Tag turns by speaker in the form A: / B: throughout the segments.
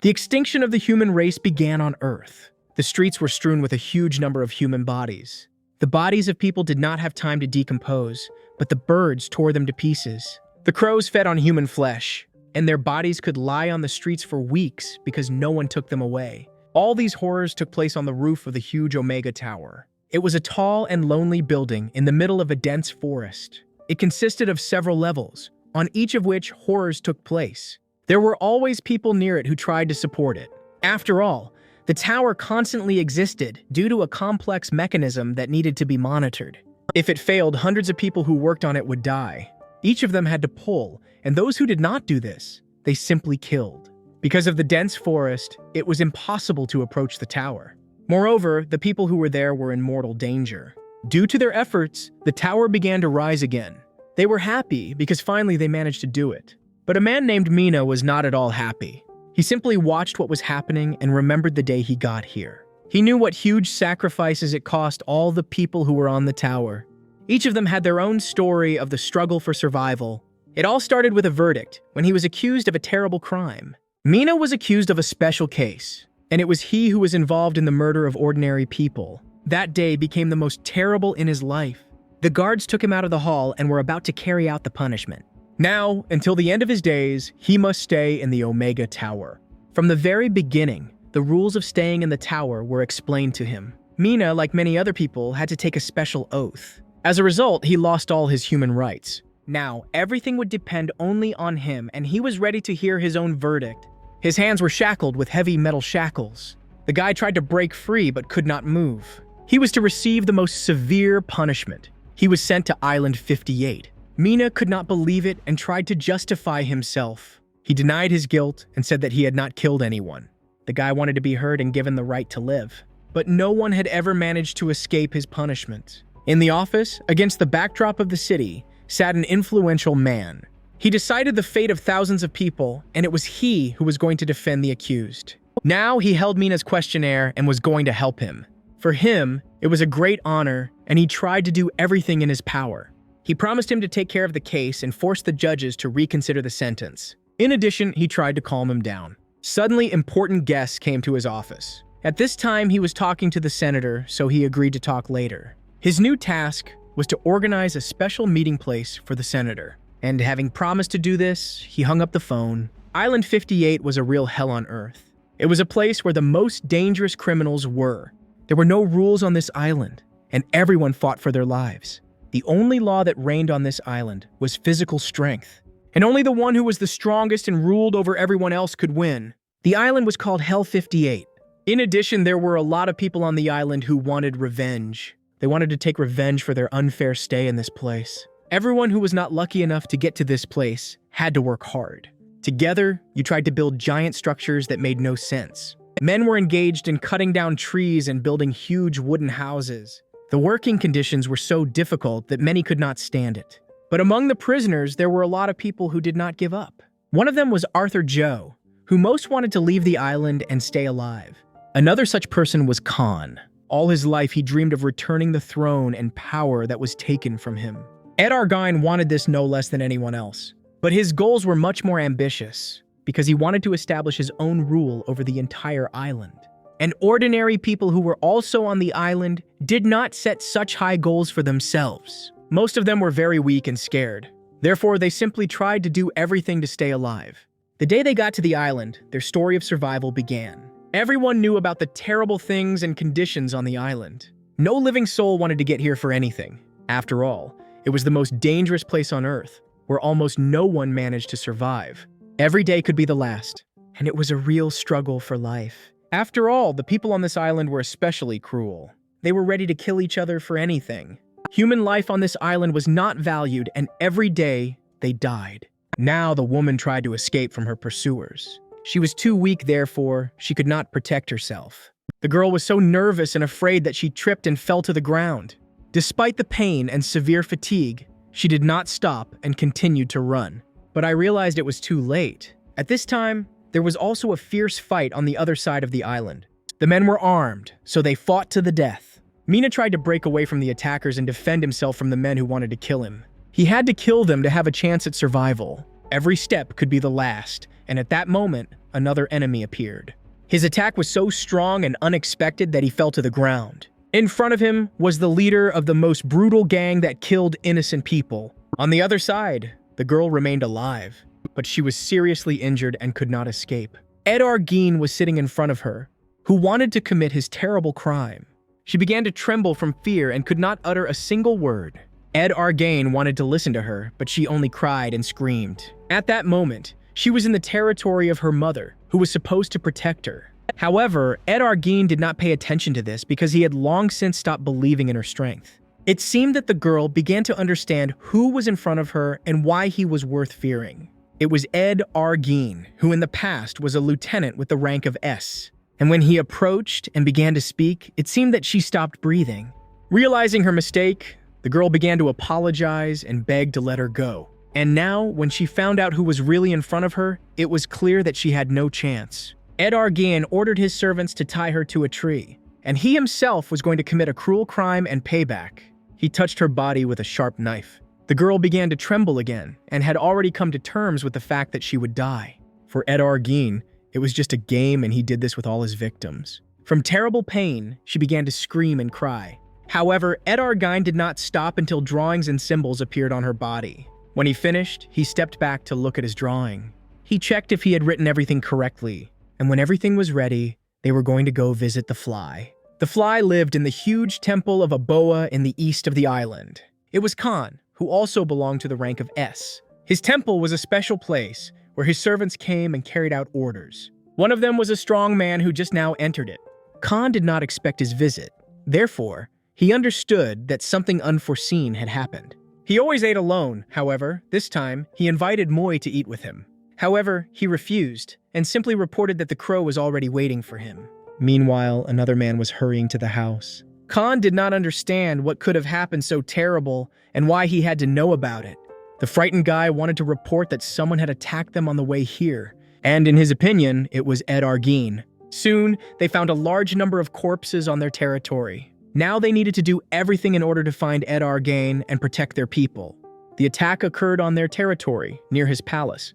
A: The extinction of the human race began on Earth. The streets were strewn with a huge number of human bodies. The bodies of people did not have time to decompose, but the birds tore them to pieces. The crows fed on human flesh, and their bodies could lie on the streets for weeks because no one took them away. All these horrors took place on the roof of the huge Omega Tower. It was a tall and lonely building in the middle of a dense forest. It consisted of several levels, on each of which horrors took place. There were always people near it who tried to support it. After all, the tower constantly existed due to a complex mechanism that needed to be monitored. If it failed, hundreds of people who worked on it would die. Each of them had to pull, and those who did not do this, they simply killed. Because of the dense forest, it was impossible to approach the tower. Moreover, the people who were there were in mortal danger. Due to their efforts, the tower began to rise again. They were happy because finally they managed to do it. But a man named Mina was not at all happy. He simply watched what was happening and remembered the day he got here. He knew what huge sacrifices it cost all the people who were on the tower. Each of them had their own story of the struggle for survival. It all started with a verdict when he was accused of a terrible crime. Mina was accused of a special case, and it was he who was involved in the murder of ordinary people. That day became the most terrible in his life. The guards took him out of the hall and were about to carry out the punishment. Now, until the end of his days, he must stay in the Omega Tower. From the very beginning, the rules of staying in the tower were explained to him. Mina, like many other people, had to take a special oath. As a result, he lost all his human rights. Now, everything would depend only on him, and he was ready to hear his own verdict. His hands were shackled with heavy metal shackles. The guy tried to break free but could not move. He was to receive the most severe punishment. He was sent to Island 58. Mina could not believe it and tried to justify himself. He denied his guilt and said that he had not killed anyone. The guy wanted to be heard and given the right to live. But no one had ever managed to escape his punishment. In the office, against the backdrop of the city, sat an influential man. He decided the fate of thousands of people, and it was he who was going to defend the accused. Now he held Mina's questionnaire and was going to help him. For him, it was a great honor, and he tried to do everything in his power. He promised him to take care of the case and force the judges to reconsider the sentence. In addition, he tried to calm him down. Suddenly, important guests came to his office. At this time, he was talking to the senator, so he agreed to talk later. His new task was to organize a special meeting place for the senator. And having promised to do this, he hung up the phone. Island 58 was a real hell on Earth. It was a place where the most dangerous criminals were. There were no rules on this island, and everyone fought for their lives. The only law that reigned on this island was physical strength, and only the one who was the strongest and ruled over everyone else could win. The island was called Hell 58. In addition, there were a lot of people on the island who wanted revenge. They wanted to take revenge for their unfair stay in this place. Everyone who was not lucky enough to get to this place had to work hard. Together, you tried to build giant structures that made no sense. Men were engaged in cutting down trees and building huge wooden houses. The working conditions were so difficult that many could not stand it. But among the prisoners, there were a lot of people who did not give up. One of them was Arthur Joe, who most wanted to leave the island and stay alive. Another such person was Khan. All his life, he dreamed of returning the throne and power that was taken from him. Ed Argyne wanted this no less than anyone else. But his goals were much more ambitious, because he wanted to establish his own rule over the entire island. And ordinary people who were also on the island did not set such high goals for themselves. Most of them were very weak and scared. Therefore, they simply tried to do everything to stay alive. The day they got to the island, their story of survival began. Everyone knew about the terrible things and conditions on the island. No living soul wanted to get here for anything. After all, it was the most dangerous place on Earth, where almost no one managed to survive. Every day could be the last, and it was a real struggle for life. After all, the people on this island were especially cruel. They were ready to kill each other for anything. Human life on this island was not valued, and every day they died. Now the woman tried to escape from her pursuers. She was too weak, therefore, she could not protect herself. The girl was so nervous and afraid that she tripped and fell to the ground. Despite the pain and severe fatigue, she did not stop and continued to run. But I realized it was too late. At this time, there was also a fierce fight on the other side of the island. The men were armed, so they fought to the death. Mina tried to break away from the attackers and defend himself from the men who wanted to kill him. He had to kill them to have a chance at survival. Every step could be the last, and at that moment, another enemy appeared. His attack was so strong and unexpected that he fell to the ground. In front of him was the leader of the most brutal gang that killed innocent people. On the other side, the girl remained alive, but she was seriously injured and could not escape. Ed Argeen was sitting in front of her, who wanted to commit his terrible crime. She began to tremble from fear and could not utter a single word. Ed Argeen wanted to listen to her, but she only cried and screamed. At that moment, she was in the territory of her mother, who was supposed to protect her. However, Ed Argeen did not pay attention to this because he had long since stopped believing in her strength. It seemed that the girl began to understand who was in front of her and why he was worth fearing. It was Ed Argeen, who in the past was a lieutenant with the rank of S. And when he approached and began to speak, it seemed that she stopped breathing. Realizing her mistake, the girl began to apologize and beg to let her go. And now, when she found out who was really in front of her, it was clear that she had no chance. Ed Argeen ordered his servants to tie her to a tree, and he himself was going to commit a cruel crime and payback. He touched her body with a sharp knife. The girl began to tremble again and had already come to terms with the fact that she would die. For Ed Argeen, it was just a game, and he did this with all his victims. From terrible pain, she began to scream and cry. However, Ed Argeen did not stop until drawings and symbols appeared on her body. When he finished, he stepped back to look at his drawing. He checked if he had written everything correctly, and when everything was ready, they were going to go visit the fly. The fly lived in the huge temple of a boa in the east of the island. It was Khan, who also belonged to the rank of S. His temple was a special place where his servants came and carried out orders. One of them was a strong man who just now entered it. Khan did not expect his visit. Therefore, he understood that something unforeseen had happened. He always ate alone, however. This time, he invited Moi to eat with him. However, he refused and simply reported that the crow was already waiting for him. Meanwhile, another man was hurrying to the house. Khan did not understand what could have happened so terrible and why he had to know about it. The frightened guy wanted to report that someone had attacked them on the way here, and in his opinion, it was Ed Argeen. Soon, they found a large number of corpses on their territory. Now they needed to do everything in order to find Ed Argeen and protect their people. The attack occurred on their territory, near his palace.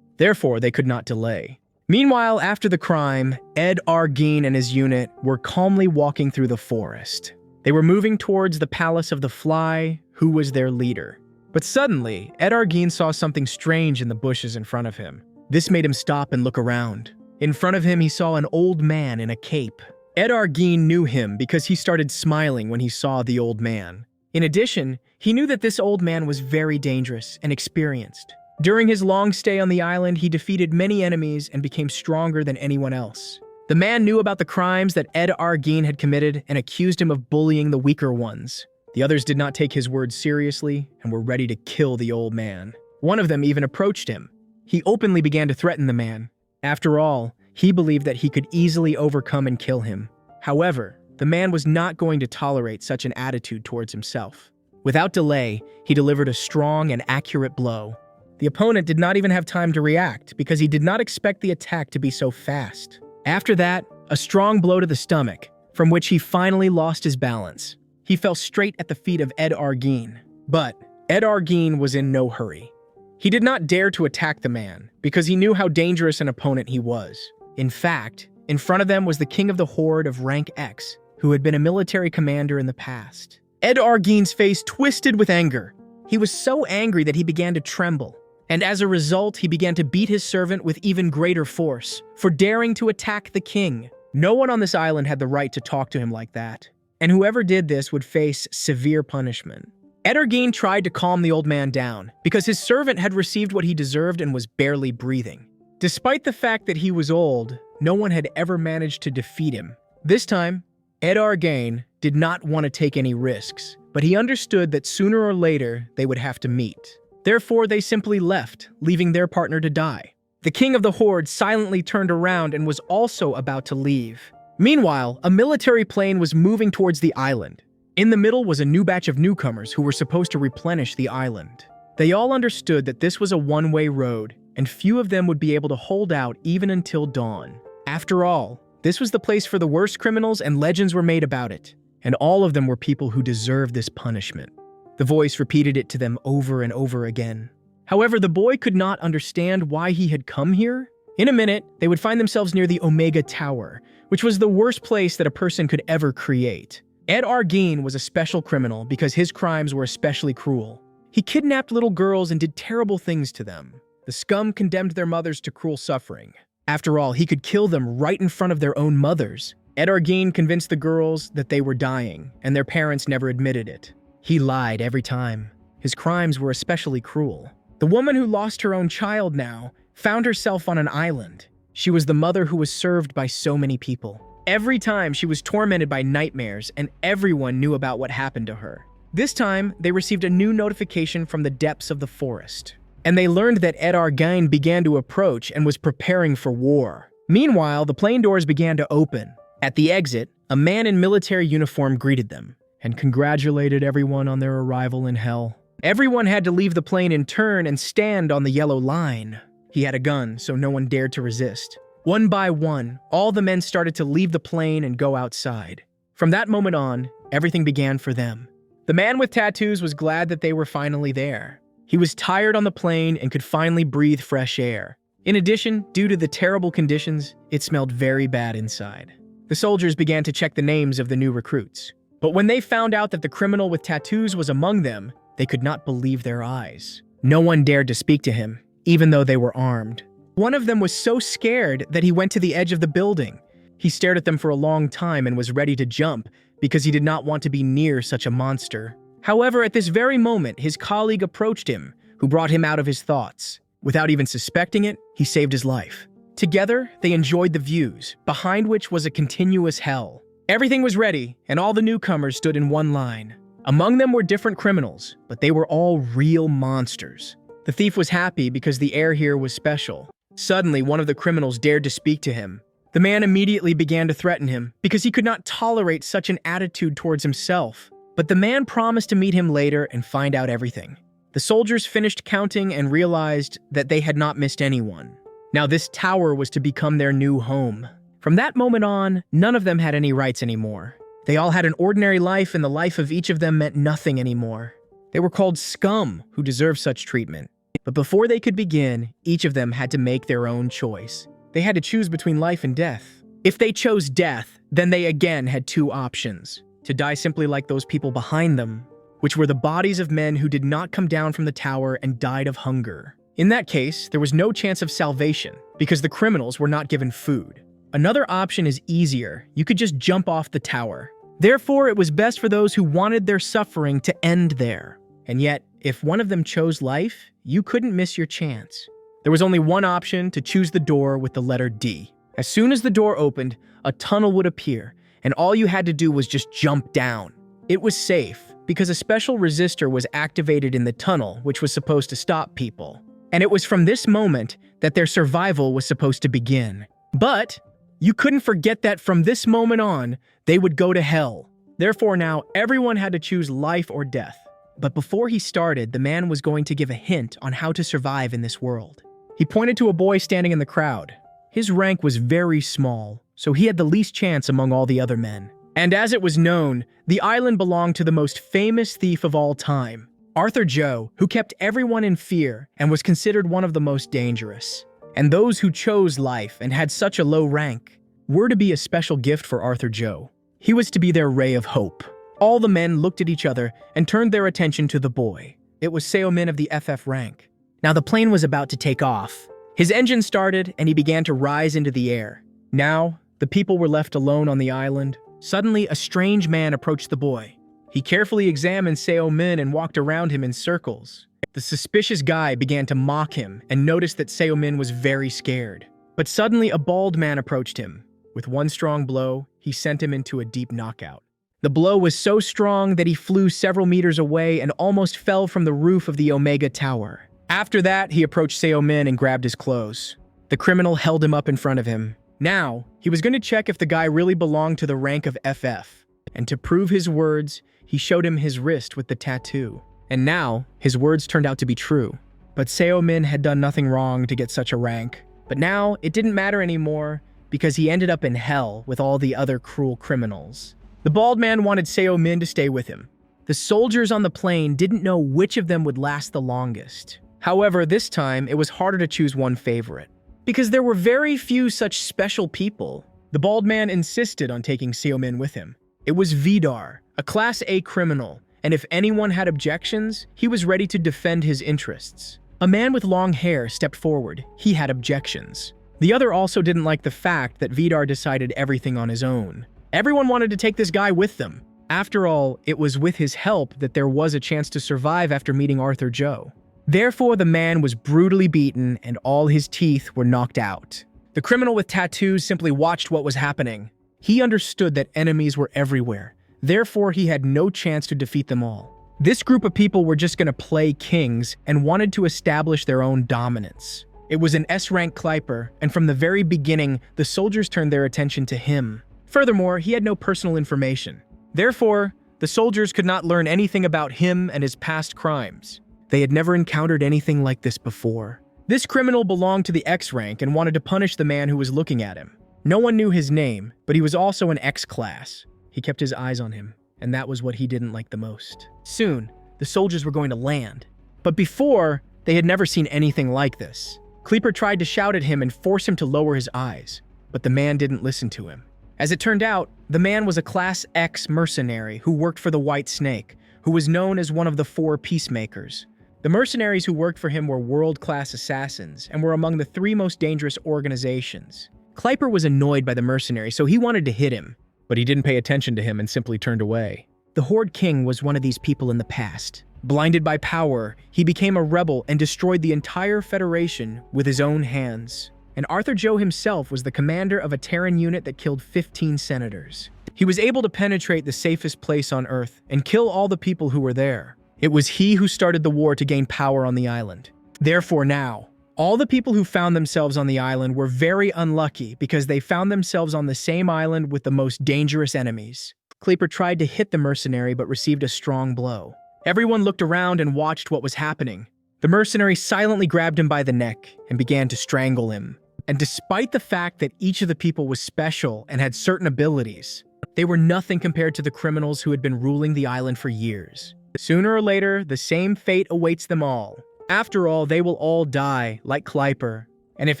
A: Therefore, they could not delay. Meanwhile, after the crime, Ed Argeen and his unit were calmly walking through the forest. They were moving towards the palace of the fly, who was their leader. But suddenly, Ed Argeen saw something strange in the bushes in front of him. This made him stop and look around. In front of him, he saw an old man in a cape. Ed Argeen knew him because he started smiling when he saw the old man. In addition, he knew that this old man was very dangerous and experienced. During his long stay on the island, he defeated many enemies and became stronger than anyone else. The man knew about the crimes that Ed Argeen had committed and accused him of bullying the weaker ones. The others did not take his words seriously and were ready to kill the old man. One of them even approached him. He openly began to threaten the man. After all, he believed that he could easily overcome and kill him. However, the man was not going to tolerate such an attitude towards himself. Without delay, he delivered a strong and accurate blow. The opponent did not even have time to react because he did not expect the attack to be so fast. After that, a strong blow to the stomach, from which he finally lost his balance. He fell straight at the feet of Ed Argeen. But Ed Argeen was in no hurry. He did not dare to attack the man because he knew how dangerous an opponent he was. In fact, in front of them was the king of the horde of rank X, who had been a military commander in the past. Ed Argeen's face twisted with anger. He was so angry that he began to tremble. And as a result, he began to beat his servant with even greater force for daring to attack the king. No one on this island had the right to talk to him like that, and whoever did this would face severe punishment. Ed Argeen tried to calm the old man down because his servant had received what he deserved and was barely breathing. Despite the fact that he was old, no one had ever managed to defeat him. This time, Ed Argeen did not want to take any risks, but he understood that sooner or later they would have to meet. Therefore, they simply left, leaving their partner to die. The king of the horde silently turned around and was also about to leave. Meanwhile, a military plane was moving towards the island. In the middle was a new batch of newcomers who were supposed to replenish the island. They all understood that this was a one-way road, and few of them would be able to hold out even until dawn. After all, this was the place for the worst criminals, and legends were made about it, and all of them were people who deserved this punishment. The voice repeated it to them over and over again. However, the boy could not understand why he had come here. In a minute, they would find themselves near the Omega Tower, which was the worst place that a person could ever create. Ed Argean was a special criminal because his crimes were especially cruel. He kidnapped little girls and did terrible things to them. The scum condemned their mothers to cruel suffering. After all, he could kill them right in front of their own mothers. Ed Argean convinced the girls that they were dying, and their parents never admitted it. He lied every time. His crimes were especially cruel. The woman who lost her own child now found herself on an island. She was the mother who was served by so many people. Every time she was tormented by nightmares, and everyone knew about what happened to her. This time, they received a new notification from the depths of the forest. And they learned that Ed Argean began to approach and was preparing for war. Meanwhile, the plane doors began to open. At the exit, a man in military uniform greeted them and congratulated everyone on their arrival in Hell. Everyone had to leave the plane in turn and stand on the yellow line. He had a gun, so no one dared to resist. One by one, all the men started to leave the plane and go outside. From that moment on, everything began for them. The man with tattoos was glad that they were finally there. He was tired on the plane and could finally breathe fresh air. In addition, due to the terrible conditions, it smelled very bad inside. The soldiers began to check the names of the new recruits. But when they found out that the criminal with tattoos was among them, they could not believe their eyes. No one dared to speak to him, even though they were armed. One of them was so scared that he went to the edge of the building. He stared at them for a long time and was ready to jump because he did not want to be near such a monster. However, at this very moment, his colleague approached him, who brought him out of his thoughts. Without even suspecting it, he saved his life. Together, they enjoyed the views, behind which was a continuous hell. Everything was ready, and all the newcomers stood in one line. Among them were different criminals, but they were all real monsters. The thief was happy because the air here was special. Suddenly, one of the criminals dared to speak to him. The man immediately began to threaten him because he could not tolerate such an attitude towards himself. But the man promised to meet him later and find out everything. The soldiers finished counting and realized that they had not missed anyone. Now this tower was to become their new home. From that moment on, none of them had any rights anymore. They all had an ordinary life, and the life of each of them meant nothing anymore. They were called scum who deserved such treatment. But before they could begin, each of them had to make their own choice. They had to choose between life and death. If they chose death, then they again had two options: to die simply like those people behind them, which were the bodies of men who did not come down from the tower and died of hunger. In that case, there was no chance of salvation because the criminals were not given food. Another option is easier. You could just jump off the tower. Therefore, it was best for those who wanted their suffering to end there. And yet, if one of them chose life, you couldn't miss your chance. There was only one option: to choose the door with the letter D. As soon as the door opened, a tunnel would appear, and all you had to do was just jump down. It was safe, because a special resistor was activated in the tunnel, which was supposed to stop people. And it was from this moment that their survival was supposed to begin. But you couldn't forget that from this moment on, they would go to hell. Therefore now, everyone had to choose life or death. But before he started, the man was going to give a hint on how to survive in this world. He pointed to a boy standing in the crowd. His rank was very small, so he had the least chance among all the other men. And as it was known, the island belonged to the most famous thief of all time, Arthur Joe, who kept everyone in fear and was considered one of the most dangerous. And those who chose life and had such a low rank were to be a special gift for Arthur Joe. He was to be their ray of hope. All the men looked at each other and turned their attention to the boy. It was Seo Min of the FF rank. Now the plane was about to take off. His engine started and he began to rise into the air. Now, the people were left alone on the island. Suddenly, a strange man approached the boy. He carefully examined Seo Min and walked around him in circles. The suspicious guy began to mock him and noticed that Seo Min was very scared. But suddenly, a bald man approached him. With one strong blow, he sent him into a deep knockout. The blow was so strong that he flew several meters away and almost fell from the roof of the Omega Tower. After that, he approached Seo Min and grabbed his clothes. The criminal held him up in front of him. Now, he was going to check if the guy really belonged to the rank of FF. And to prove his words, he showed him his wrist with the tattoo. And now, his words turned out to be true. But Seo Min had done nothing wrong to get such a rank. But now, it didn't matter anymore because he ended up in hell with all the other cruel criminals. The bald man wanted Seo Min to stay with him. The soldiers on the plane didn't know which of them would last the longest. However, this time, it was harder to choose one favorite. Because there were very few such special people. The bald man insisted on taking Seo-min with him. It was Vidar, a Class A criminal, and if anyone had objections, he was ready to defend his interests. A man with long hair stepped forward. He had objections. The other also didn't like the fact that Vidar decided everything on his own. Everyone wanted to take this guy with them. After all, it was with his help that there was a chance to survive after meeting Arthur Joe. Therefore, the man was brutally beaten and all his teeth were knocked out. The criminal with tattoos simply watched what was happening. He understood that enemies were everywhere. Therefore, he had no chance to defeat them all. This group of people were just going to play kings and wanted to establish their own dominance. It was an S-rank Kleiper, and from the very beginning, the soldiers turned their attention to him. Furthermore, he had no personal information. Therefore, the soldiers could not learn anything about him and his past crimes. They had never encountered anything like this before. This criminal belonged to the X rank and wanted to punish the man who was looking at him. No one knew his name, but he was also an X class. He kept his eyes on him, and that was what he didn't like the most. Soon, the soldiers were going to land. But before, they had never seen anything like this. Kleeper tried to shout at him and force him to lower his eyes, but the man didn't listen to him. As it turned out, the man was a Class X mercenary who worked for the White Snake, who was known as one of the 4 peacemakers. The mercenaries who worked for him were world-class assassins and were among the 3 most dangerous organizations. Kleiper was annoyed by the mercenary, so he wanted to hit him, but he didn't pay attention to him and simply turned away. The Horde King was one of these people in the past. Blinded by power, he became a rebel and destroyed the entire Federation with his own hands. And Arthur Joe himself was the commander of a Terran unit that killed 15 senators. He was able to penetrate the safest place on Earth and kill all the people who were there. It was he who started the war to gain power on the island. Therefore now, all the people who found themselves on the island were very unlucky because they found themselves on the same island with the most dangerous enemies. Kleeper tried to hit the mercenary but received a strong blow. Everyone looked around and watched what was happening. The mercenary silently grabbed him by the neck and began to strangle him. And despite the fact that each of the people was special and had certain abilities, they were nothing compared to the criminals who had been ruling the island for years. Sooner or later, the same fate awaits them all. After all, they will all die, like Kleiper. And if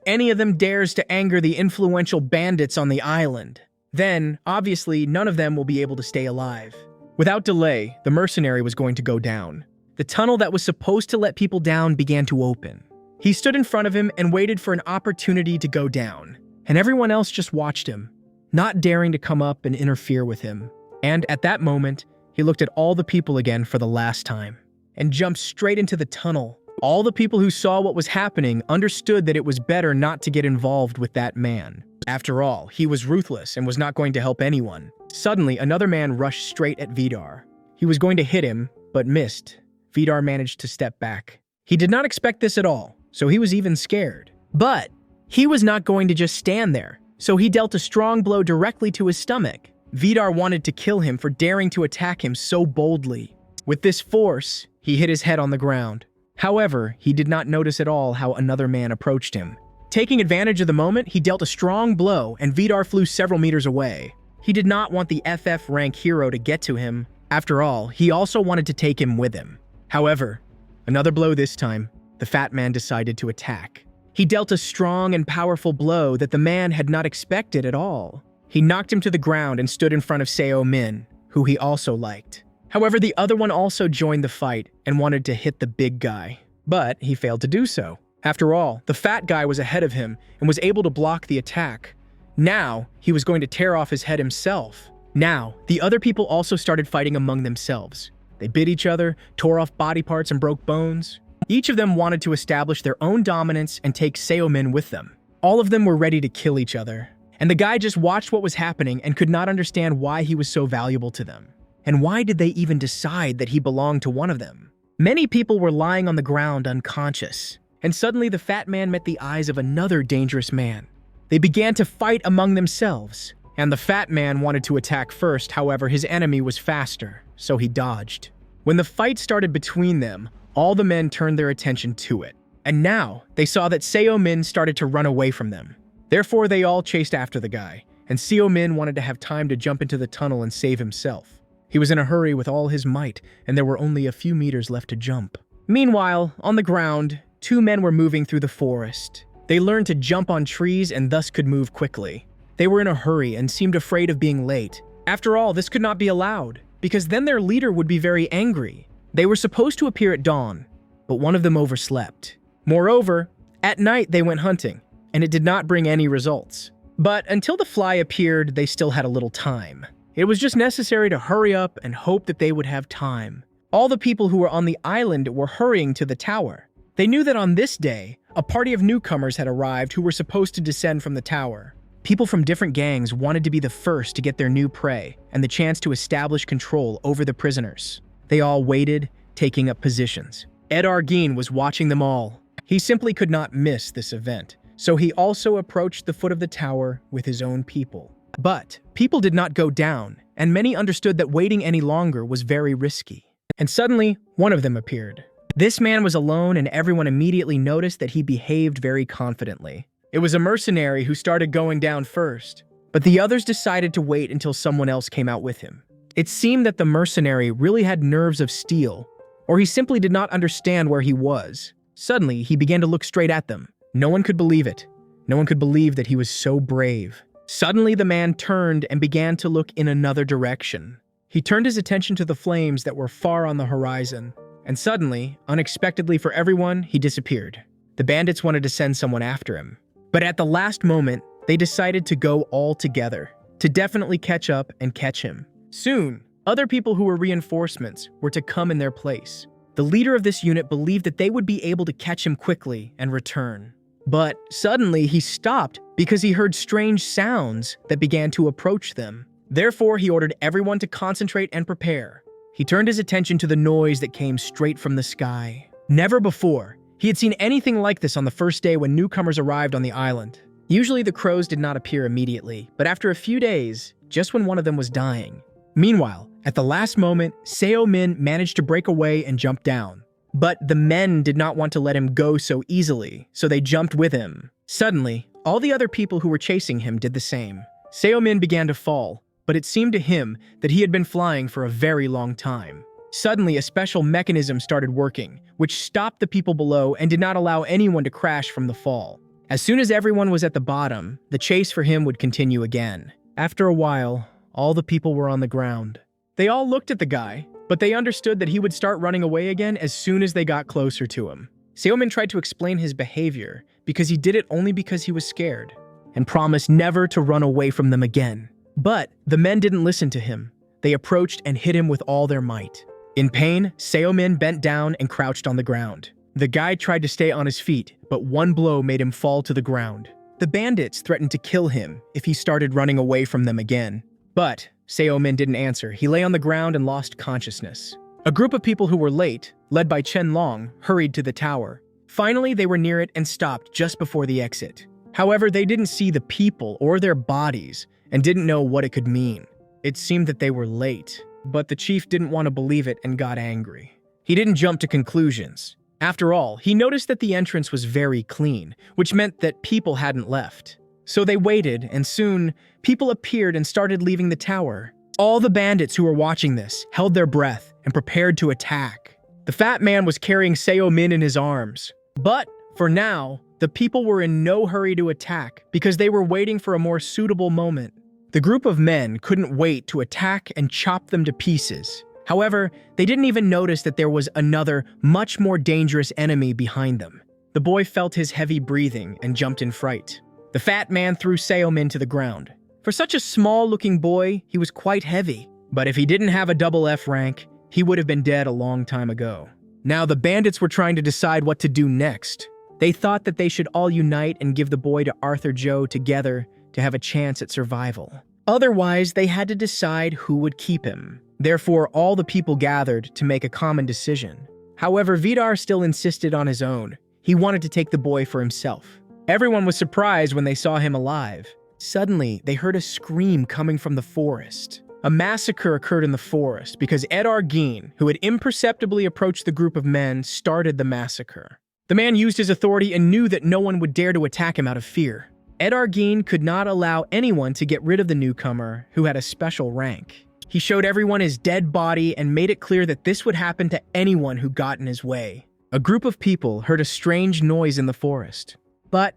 A: any of them dares to anger the influential bandits on the island, then, obviously, none of them will be able to stay alive. Without delay, the mercenary was going to go down. The tunnel that was supposed to let people down began to open. He stood in front of him and waited for an opportunity to go down. And everyone else just watched him, not daring to come up and interfere with him. And at that moment, he looked at all the people again for the last time and jumped straight into the tunnel. All the people who saw what was happening understood that it was better not to get involved with that man. After all, he was ruthless and was not going to help anyone. Suddenly, another man rushed straight at Vidar. He was going to hit him, but missed. Vidar managed to step back. He did not expect this at all, so he was even scared. But he was not going to just stand there, so he dealt a strong blow directly to his stomach. Vidar wanted to kill him for daring to attack him so boldly. With this force, he hit his head on the ground. However, he did not notice at all how another man approached him. Taking advantage of the moment, he dealt a strong blow, and Vidar flew several meters away. He did not want the FF rank hero to get to him. After all, he also wanted to take him with him. However, another blow this time, the fat man decided to attack. He dealt a strong and powerful blow that the man had not expected at all. He knocked him to the ground and stood in front of Seo-min, who he also liked. However, the other one also joined the fight and wanted to hit the big guy, but he failed to do so. After all, the fat guy was ahead of him and was able to block the attack. Now, he was going to tear off his head himself. Now, the other people also started fighting among themselves. They bit each other, tore off body parts, and broke bones. Each of them wanted to establish their own dominance and take Seo-min with them. All of them were ready to kill each other. And the guy just watched what was happening and could not understand why he was so valuable to them. And why did they even decide that he belonged to one of them? Many people were lying on the ground unconscious. And suddenly the fat man met the eyes of another dangerous man. They began to fight among themselves. And the fat man wanted to attack first, however, his enemy was faster, so he dodged. When the fight started between them, all the men turned their attention to it. And now, they saw that Seo-min started to run away from them. Therefore, they all chased after the guy, and Seo-min wanted to have time to jump into the tunnel and save himself. He was in a hurry with all his might, and there were only a few meters left to jump. Meanwhile, on the ground, 2 men were moving through the forest. They learned to jump on trees and thus could move quickly. They were in a hurry and seemed afraid of being late. After all, this could not be allowed, because then their leader would be very angry. They were supposed to appear at dawn, but one of them overslept. Moreover, at night they went hunting, and it did not bring any results. But until the fly appeared, they still had a little time. It was just necessary to hurry up and hope that they would have time. All the people who were on the island were hurrying to the tower. They knew that on this day, a party of newcomers had arrived who were supposed to descend from the tower. People from different gangs wanted to be the first to get their new prey and the chance to establish control over the prisoners. They all waited, taking up positions. Ed Arguin was watching them all. He simply could not miss this event, so he also approached the foot of the tower with his own people. But people did not go down, and many understood that waiting any longer was very risky. And suddenly, one of them appeared. This man was alone, and everyone immediately noticed that he behaved very confidently. It was a mercenary who started going down first, but the others decided to wait until someone else came out with him. It seemed that the mercenary really had nerves of steel, or he simply did not understand where he was. Suddenly, he began to look straight at them. No one could believe it. No one could believe that he was so brave. Suddenly, the man turned and began to look in another direction. He turned his attention to the flames that were far on the horizon, and suddenly, unexpectedly for everyone, he disappeared. The bandits wanted to send someone after him. But at the last moment, they decided to go all together, to definitely catch up and catch him. Soon, other people who were reinforcements were to come in their place. The leader of this unit believed that they would be able to catch him quickly and return. But suddenly he stopped because he heard strange sounds that began to approach them. Therefore, he ordered everyone to concentrate and prepare. He turned his attention to the noise that came straight from the sky. Never before he had seen anything like this on the first day when newcomers arrived on the island. Usually the crows did not appear immediately, but after a few days, just when one of them was dying. Meanwhile, at the last moment, Seo Min managed to break away and jump down. But the men did not want to let him go so easily, so they jumped with him. Suddenly, all the other people who were chasing him did the same. Seo Min began to fall, but it seemed to him that he had been flying for a very long time. Suddenly, a special mechanism started working, which stopped the people below and did not allow anyone to crash from the fall. As soon as everyone was at the bottom, the chase for him would continue again. After a while, all the people were on the ground. They all looked at the guy, but they understood that he would start running away again as soon as they got closer to him. Seomin tried to explain his behavior because he did it only because he was scared, and promised never to run away from them again. But the men didn't listen to him. They approached and hit him with all their might. In pain, Seomin bent down and crouched on the ground. The guy tried to stay on his feet, but one blow made him fall to the ground. The bandits threatened to kill him if he started running away from them again. But Seomin didn't answer. He lay on the ground and lost consciousness. A group of people who were late, led by Chen Long, hurried to the tower. Finally, they were near it and stopped just before the exit. However, they didn't see the people or their bodies and didn't know what it could mean. It seemed that they were late, but the chief didn't want to believe it and got angry. He didn't jump to conclusions. After all, he noticed that the entrance was very clean, which meant that people hadn't left. So they waited, and soon, people appeared and started leaving the tower. All the bandits who were watching this held their breath and prepared to attack. The fat man was carrying Seo Min in his arms. But, for now, the people were in no hurry to attack because they were waiting for a more suitable moment. The group of men couldn't wait to attack and chop them to pieces. However, they didn't even notice that there was another, much more dangerous enemy behind them. The boy felt his heavy breathing and jumped in fright. The fat man threw Seo Min to the ground. For such a small-looking boy, he was quite heavy. But if he didn't have a double F rank, he would have been dead a long time ago. Now the bandits were trying to decide what to do next. They thought that they should all unite and give the boy to Arthur Joe together to have a chance at survival. Otherwise, they had to decide who would keep him. Therefore, all the people gathered to make a common decision. However, Vidar still insisted on his own. He wanted to take the boy for himself. Everyone was surprised when they saw him alive. Suddenly, they heard a scream coming from the forest. A massacre occurred in the forest because Ed Arguin, who had imperceptibly approached the group of men, started the massacre. The man used his authority and knew that no one would dare to attack him out of fear. Ed Arguin could not allow anyone to get rid of the newcomer who had a special rank. He showed everyone his dead body and made it clear that this would happen to anyone who got in his way. A group of people heard a strange noise in the forest. But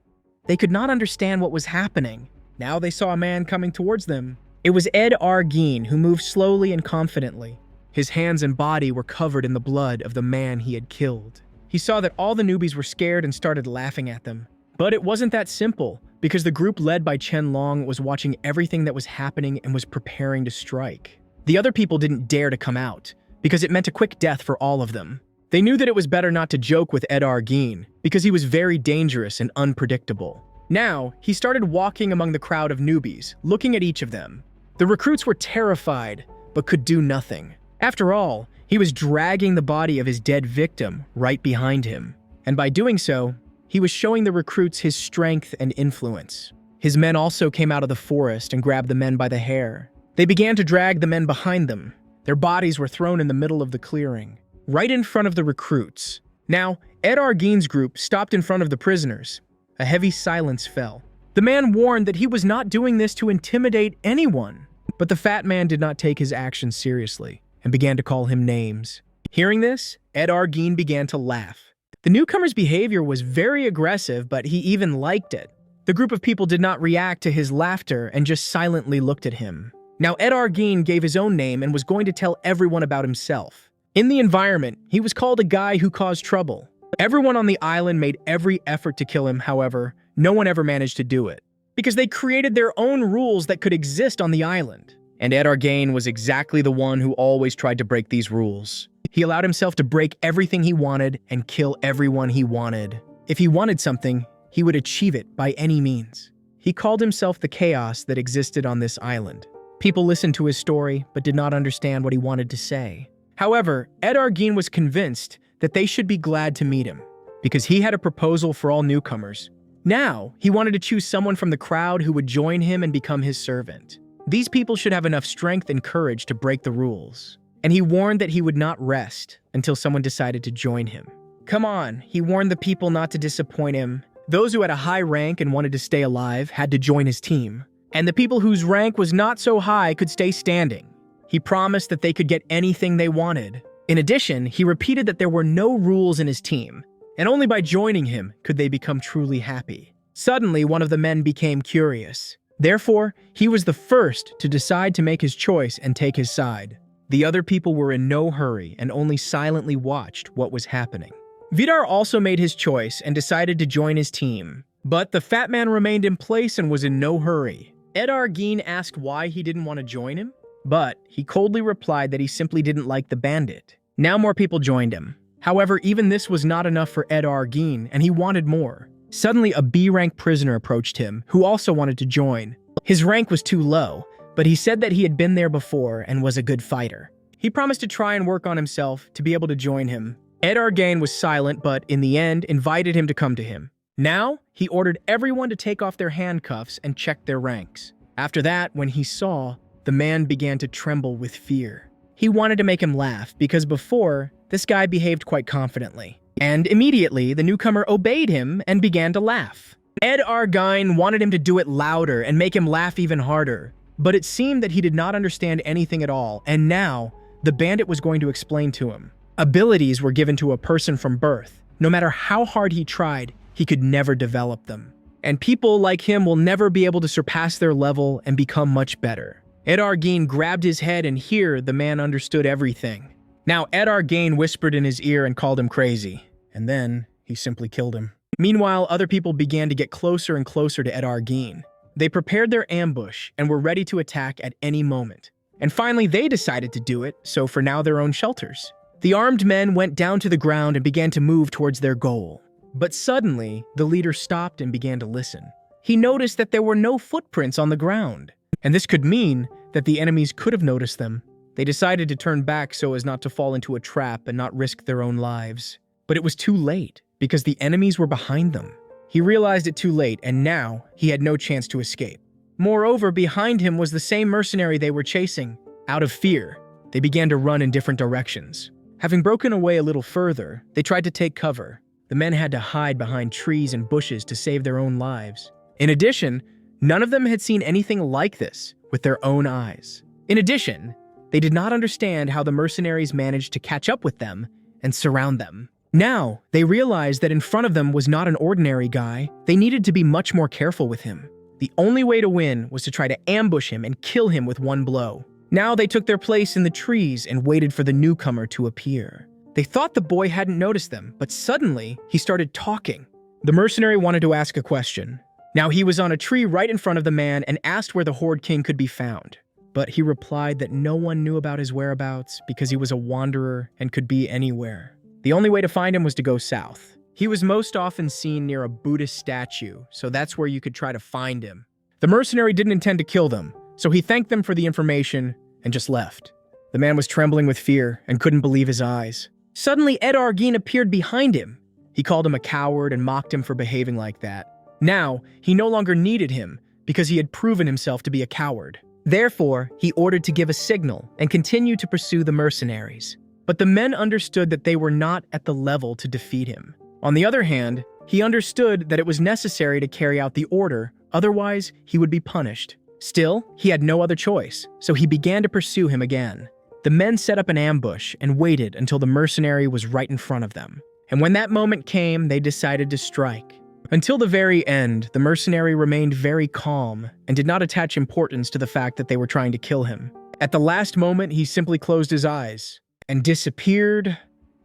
A: They could not understand what was happening. Now they saw a man coming towards them. It was Ed Argeen, who moved slowly and confidently. His hands and body were covered in the blood of the man he had killed. He saw that all the newbies were scared and started laughing at them. But it wasn't that simple, because the group led by Chen Long was watching everything that was happening and was preparing to strike. The other people didn't dare to come out, because it meant a quick death for all of them. They knew that it was better not to joke with Ed Argeen, because he was very dangerous and unpredictable. Now, he started walking among the crowd of newbies, looking at each of them. The recruits were terrified, but could do nothing. After all, he was dragging the body of his dead victim right behind him. And by doing so, he was showing the recruits his strength and influence. His men also came out of the forest and grabbed the men by the hair. They began to drag the men behind them. Their bodies were thrown in the middle of the clearing, right in front of the recruits. Now, Ed Argeen's group stopped in front of the prisoners. A heavy silence fell. The man warned that he was not doing this to intimidate anyone. But the fat man did not take his actions seriously and began to call him names. Hearing this, Ed Argeen began to laugh. The newcomer's behavior was very aggressive, but he even liked it. The group of people did not react to his laughter and just silently looked at him. Now Ed Argeen gave his own name and was going to tell everyone about himself. In the environment, he was called a guy who caused trouble. Everyone on the island made every effort to kill him, however, no one ever managed to do it, because they created their own rules that could exist on the island. And Ed Argeen was exactly the one who always tried to break these rules. He allowed himself to break everything he wanted and kill everyone he wanted. If he wanted something, he would achieve it by any means. He called himself the chaos that existed on this island. People listened to his story, but did not understand what he wanted to say. However, Ed Argeen was convinced that they should be glad to meet him, because he had a proposal for all newcomers. Now, he wanted to choose someone from the crowd who would join him and become his servant. These people should have enough strength and courage to break the rules. And he warned that he would not rest until someone decided to join him. Come on, he warned the people not to disappoint him. Those who had a high rank and wanted to stay alive had to join his team. And the people whose rank was not so high could stay standing. He promised that they could get anything they wanted. In addition, he repeated that there were no rules in his team, and only by joining him could they become truly happy. Suddenly, one of the men became curious. Therefore, he was the first to decide to make his choice and take his side. The other people were in no hurry and only silently watched what was happening. Vidar also made his choice and decided to join his team. But the fat man remained in place and was in no hurry. Ed Argeen asked why he didn't want to join him, but he coldly replied that he simply didn't like the bandit. Now more people joined him. However, even this was not enough for Ed Argeen, and he wanted more. Suddenly, a B-rank prisoner approached him, who also wanted to join. His rank was too low, but he said that he had been there before and was a good fighter. He promised to try and work on himself to be able to join him. Ed Argeen was silent, but in the end, invited him to come to him. Now, he ordered everyone to take off their handcuffs and check their ranks. After that, when he saw, the man began to tremble with fear. He wanted to make him laugh, because before, this guy behaved quite confidently. And immediately, the newcomer obeyed him and began to laugh. Ed Argeen wanted him to do it louder and make him laugh even harder. But it seemed that he did not understand anything at all, and now, the bandit was going to explain to him. Abilities were given to a person from birth. No matter how hard he tried, he could never develop them. And people like him will never be able to surpass their level and become much better. Ed Argeen grabbed his head, and here the man understood everything. Now Ed Argeen whispered in his ear and called him crazy, and then he simply killed him. Meanwhile, other people began to get closer and closer to Ed Argeen. They prepared their ambush and were ready to attack at any moment. And finally, they decided to do it, so for now their own shelters. The armed men went down to the ground and began to move towards their goal. But suddenly, the leader stopped and began to listen. He noticed that there were no footprints on the ground, and this could mean that the enemies could have noticed them. They decided to turn back so as not to fall into a trap and not risk their own lives. But it was too late, because the enemies were behind them. He realized it too late, and now he had no chance to escape. Moreover, behind him was the same mercenary they were chasing. Out of fear, they began to run in different directions. Having broken away a little further, they tried to take cover. The men had to hide behind trees and bushes to save their own lives. In addition, none of them had seen anything like this with their own eyes. In addition, they did not understand how the mercenaries managed to catch up with them and surround them. Now, they realized that in front of them was not an ordinary guy. They needed to be much more careful with him. The only way to win was to try to ambush him and kill him with one blow. Now they took their place in the trees and waited for the newcomer to appear. They thought the boy hadn't noticed them, but suddenly he started talking. The mercenary wanted to ask a question. Now he was on a tree right in front of the man and asked where the Horde King could be found. But he replied that no one knew about his whereabouts because he was a wanderer and could be anywhere. The only way to find him was to go south. He was most often seen near a Buddhist statue, so that's where you could try to find him. The mercenary didn't intend to kill them, so he thanked them for the information and just left. The man was trembling with fear and couldn't believe his eyes. Suddenly, Ed Arguin appeared behind him. He called him a coward and mocked him for behaving like that. Now, he no longer needed him because he had proven himself to be a coward. Therefore, he ordered to give a signal and continue to pursue the mercenaries. But the men understood that they were not at the level to defeat him. On the other hand, he understood that it was necessary to carry out the order, otherwise he would be punished. Still, he had no other choice, so he began to pursue him again. The men set up an ambush and waited until the mercenary was right in front of them. And when that moment came, they decided to strike. Until the very end, the mercenary remained very calm and did not attach importance to the fact that they were trying to kill him. At the last moment, he simply closed his eyes and disappeared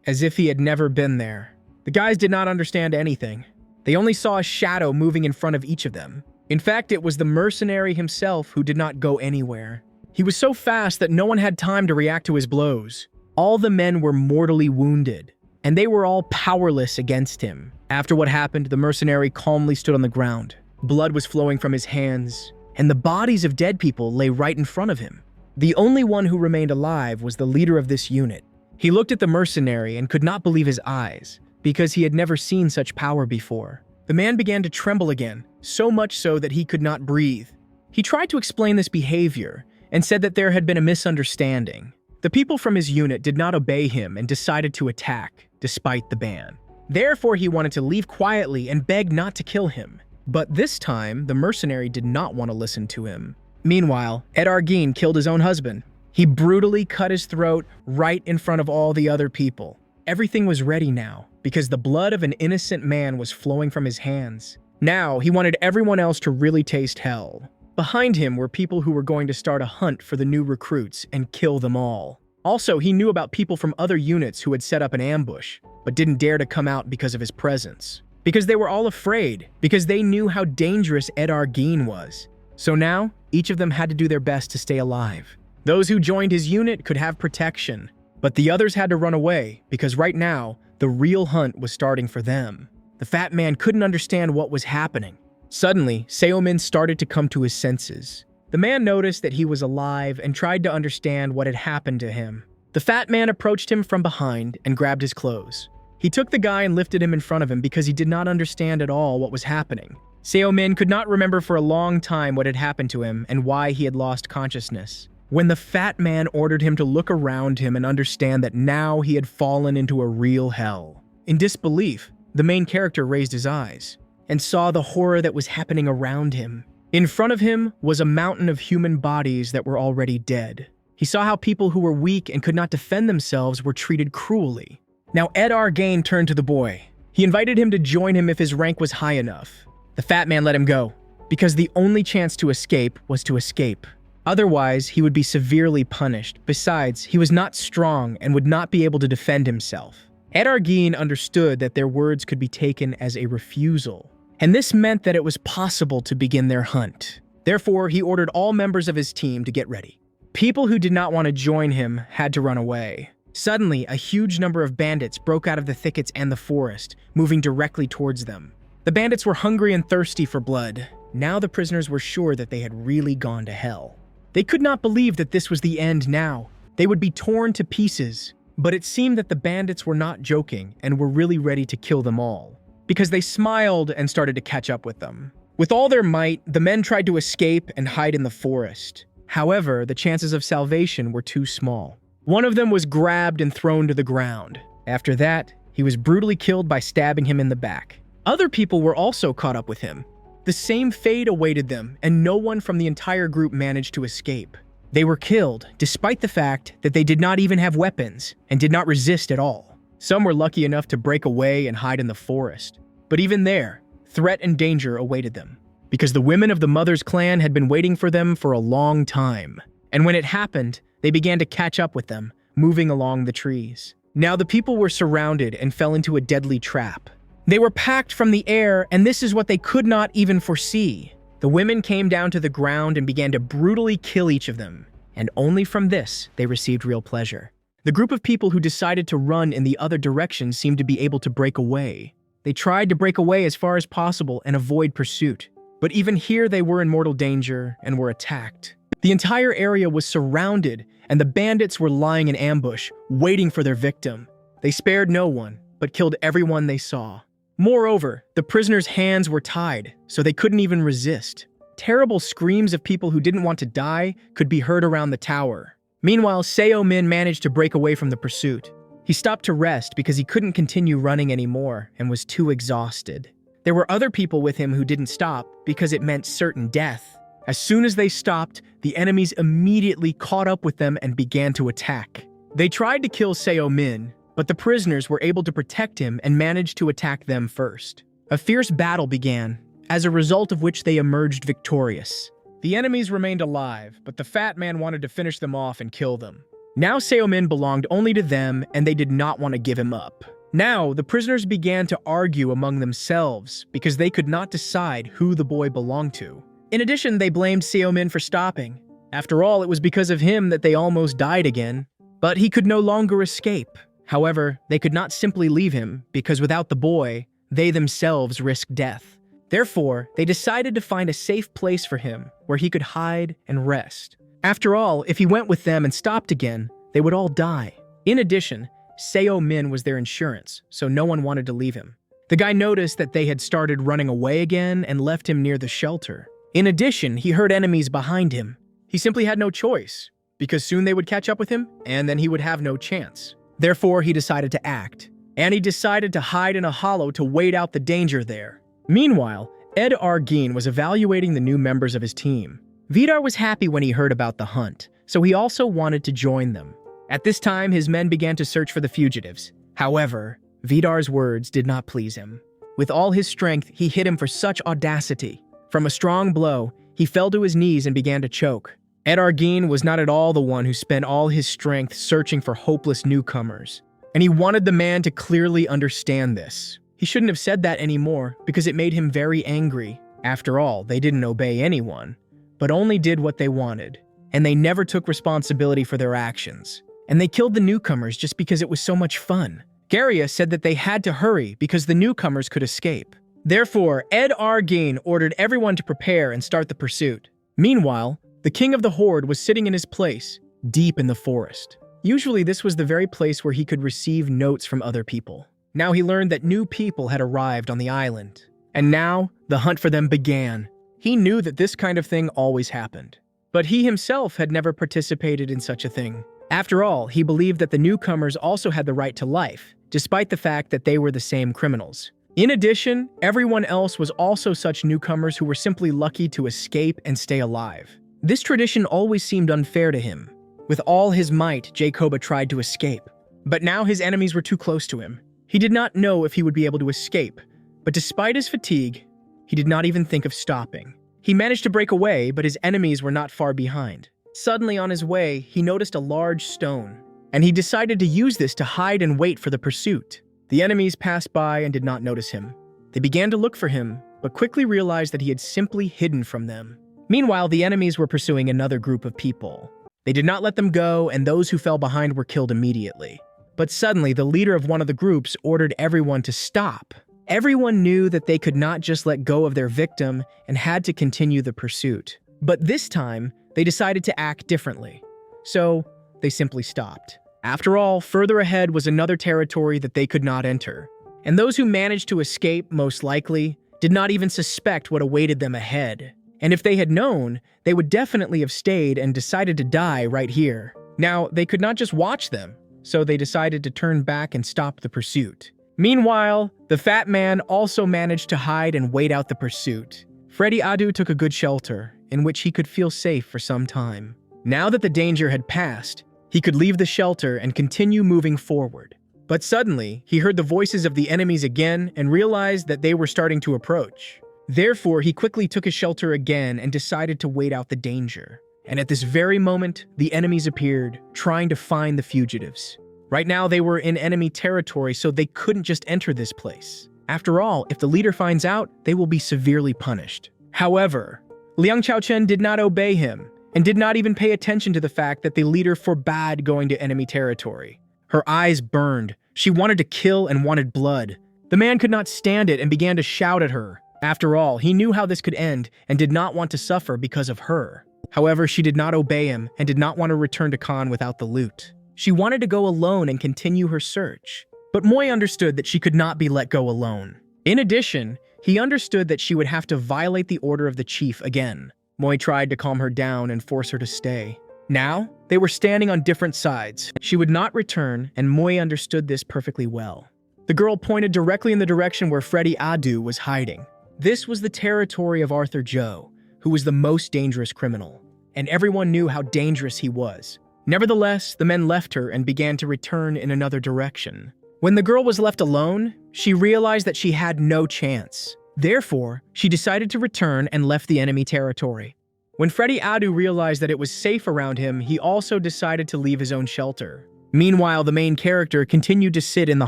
A: as if he had never been there. The guys did not understand anything. They only saw a shadow moving in front of each of them. In fact, it was the mercenary himself who did not go anywhere. He was so fast that no one had time to react to his blows. All the men were mortally wounded, and they were all powerless against him. After what happened, the mercenary calmly stood on the ground. Blood was flowing from his hands, and the bodies of dead people lay right in front of him. The only one who remained alive was the leader of this unit. He looked at the mercenary and could not believe his eyes, because he had never seen such power before. The man began to tremble again, so much so that he could not breathe. He tried to explain this behavior and said that there had been a misunderstanding. The people from his unit did not obey him and decided to attack, despite the ban. Therefore, he wanted to leave quietly and beg not to kill him. But this time, the mercenary did not want to listen to him. Meanwhile, Ed Arguin killed his own husband. He brutally cut his throat right in front of all the other people. Everything was ready now, because the blood of an innocent man was flowing from his hands. Now, he wanted everyone else to really taste hell. Behind him were people who were going to start a hunt for the new recruits and kill them all. Also, he knew about people from other units who had set up an ambush, but didn't dare to come out because of his presence. Because they were all afraid, because they knew how dangerous Ed Arguin was. So now, each of them had to do their best to stay alive. Those who joined his unit could have protection, but the others had to run away because right now, the real hunt was starting for them. The fat man couldn't understand what was happening. Suddenly, Seomin started to come to his senses. The man noticed that he was alive and tried to understand what had happened to him. The fat man approached him from behind and grabbed his clothes. He took the guy and lifted him in front of him because he did not understand at all what was happening. Seomin could not remember for a long time what had happened to him and why he had lost consciousness. When the fat man ordered him to look around him and understand that now he had fallen into a real hell. In disbelief, the main character raised his eyes and saw the horror that was happening around him. In front of him was a mountain of human bodies that were already dead. He saw how people who were weak and could not defend themselves were treated cruelly. Now Ed Arguin turned to the boy. He invited him to join him if his rank was high enough. The fat man let him go, because the only chance to escape was to escape. Otherwise, he would be severely punished. Besides, he was not strong and would not be able to defend himself. Ed Arguin understood that their words could be taken as a refusal, and this meant that it was possible to begin their hunt. Therefore, he ordered all members of his team to get ready. People who did not want to join him had to run away. Suddenly, a huge number of bandits broke out of the thickets and the forest, moving directly towards them. The bandits were hungry and thirsty for blood. Now the prisoners were sure that they had really gone to hell. They could not believe that this was the end now. They would be torn to pieces. But it seemed that the bandits were not joking and were really ready to kill them all, because they smiled and started to catch up with them. With all their might, the men tried to escape and hide in the forest. However, the chances of salvation were too small. One of them was grabbed and thrown to the ground. After that, he was brutally killed by stabbing him in the back. Other people were also caught up with him. The same fate awaited them, and no one from the entire group managed to escape. They were killed, despite the fact that they did not even have weapons and did not resist at all. Some were lucky enough to break away and hide in the forest. But even there, threat and danger awaited them, because the women of the Mother's clan had been waiting for them for a long time. And when it happened, they began to catch up with them, moving along the trees. Now the people were surrounded and fell into a deadly trap. They were packed from the air, and this is what they could not even foresee. The women came down to the ground and began to brutally kill each of them, and only from this they received real pleasure. The group of people who decided to run in the other direction seemed to be able to break away. They tried to break away as far as possible and avoid pursuit. But even here they were in mortal danger and were attacked. The entire area was surrounded, and the bandits were lying in ambush, waiting for their victim. They spared no one, but killed everyone they saw. Moreover, the prisoners' hands were tied, so they couldn't even resist. Terrible screams of people who didn't want to die could be heard around the tower. Meanwhile, Seo Min managed to break away from the pursuit. He stopped to rest because he couldn't continue running anymore and was too exhausted. There were other people with him who didn't stop because it meant certain death. As soon as they stopped, the enemies immediately caught up with them and began to attack. They tried to kill Seo Min, but the prisoners were able to protect him and managed to attack them first. A fierce battle began, as a result of which they emerged victorious. The enemies remained alive, but the fat man wanted to finish them off and kill them. Now Seo Min belonged only to them, and they did not want to give him up. Now, the prisoners began to argue among themselves because they could not decide who the boy belonged to. In addition, they blamed Seo Min for stopping. After all, it was because of him that they almost died again. But he could no longer escape. However, they could not simply leave him because without the boy, they themselves risked death. Therefore, they decided to find a safe place for him where he could hide and rest. After all, if he went with them and stopped again, they would all die. In addition, Seo Min was their insurance, so no one wanted to leave him. The guy noticed that they had started running away again and left him near the shelter. In addition, he heard enemies behind him. He simply had no choice, because soon they would catch up with him, and then he would have no chance. Therefore, he decided to act. And he decided to hide in a hollow to wait out the danger there. Meanwhile, Ed Argeen was evaluating the new members of his team. Vidar was happy when he heard about the hunt, so he also wanted to join them. At this time, his men began to search for the fugitives. However, Vidar's words did not please him. With all his strength, he hit him for such audacity. From a strong blow, he fell to his knees and began to choke. Ed Argeen was not at all the one who spent all his strength searching for hopeless newcomers. And he wanted the man to clearly understand this. He shouldn't have said that anymore because it made him very angry. After all, they didn't obey anyone, but only did what they wanted. And they never took responsibility for their actions. And they killed the newcomers just because it was so much fun. Garia said that they had to hurry because the newcomers could escape. Therefore, Ed Argeen ordered everyone to prepare and start the pursuit. Meanwhile, the king of the horde was sitting in his place, deep in the forest. Usually this was the very place where he could receive notes from other people. Now he learned that new people had arrived on the island. And now, the hunt for them began. He knew that this kind of thing always happened. But he himself had never participated in such a thing. After all, he believed that the newcomers also had the right to life, despite the fact that they were the same criminals. In addition, everyone else was also such newcomers who were simply lucky to escape and stay alive. This tradition always seemed unfair to him. With all his might, Jacoba tried to escape. But now his enemies were too close to him. He did not know if he would be able to escape, but despite his fatigue, he did not even think of stopping. He managed to break away, but his enemies were not far behind. Suddenly on his way, he noticed a large stone, and he decided to use this to hide and wait for the pursuit. The enemies passed by and did not notice him. They began to look for him, but quickly realized that he had simply hidden from them. Meanwhile, the enemies were pursuing another group of people. They did not let them go, and those who fell behind were killed immediately. But suddenly, the leader of one of the groups ordered everyone to stop. Everyone knew that they could not just let go of their victim and had to continue the pursuit. But this time, they decided to act differently. So, they simply stopped. After all, further ahead was another territory that they could not enter. And those who managed to escape, most likely, did not even suspect what awaited them ahead. And if they had known, they would definitely have stayed and decided to die right here. Now, they could not just watch them, so they decided to turn back and stop the pursuit. Meanwhile, the fat man also managed to hide and wait out the pursuit. Freddy Adu took a good shelter, in which he could feel safe for some time. Now that the danger had passed, he could leave the shelter and continue moving forward. But suddenly, he heard the voices of the enemies again and realized that they were starting to approach. Therefore, he quickly took his shelter again and decided to wait out the danger. And at this very moment, the enemies appeared, trying to find the fugitives. Right now, they were in enemy territory, so they couldn't just enter this place. After all, if the leader finds out, they will be severely punished. However, Liang Chaochen did not obey him, and did not even pay attention to the fact that the leader forbade going to enemy territory. Her eyes burned. She wanted to kill and wanted blood. The man could not stand it and began to shout at her. After all, he knew how this could end and did not want to suffer because of her. However, she did not obey him and did not want to return to Khan without the loot. She wanted to go alone and continue her search. But Moi understood that she could not be let go alone. In addition, he understood that she would have to violate the order of the chief again. Moi tried to calm her down and force her to stay. Now, they were standing on different sides. She would not return, and Moi understood this perfectly well. The girl pointed directly in the direction where Freddy Adu was hiding. This was the territory of Arthur Joe, who was the most dangerous criminal, and everyone knew how dangerous he was. Nevertheless, the men left her and began to return in another direction. When the girl was left alone, she realized that she had no chance. Therefore, she decided to return and left the enemy territory. When Freddy Adu realized that it was safe around him, he also decided to leave his own shelter. Meanwhile, the main character continued to sit in the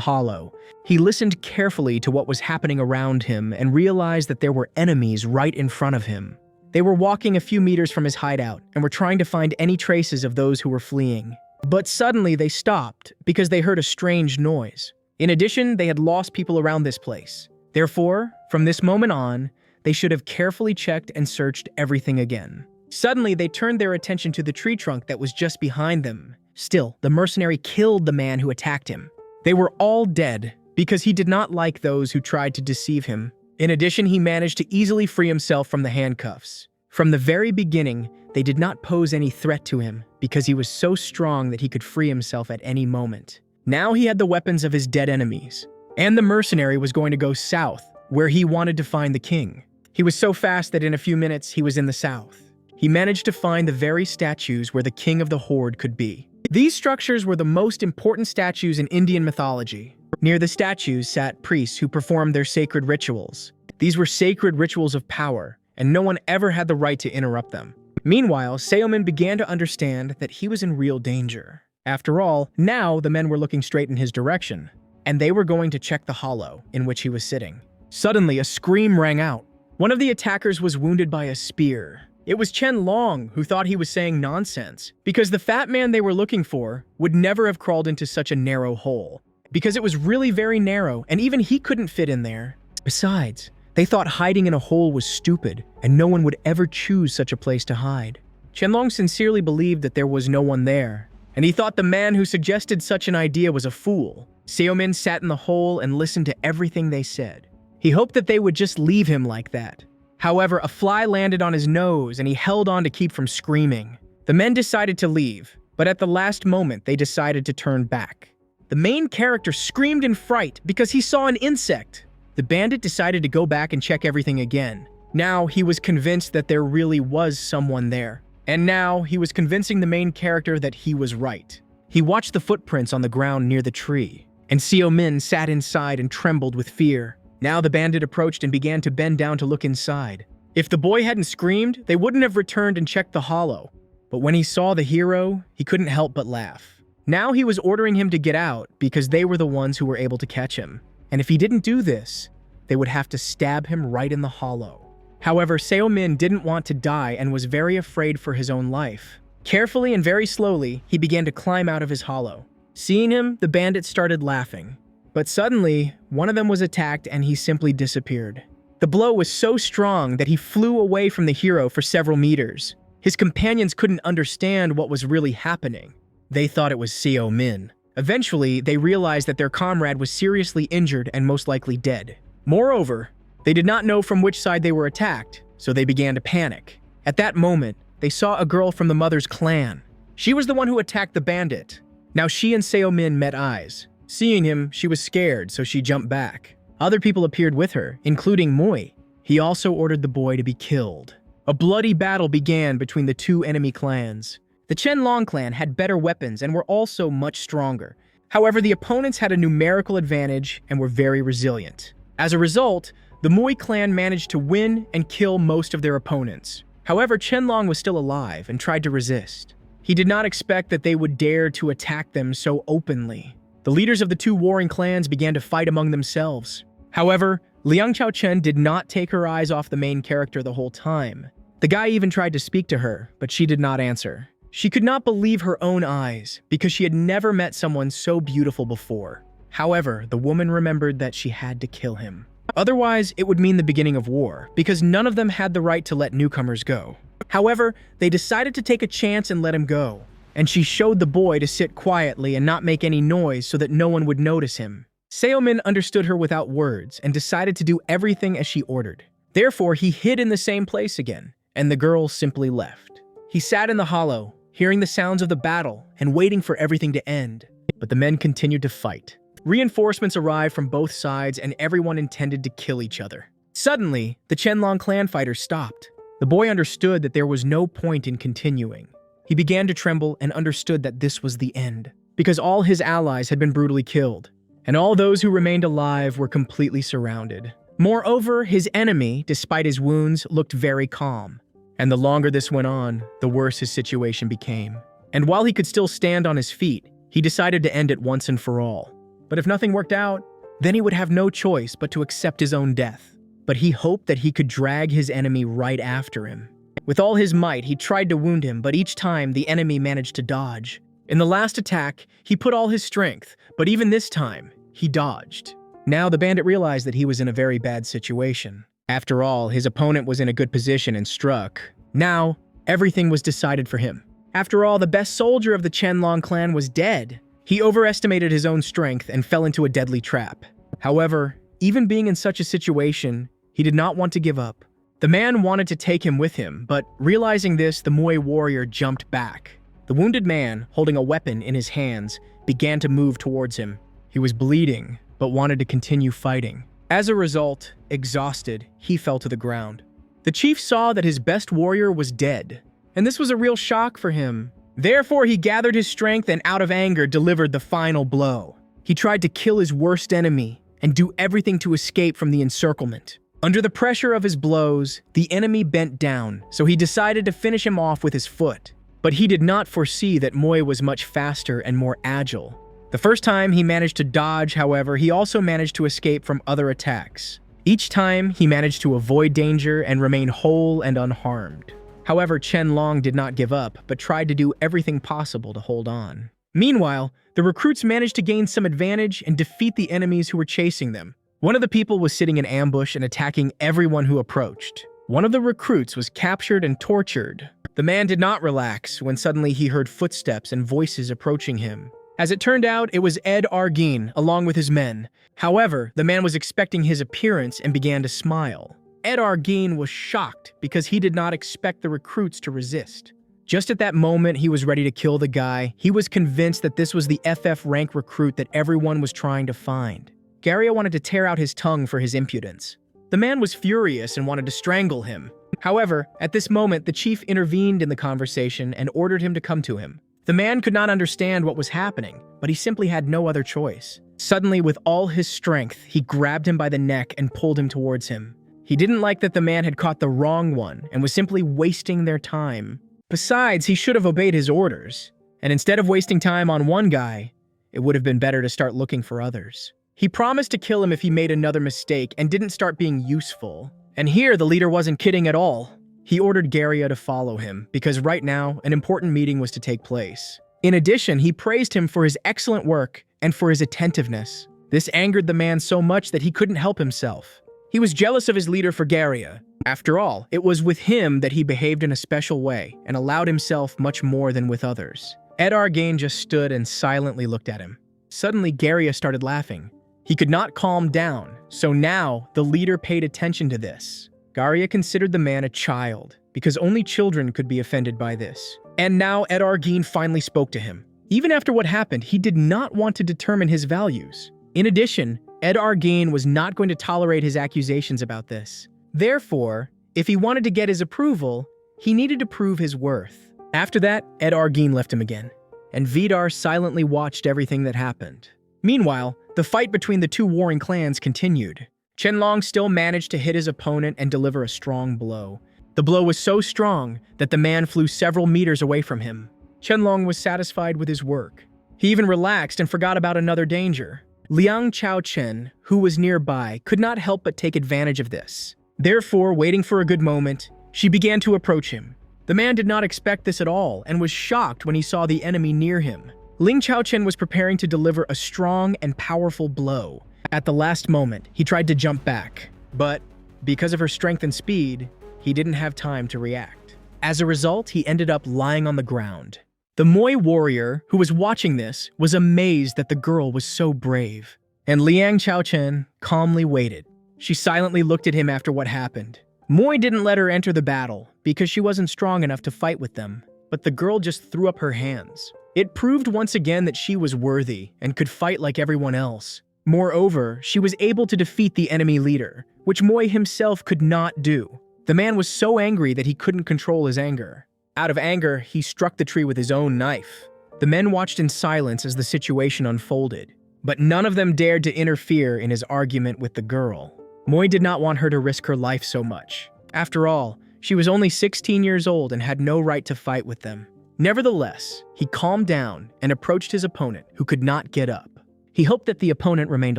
A: hollow. He listened carefully to what was happening around him and realized that there were enemies right in front of him. They were walking a few meters from his hideout and were trying to find any traces of those who were fleeing. But suddenly they stopped because they heard a strange noise. In addition, they had lost people around this place. Therefore, from this moment on, they should have carefully checked and searched everything again. Suddenly, they turned their attention to the tree trunk that was just behind them. Still, the mercenary killed the man who attacked him. They were all dead because he did not like those who tried to deceive him. In addition, he managed to easily free himself from the handcuffs. From the very beginning, they did not pose any threat to him because he was so strong that he could free himself at any moment. Now he had the weapons of his dead enemies, and the mercenary was going to go south, where he wanted to find the king. He was so fast that in a few minutes he was in the south. He managed to find the very statues where the king of the horde could be. These structures were the most important statues in Indian mythology. Near the statues sat priests who performed their sacred rituals. These were sacred rituals of power, and no one ever had the right to interrupt them. Meanwhile, Seomin began to understand that he was in real danger. After all, now the men were looking straight in his direction, and they were going to check the hollow in which he was sitting. Suddenly, a scream rang out. One of the attackers was wounded by a spear. It was Chen Long, who thought he was saying nonsense, because the fat man they were looking for would never have crawled into such a narrow hole, because it was really very narrow, and even he couldn't fit in there. Besides, they thought hiding in a hole was stupid, and no one would ever choose such a place to hide. Chen Long sincerely believed that there was no one there, and he thought the man who suggested such an idea was a fool. Seomin sat in the hole and listened to everything they said. He hoped that they would just leave him like that. However, a fly landed on his nose and he held on to keep from screaming. The men decided to leave, but at the last moment they decided to turn back. The main character screamed in fright because he saw an insect. The bandit decided to go back and check everything again. Now he was convinced that there really was someone there. And now he was convincing the main character that he was right. He watched the footprints on the ground near the tree, and Seomin sat inside and trembled with fear. Now the bandit approached and began to bend down to look inside. If the boy hadn't screamed, they wouldn't have returned and checked the hollow. But when he saw the hero, he couldn't help but laugh. Now he was ordering him to get out because they were the ones who were able to catch him. And if he didn't do this, they would have to stab him right in the hollow. However, Seomin didn't want to die and was very afraid for his own life. Carefully and very slowly, he began to climb out of his hollow. Seeing him, the bandits started laughing. But suddenly, one of them was attacked and he simply disappeared. The blow was so strong that he flew away from the hero for several meters. His companions couldn't understand what was really happening. They thought it was Seomin. Eventually, they realized that their comrade was seriously injured and most likely dead. Moreover, they did not know from which side they were attacked, so they began to panic. At that moment, they saw a girl from the mother's clan. She was the one who attacked the bandit. Now she and Seomin met eyes. Seeing him, she was scared, so she jumped back. Other people appeared with her, including Moi. He also ordered the boy to be killed. A bloody battle began between the two enemy clans. The Chen Long clan had better weapons and were also much stronger. However, the opponents had a numerical advantage and were very resilient. As a result, the Mui clan managed to win and kill most of their opponents. However, Qianlong was still alive and tried to resist. He did not expect that they would dare to attack them so openly. The leaders of the two warring clans began to fight among themselves. However, Liang Chaochen did not take her eyes off the main character the whole time. The guy even tried to speak to her, but she did not answer. She could not believe her own eyes because she had never met someone so beautiful before. However, the woman remembered that she had to kill him. Otherwise, it would mean the beginning of war, because none of them had the right to let newcomers go. However, they decided to take a chance and let him go, and she showed the boy to sit quietly and not make any noise so that no one would notice him. Seomin understood her without words and decided to do everything as she ordered. Therefore, he hid in the same place again, and the girl simply left. He sat in the hollow, hearing the sounds of the battle and waiting for everything to end. But the men continued to fight. Reinforcements arrived from both sides and everyone intended to kill each other. Suddenly, the Qianlong clan fighters stopped. The boy understood that there was no point in continuing. He began to tremble and understood that this was the end, because all his allies had been brutally killed, and all those who remained alive were completely surrounded. Moreover, his enemy, despite his wounds, looked very calm. And the longer this went on, the worse his situation became. And while he could still stand on his feet, he decided to end it once and for all. But if nothing worked out, then he would have no choice but to accept his own death. But he hoped that he could drag his enemy right after him. With all his might, he tried to wound him, but each time the enemy managed to dodge. In the last attack, he put all his strength, but even this time, he dodged. Now the bandit realized that he was in a very bad situation. After all, his opponent was in a good position and struck. Now, everything was decided for him. After all, the best soldier of the Qianlong clan was dead. He overestimated his own strength and fell into a deadly trap. However, even being in such a situation, he did not want to give up. The man wanted to take him with him, but realizing this, the Mui warrior jumped back. The wounded man, holding a weapon in his hands, began to move towards him. He was bleeding, but wanted to continue fighting. As a result, exhausted, he fell to the ground. The chief saw that his best warrior was dead, and this was a real shock for him. Therefore, he gathered his strength and out of anger delivered the final blow. He tried to kill his worst enemy and do everything to escape from the encirclement. Under the pressure of his blows, the enemy bent down, so he decided to finish him off with his foot. But he did not foresee that Mui was much faster and more agile. The first time he managed to dodge, however, he also managed to escape from other attacks. Each time, he managed to avoid danger and remain whole and unharmed. However, Qianlong did not give up, but tried to do everything possible to hold on. Meanwhile, the recruits managed to gain some advantage and defeat the enemies who were chasing them. One of the people was sitting in ambush and attacking everyone who approached. One of the recruits was captured and tortured. The man did not relax when suddenly he heard footsteps and voices approaching him. As it turned out, it was Ed Arguin along with his men. However, the man was expecting his appearance and began to smile. Ed Arguin was shocked because he did not expect the recruits to resist. Just at that moment, he was ready to kill the guy. He was convinced that this was the FF rank recruit that everyone was trying to find. Garia wanted to tear out his tongue for his impudence. The man was furious and wanted to strangle him. However, at this moment, the chief intervened in the conversation and ordered him to come to him. The man could not understand what was happening, but he simply had no other choice. Suddenly, with all his strength, he grabbed him by the neck and pulled him towards him. He didn't like that the man had caught the wrong one and was simply wasting their time. Besides, he should have obeyed his orders. And instead of wasting time on one guy, it would have been better to start looking for others. He promised to kill him if he made another mistake and didn't start being useful. And here, the leader wasn't kidding at all. He ordered Garia to follow him because right now, an important meeting was to take place. In addition, he praised him for his excellent work and for his attentiveness. This angered the man so much that he couldn't help himself. He was jealous of his leader for Garia. After all, it was with him that he behaved in a special way and allowed himself much more than with others. Ed Arguin just stood and silently looked at him. Suddenly, Garia started laughing. He could not calm down, so now the leader paid attention to this. Garia considered the man a child, because only children could be offended by this. And now Ed Arguin finally spoke to him. Even after what happened, he did not want to determine his values. In addition, Ed Arguin was not going to tolerate his accusations about this. Therefore, if he wanted to get his approval, he needed to prove his worth. After that, Ed Arguin left him again. and Vidar silently watched everything that happened. Meanwhile, the fight between the two warring clans continued. Qianlong still managed to hit his opponent and deliver a strong blow. The blow was so strong that the man flew several meters away from him. Qianlong was satisfied with his work. He even relaxed and forgot about another danger. Liang Chaochen, who was nearby, could not help but take advantage of this. Therefore, waiting for a good moment, she began to approach him. The man did not expect this at all and was shocked when he saw the enemy near him. Ling Chaochen was preparing to deliver a strong and powerful blow. At the last moment, he tried to jump back, but because of her strength and speed, he didn't have time to react. As a result, he ended up lying on the ground. The Moi warrior, who was watching this, was amazed that the girl was so brave. And Liang Chaochen calmly waited. She silently looked at him after what happened. Moi didn't let her enter the battle because she wasn't strong enough to fight with them, but the girl just threw up her hands. It proved once again that she was worthy and could fight like everyone else. Moreover, she was able to defeat the enemy leader, which Moi himself could not do. The man was so angry that he couldn't control his anger. Out of anger, he struck the tree with his own knife. The men watched in silence as the situation unfolded, but none of them dared to interfere in his argument with the girl. Moi did not want her to risk her life so much. After all, she was only 16 years old and had no right to fight with them. Nevertheless, he calmed down and approached his opponent, who could not get up. He hoped that the opponent remained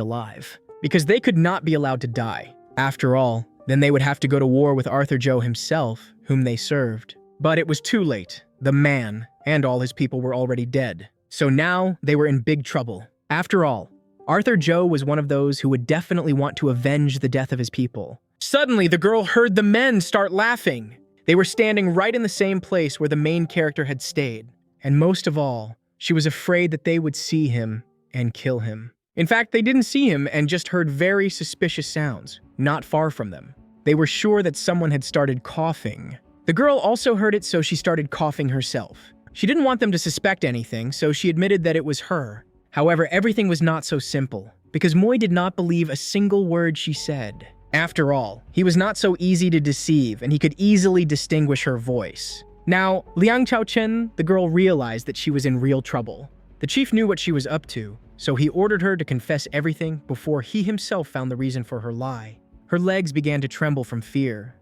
A: alive, because they could not be allowed to die. After all, then they would have to go to war with Arthur Zhou himself, whom they served. But it was too late. The man and all his people were already dead. So now they were in big trouble. After all, Arthur Zhou was one of those who would definitely want to avenge the death of his people. Suddenly, the girl heard the men start laughing. They were standing right in the same place where the main character had stayed. And most of all, she was afraid that they would see him and kill him. In fact, they didn't see him and just heard very suspicious sounds, not far from them. They were sure that someone had started coughing. The girl also heard it, so she started coughing herself. She didn't want them to suspect anything, so she admitted that it was her. However, everything was not so simple, because Moi did not believe a single word she said. After all, he was not so easy to deceive, and he could easily distinguish her voice. Now, Liang Chaochen, the girl, realized that she was in real trouble. The chief knew what she was up to, so he ordered her to confess everything before he himself found the reason for her lie. Her legs began to tremble from fear.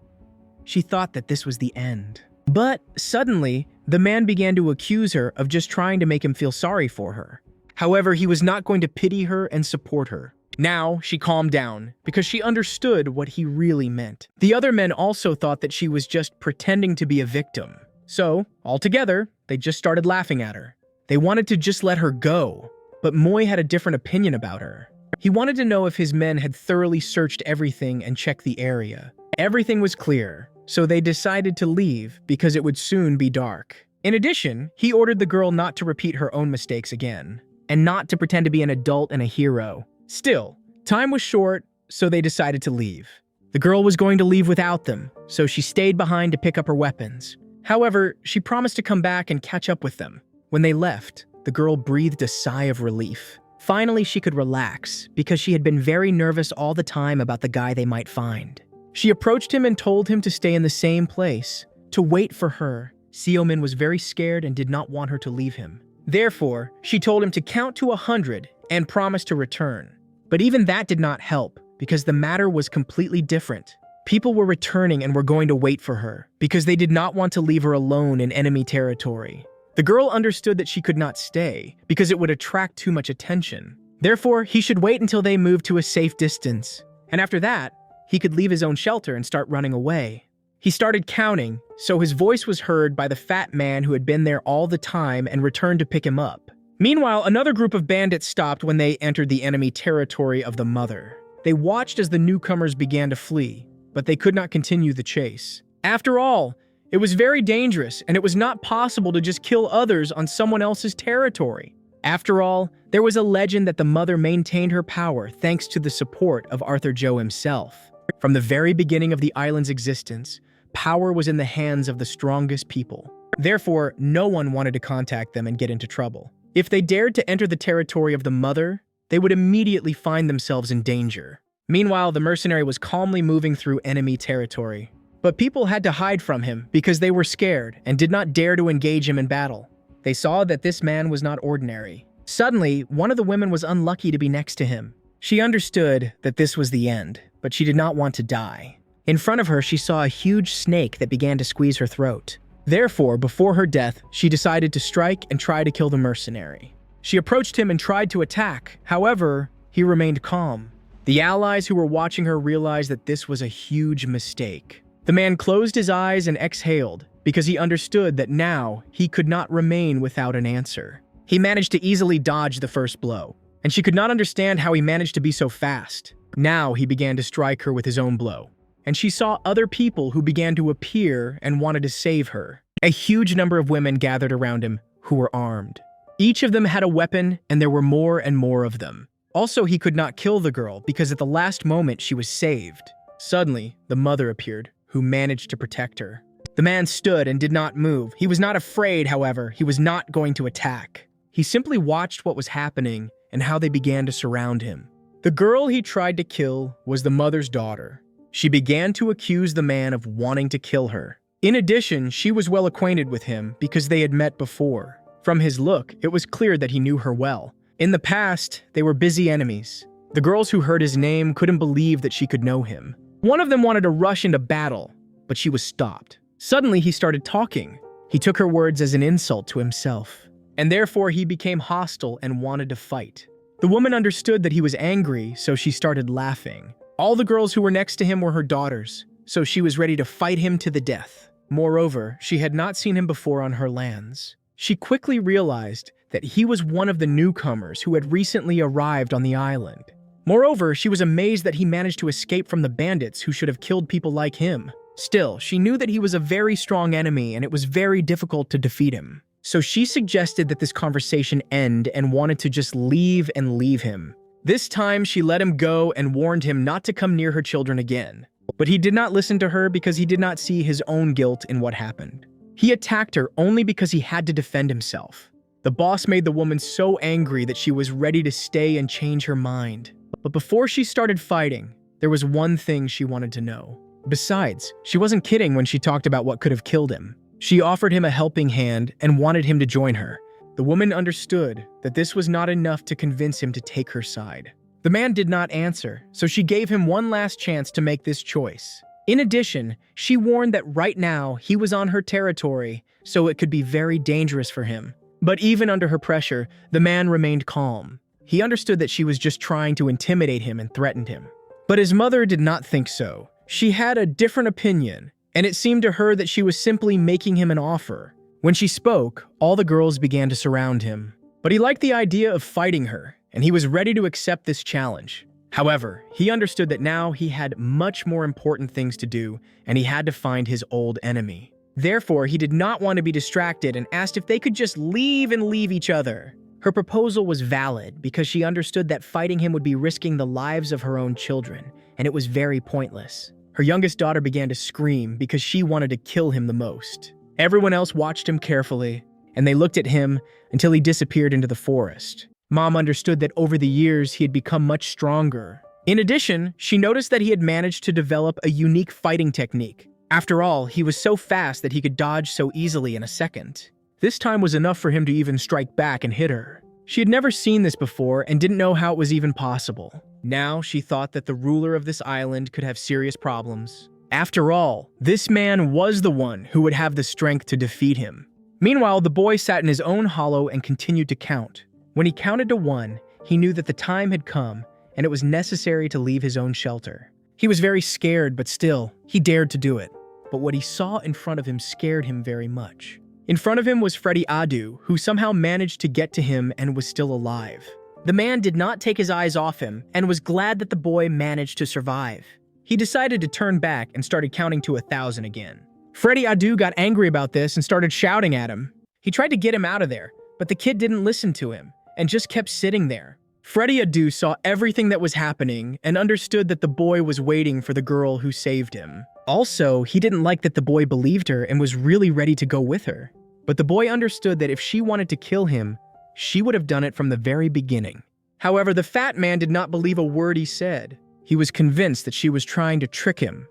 A: She thought that this was the end. But suddenly, the man began to accuse her of just trying to make him feel sorry for her. However, he was not going to pity her and support her. Now, she calmed down, because she understood what he really meant. The other men also thought that she was just pretending to be a victim. So, altogether, they just started laughing at her. They wanted to just let her go, but Moi had a different opinion about her. He wanted to know if his men had thoroughly searched everything and checked the area. Everything was clear, so they decided to leave because it would soon be dark. In addition, he ordered the girl not to repeat her own mistakes again, and not to pretend to be an adult and a hero. Still, time was short, so they decided to leave. The girl was going to leave without them, so she stayed behind to pick up her weapons. However, she promised to come back and catch up with them. When they left, the girl breathed a sigh of relief. Finally, she could relax, because she had been very nervous all the time about the guy they might find. She approached him and told him to stay in the same place, to wait for her. Xiaomin was very scared and did not want her to leave him. Therefore, she told him to count to 100 and promise to return. But even that did not help, because the matter was completely different. People were returning and were going to wait for her, because they did not want to leave her alone in enemy territory. The girl understood that she could not stay, because it would attract too much attention. Therefore, he should wait until they moved to a safe distance. And after that, he could leave his own shelter and start running away. He started counting, so his voice was heard by the fat man who had been there all the time and returned to pick him up. Meanwhile, another group of bandits stopped when they entered the enemy territory of the mother. They watched as the newcomers began to flee, but they could not continue the chase. After all, it was very dangerous, and it was not possible to just kill others on someone else's territory. After all, there was a legend that the mother maintained her power thanks to the support of Arthur Zhou himself. From the very beginning of the island's existence, power was in the hands of the strongest people. Therefore, no one wanted to contact them and get into trouble. If they dared to enter the territory of the mother, they would immediately find themselves in danger. Meanwhile, the mercenary was calmly moving through enemy territory. But people had to hide from him because they were scared and did not dare to engage him in battle. They saw that this man was not ordinary. Suddenly, one of the women was unlucky to be next to him. She understood that this was the end, but she did not want to die. In front of her, she saw a huge snake that began to squeeze her throat. Therefore, before her death, she decided to strike and try to kill the mercenary. She approached him and tried to attack. However, he remained calm. The allies who were watching her realized that this was a huge mistake. The man closed his eyes and exhaled because he understood that now he could not remain without an answer. He managed to easily dodge the first blow, and she could not understand how he managed to be so fast. Now he began to strike her with his own blow, and she saw other people who began to appear and wanted to save her. A huge number of women gathered around him who were armed. Each of them had a weapon, and there were more and more of them. Also, he could not kill the girl because at the last moment she was saved. Suddenly, the mother appeared, who managed to protect her. The man stood and did not move. He was not afraid, however. He was not going to attack. He simply watched what was happening and how they began to surround him. The girl he tried to kill was the mother's daughter. She began to accuse the man of wanting to kill her. In addition, she was well acquainted with him because they had met before. From his look, it was clear that he knew her well. In the past, they were busy enemies. The girls who heard his name couldn't believe that she could know him. One of them wanted to rush into battle, but she was stopped. Suddenly, he started talking. He took her words as an insult to himself, and therefore he became hostile and wanted to fight. The woman understood that he was angry, so she started laughing. All the girls who were next to him were her daughters, so she was ready to fight him to the death. Moreover, she had not seen him before on her lands. She quickly realized that he was one of the newcomers who had recently arrived on the island. Moreover, she was amazed that he managed to escape from the bandits who should have killed people like him. Still, she knew that he was a very strong enemy and it was very difficult to defeat him. So she suggested that this conversation end and wanted to just leave him. This time, she let him go and warned him not to come near her children again. But he did not listen to her because he did not see his own guilt in what happened. He attacked her only because he had to defend himself. The boss made the woman so angry that she was ready to stay and change her mind. But before she started fighting, there was one thing she wanted to know. Besides, she wasn't kidding when she talked about what could have killed him. She offered him a helping hand and wanted him to join her. The woman understood that this was not enough to convince him to take her side. The man did not answer, so she gave him one last chance to make this choice. In addition, she warned that right now he was on her territory, so it could be very dangerous for him. But even under her pressure, the man remained calm. He understood that she was just trying to intimidate him and threatened him. But his mother did not think so. She had a different opinion, and it seemed to her that she was simply making him an offer. When she spoke, all the girls began to surround him. But he liked the idea of fighting her, and he was ready to accept this challenge. However, he understood that now he had much more important things to do, and he had to find his old enemy. Therefore, he did not want to be distracted and asked if they could just leave each other. Her proposal was valid because she understood that fighting him would be risking the lives of her own children, and it was very pointless. Her youngest daughter began to scream because she wanted to kill him the most. Everyone else watched him carefully, and they looked at him until he disappeared into the forest. Mom understood that over the years he had become much stronger. In addition, she noticed that he had managed to develop a unique fighting technique. After all, he was so fast that he could dodge so easily in a second. This time was enough for him to even strike back and hit her. She had never seen this before and didn't know how it was even possible. Now she thought that the ruler of this island could have serious problems. After all, this man was the one who would have the strength to defeat him. Meanwhile, the boy sat in his own hollow and continued to count. When he counted to 1, he knew that the time had come and it was necessary to leave his own shelter. He was very scared, but still, he dared to do it. But what he saw in front of him scared him very much. In front of him was Freddy Adu, who somehow managed to get to him and was still alive. The man did not take his eyes off him and was glad that the boy managed to survive. He decided to turn back and started counting to 1,000 again. Freddy Adu got angry about this and started shouting at him. He tried to get him out of there, but the kid didn't listen to him and just kept sitting there. Freddy Adu saw everything that was happening and understood that the boy was waiting for the girl who saved him. Also, he didn't like that the boy believed her and was really ready to go with her. But the boy understood that if she wanted to kill him, she would have done it from the very beginning. However, the fat man did not believe a word he said. He was convinced that she was trying to trick him,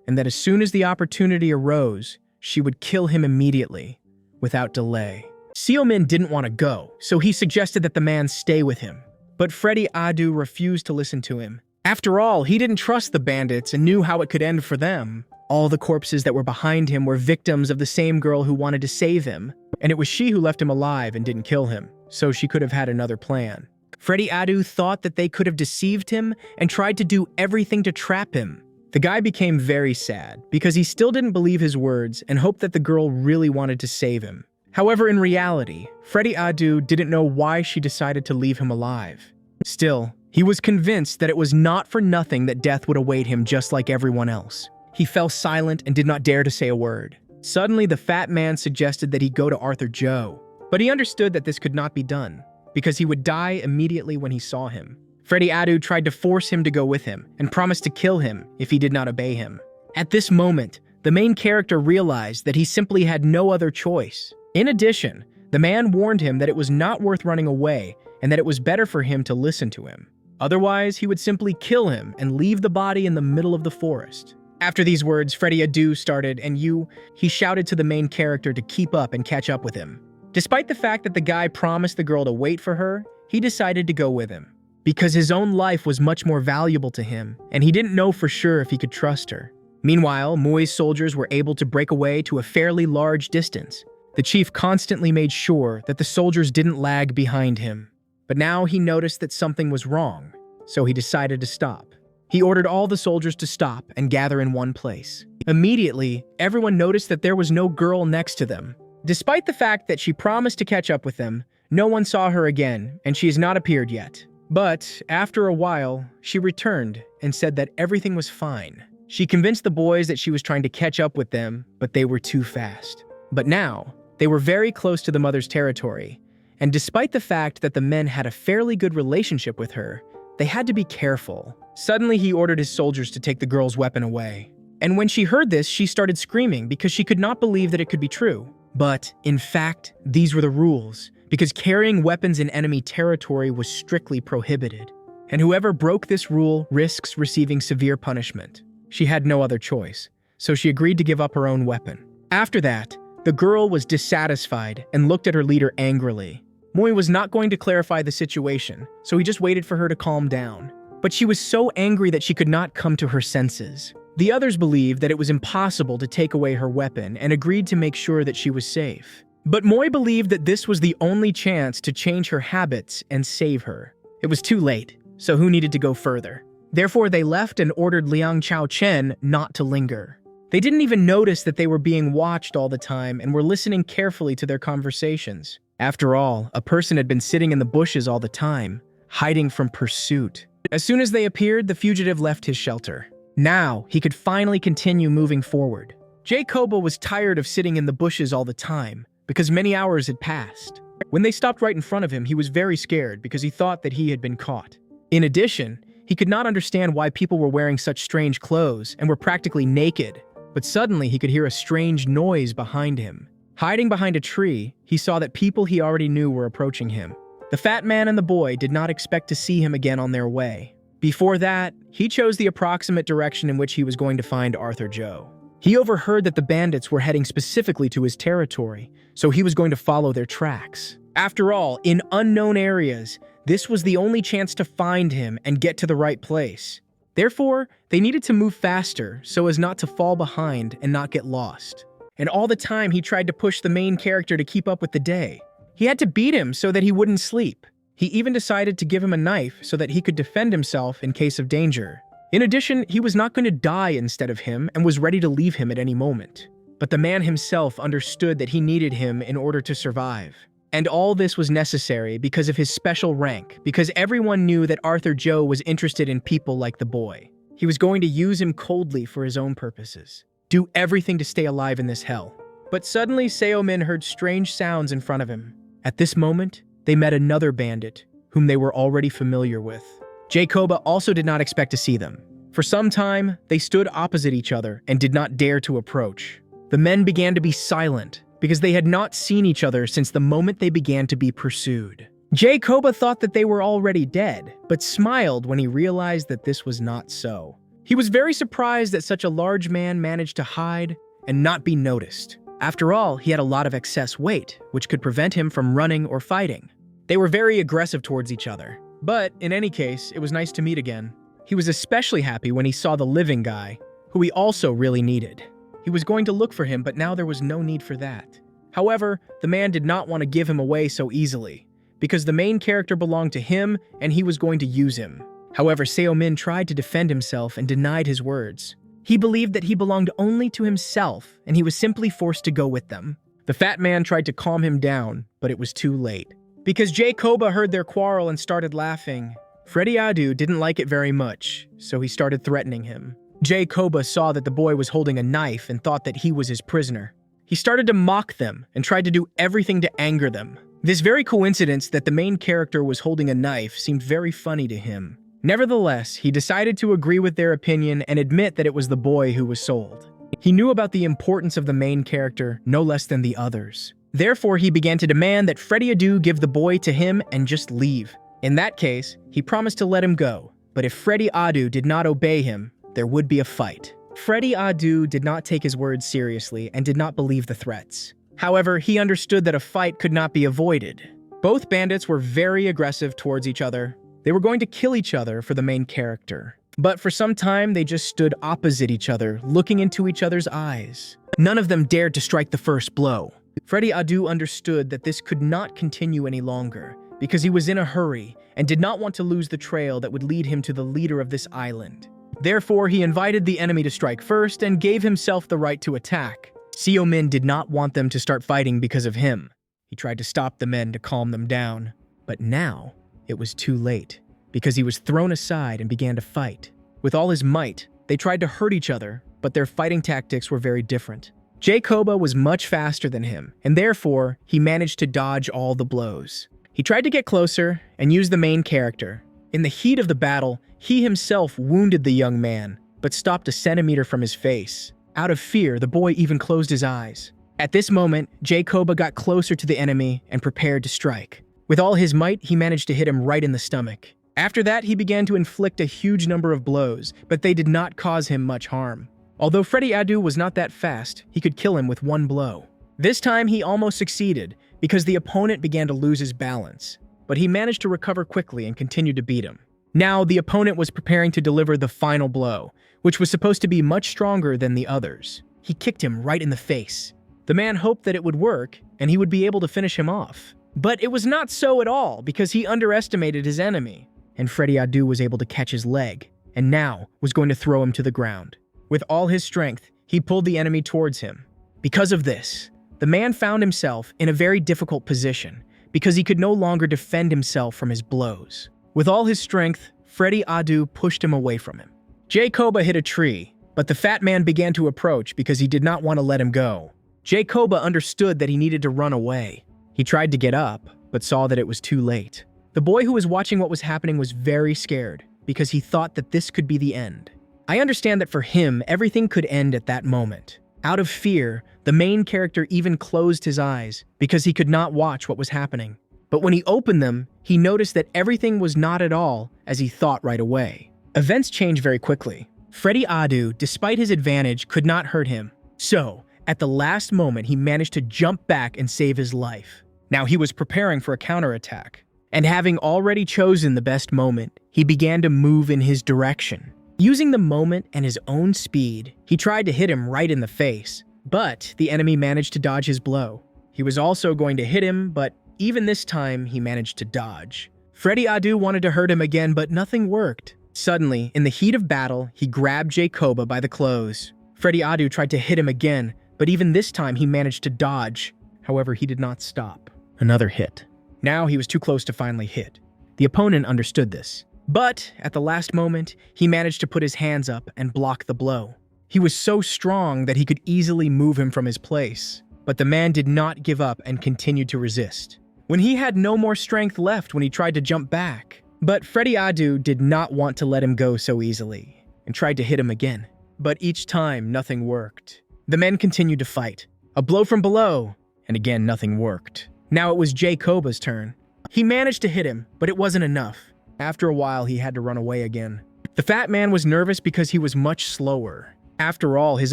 A: and that as soon as the opportunity arose, she would kill him immediately, without delay. Seo-min didn't want to go, so he suggested that the man stay with him. But Freddy Adu refused to listen to him. After all, he didn't trust the bandits and knew how it could end for them. All the corpses that were behind him were victims of the same girl who wanted to save him, and it was she who left him alive and didn't kill him, so she could have had another plan. Freddy Adu thought that they could have deceived him and tried to do everything to trap him. The guy became very sad because he still didn't believe his words and hoped that the girl really wanted to save him. However, in reality, Freddy Adu didn't know why she decided to leave him alive. Still, he was convinced that it was not for nothing that death would await him just like everyone else. He fell silent and did not dare to say a word. Suddenly, the fat man suggested that he go to Arthur Joe, but he understood that this could not be done, because he would die immediately when he saw him. Freddy Adu tried to force him to go with him and promised to kill him if he did not obey him. At this moment, the main character realized that he simply had no other choice. In addition, the man warned him that it was not worth running away and that it was better for him to listen to him. Otherwise, he would simply kill him and leave the body in the middle of the forest. After these words, Freddy Adu started, and he shouted to the main character to keep up and catch up with him. Despite the fact that the guy promised the girl to wait for her, he decided to go with him. Because his own life was much more valuable to him, and he didn't know for sure if he could trust her. Meanwhile, Mui's soldiers were able to break away to a fairly large distance. The chief constantly made sure that the soldiers didn't lag behind him. But now he noticed that something was wrong, so he decided to stop. He ordered all the soldiers to stop and gather in one place. Immediately, everyone noticed that there was no girl next to them. Despite the fact that she promised to catch up with them, no one saw her again, and she has not appeared yet. But after a while, she returned and said that everything was fine. She convinced the boys that she was trying to catch up with them, but they were too fast. But now, they were very close to the mother's territory, and despite the fact that the men had a fairly good relationship with her, they had to be careful. Suddenly, he ordered his soldiers to take the girl's weapon away. And when she heard this, she started screaming because she could not believe that it could be true. But, in fact, these were the rules, because carrying weapons in enemy territory was strictly prohibited. And whoever broke this rule risks receiving severe punishment. She had no other choice, so she agreed to give up her own weapon. After that, the girl was dissatisfied and looked at her leader angrily. Mui was not going to clarify the situation, so he just waited for her to calm down. But she was so angry that she could not come to her senses. The others believed that it was impossible to take away her weapon and agreed to make sure that she was safe. But Moi believed that this was the only chance to change her habits and save her. It was too late, so who needed to go further? Therefore, they left and ordered Liang Chao Chen not to linger. They didn't even notice that they were being watched all the time and were listening carefully to their conversations. After all, a person had been sitting in the bushes all the time, hiding from pursuit. As soon as they appeared, the fugitive left his shelter. Now, he could finally continue moving forward. Jacoba was tired of sitting in the bushes all the time, because many hours had passed. When they stopped right in front of him, he was very scared because he thought that he had been caught. In addition, he could not understand why people were wearing such strange clothes and were practically naked. But suddenly, he could hear a strange noise behind him. Hiding behind a tree, he saw that people he already knew were approaching him. The fat man and the boy did not expect to see him again on their way. Before that, he chose the approximate direction in which he was going to find Arthur Joe. He overheard that the bandits were heading specifically to his territory, so he was going to follow their tracks. After all, in unknown areas, this was the only chance to find him and get to the right place. Therefore, they needed to move faster so as not to fall behind and not get lost. And all the time, he tried to push the main character to keep up with the day. He had to beat him so that he wouldn't sleep. He even decided to give him a knife so that he could defend himself in case of danger. In addition, he was not going to die instead of him and was ready to leave him at any moment. But the man himself understood that he needed him in order to survive. And all this was necessary because of his special rank, because everyone knew that Arthur Joe was interested in people like the boy. He was going to use him coldly for his own purposes. Do everything to stay alive in this hell. But suddenly, Seo-min heard strange sounds in front of him. At this moment, they met another bandit, whom they were already familiar with. Jacoba also did not expect to see them. For some time, they stood opposite each other and did not dare to approach. The men began to be silent, because they had not seen each other since the moment they began to be pursued. Jacoba thought that they were already dead, but smiled when he realized that this was not so. He was very surprised that such a large man managed to hide and not be noticed. After all, he had a lot of excess weight, which could prevent him from running or fighting. They were very aggressive towards each other. But in any case, it was nice to meet again. He was especially happy when he saw the living guy, who he also really needed. He was going to look for him, but now there was no need for that. However, the man did not want to give him away so easily, because the main character belonged to him and he was going to use him. However, Seo-min tried to defend himself and denied his words. He believed that he belonged only to himself and he was simply forced to go with them. The fat man tried to calm him down, but it was too late. Because Jacoba heard their quarrel and started laughing. Freddy Adu didn't like it very much, so he started threatening him. Jacoba saw that the boy was holding a knife and thought that he was his prisoner. He started to mock them and tried to do everything to anger them. This very coincidence that the main character was holding a knife seemed very funny to him. Nevertheless, he decided to agree with their opinion and admit that it was the boy who was sold. He knew about the importance of the main character no less than the others. Therefore, he began to demand that Freddy Adu give the boy to him and just leave. In that case, he promised to let him go, but if Freddy Adu did not obey him, there would be a fight. Freddy Adu did not take his words seriously and did not believe the threats. However, he understood that a fight could not be avoided. Both bandits were very aggressive towards each other. They were going to kill each other for the main character. But for some time, they just stood opposite each other, looking into each other's eyes. None of them dared to strike the first blow. Freddy Adu understood that this could not continue any longer, because he was in a hurry and did not want to lose the trail that would lead him to the leader of this island. Therefore, he invited the enemy to strike first and gave himself the right to attack. Seo-min did not want them to start fighting because of him. He tried to stop the men to calm them down. But now, it was too late, because he was thrown aside and began to fight. With all his might, they tried to hurt each other, but their fighting tactics were very different. Jacoba was much faster than him, and therefore, he managed to dodge all the blows. He tried to get closer and use the main character. In the heat of the battle, he himself wounded the young man, but stopped a centimeter from his face. Out of fear, the boy even closed his eyes. At this moment, Jacoba got closer to the enemy and prepared to strike. With all his might, he managed to hit him right in the stomach. After that, he began to inflict a huge number of blows, but they did not cause him much harm. Although Freddy Adu was not that fast, he could kill him with one blow. This time, he almost succeeded, because the opponent began to lose his balance. But he managed to recover quickly and continued to beat him. Now, the opponent was preparing to deliver the final blow, which was supposed to be much stronger than the others. He kicked him right in the face. The man hoped that it would work, and he would be able to finish him off. But it was not so at all, because he underestimated his enemy. And Freddy Adu was able to catch his leg, and now was going to throw him to the ground. With all his strength, he pulled the enemy towards him. Because of this, the man found himself in a very difficult position, because he could no longer defend himself from his blows. With all his strength, Freddy Adu pushed him away from him. Jacoba hit a tree, but the fat man began to approach because he did not want to let him go. Jacoba understood that he needed to run away. He tried to get up, but saw that it was too late. The boy who was watching what was happening was very scared, because he thought that this could be the end. I understand that for him, everything could end at that moment. Out of fear, the main character even closed his eyes, because he could not watch what was happening. But when he opened them, he noticed that everything was not at all as he thought right away. Events changed very quickly. Freddy Adu, despite his advantage, could not hurt him. So, at the last moment, he managed to jump back and save his life. Now he was preparing for a counterattack. And having already chosen the best moment, he began to move in his direction. Using the moment and his own speed, he tried to hit him right in the face, but the enemy managed to dodge his blow. He was also going to hit him, but even this time, he managed to dodge. Freddy Adu wanted to hurt him again, but nothing worked. Suddenly, in the heat of battle, he grabbed Jacoba by the clothes. Freddy Adu tried to hit him again, but even this time he managed to dodge. However, he did not stop. Another hit. Now he was too close to finally hit. The opponent understood this. But, at the last moment, he managed to put his hands up and block the blow. He was so strong that he could easily move him from his place. But the man did not give up and continued to resist. When he had no more strength left when he tried to jump back. But Freddy Adu did not want to let him go so easily, and tried to hit him again. But each time, nothing worked. The men continued to fight. A blow from below, and again nothing worked. Now it was Jacoba's turn. He managed to hit him, but it wasn't enough. After a while, he had to run away again. The fat man was nervous because he was much slower. After all, his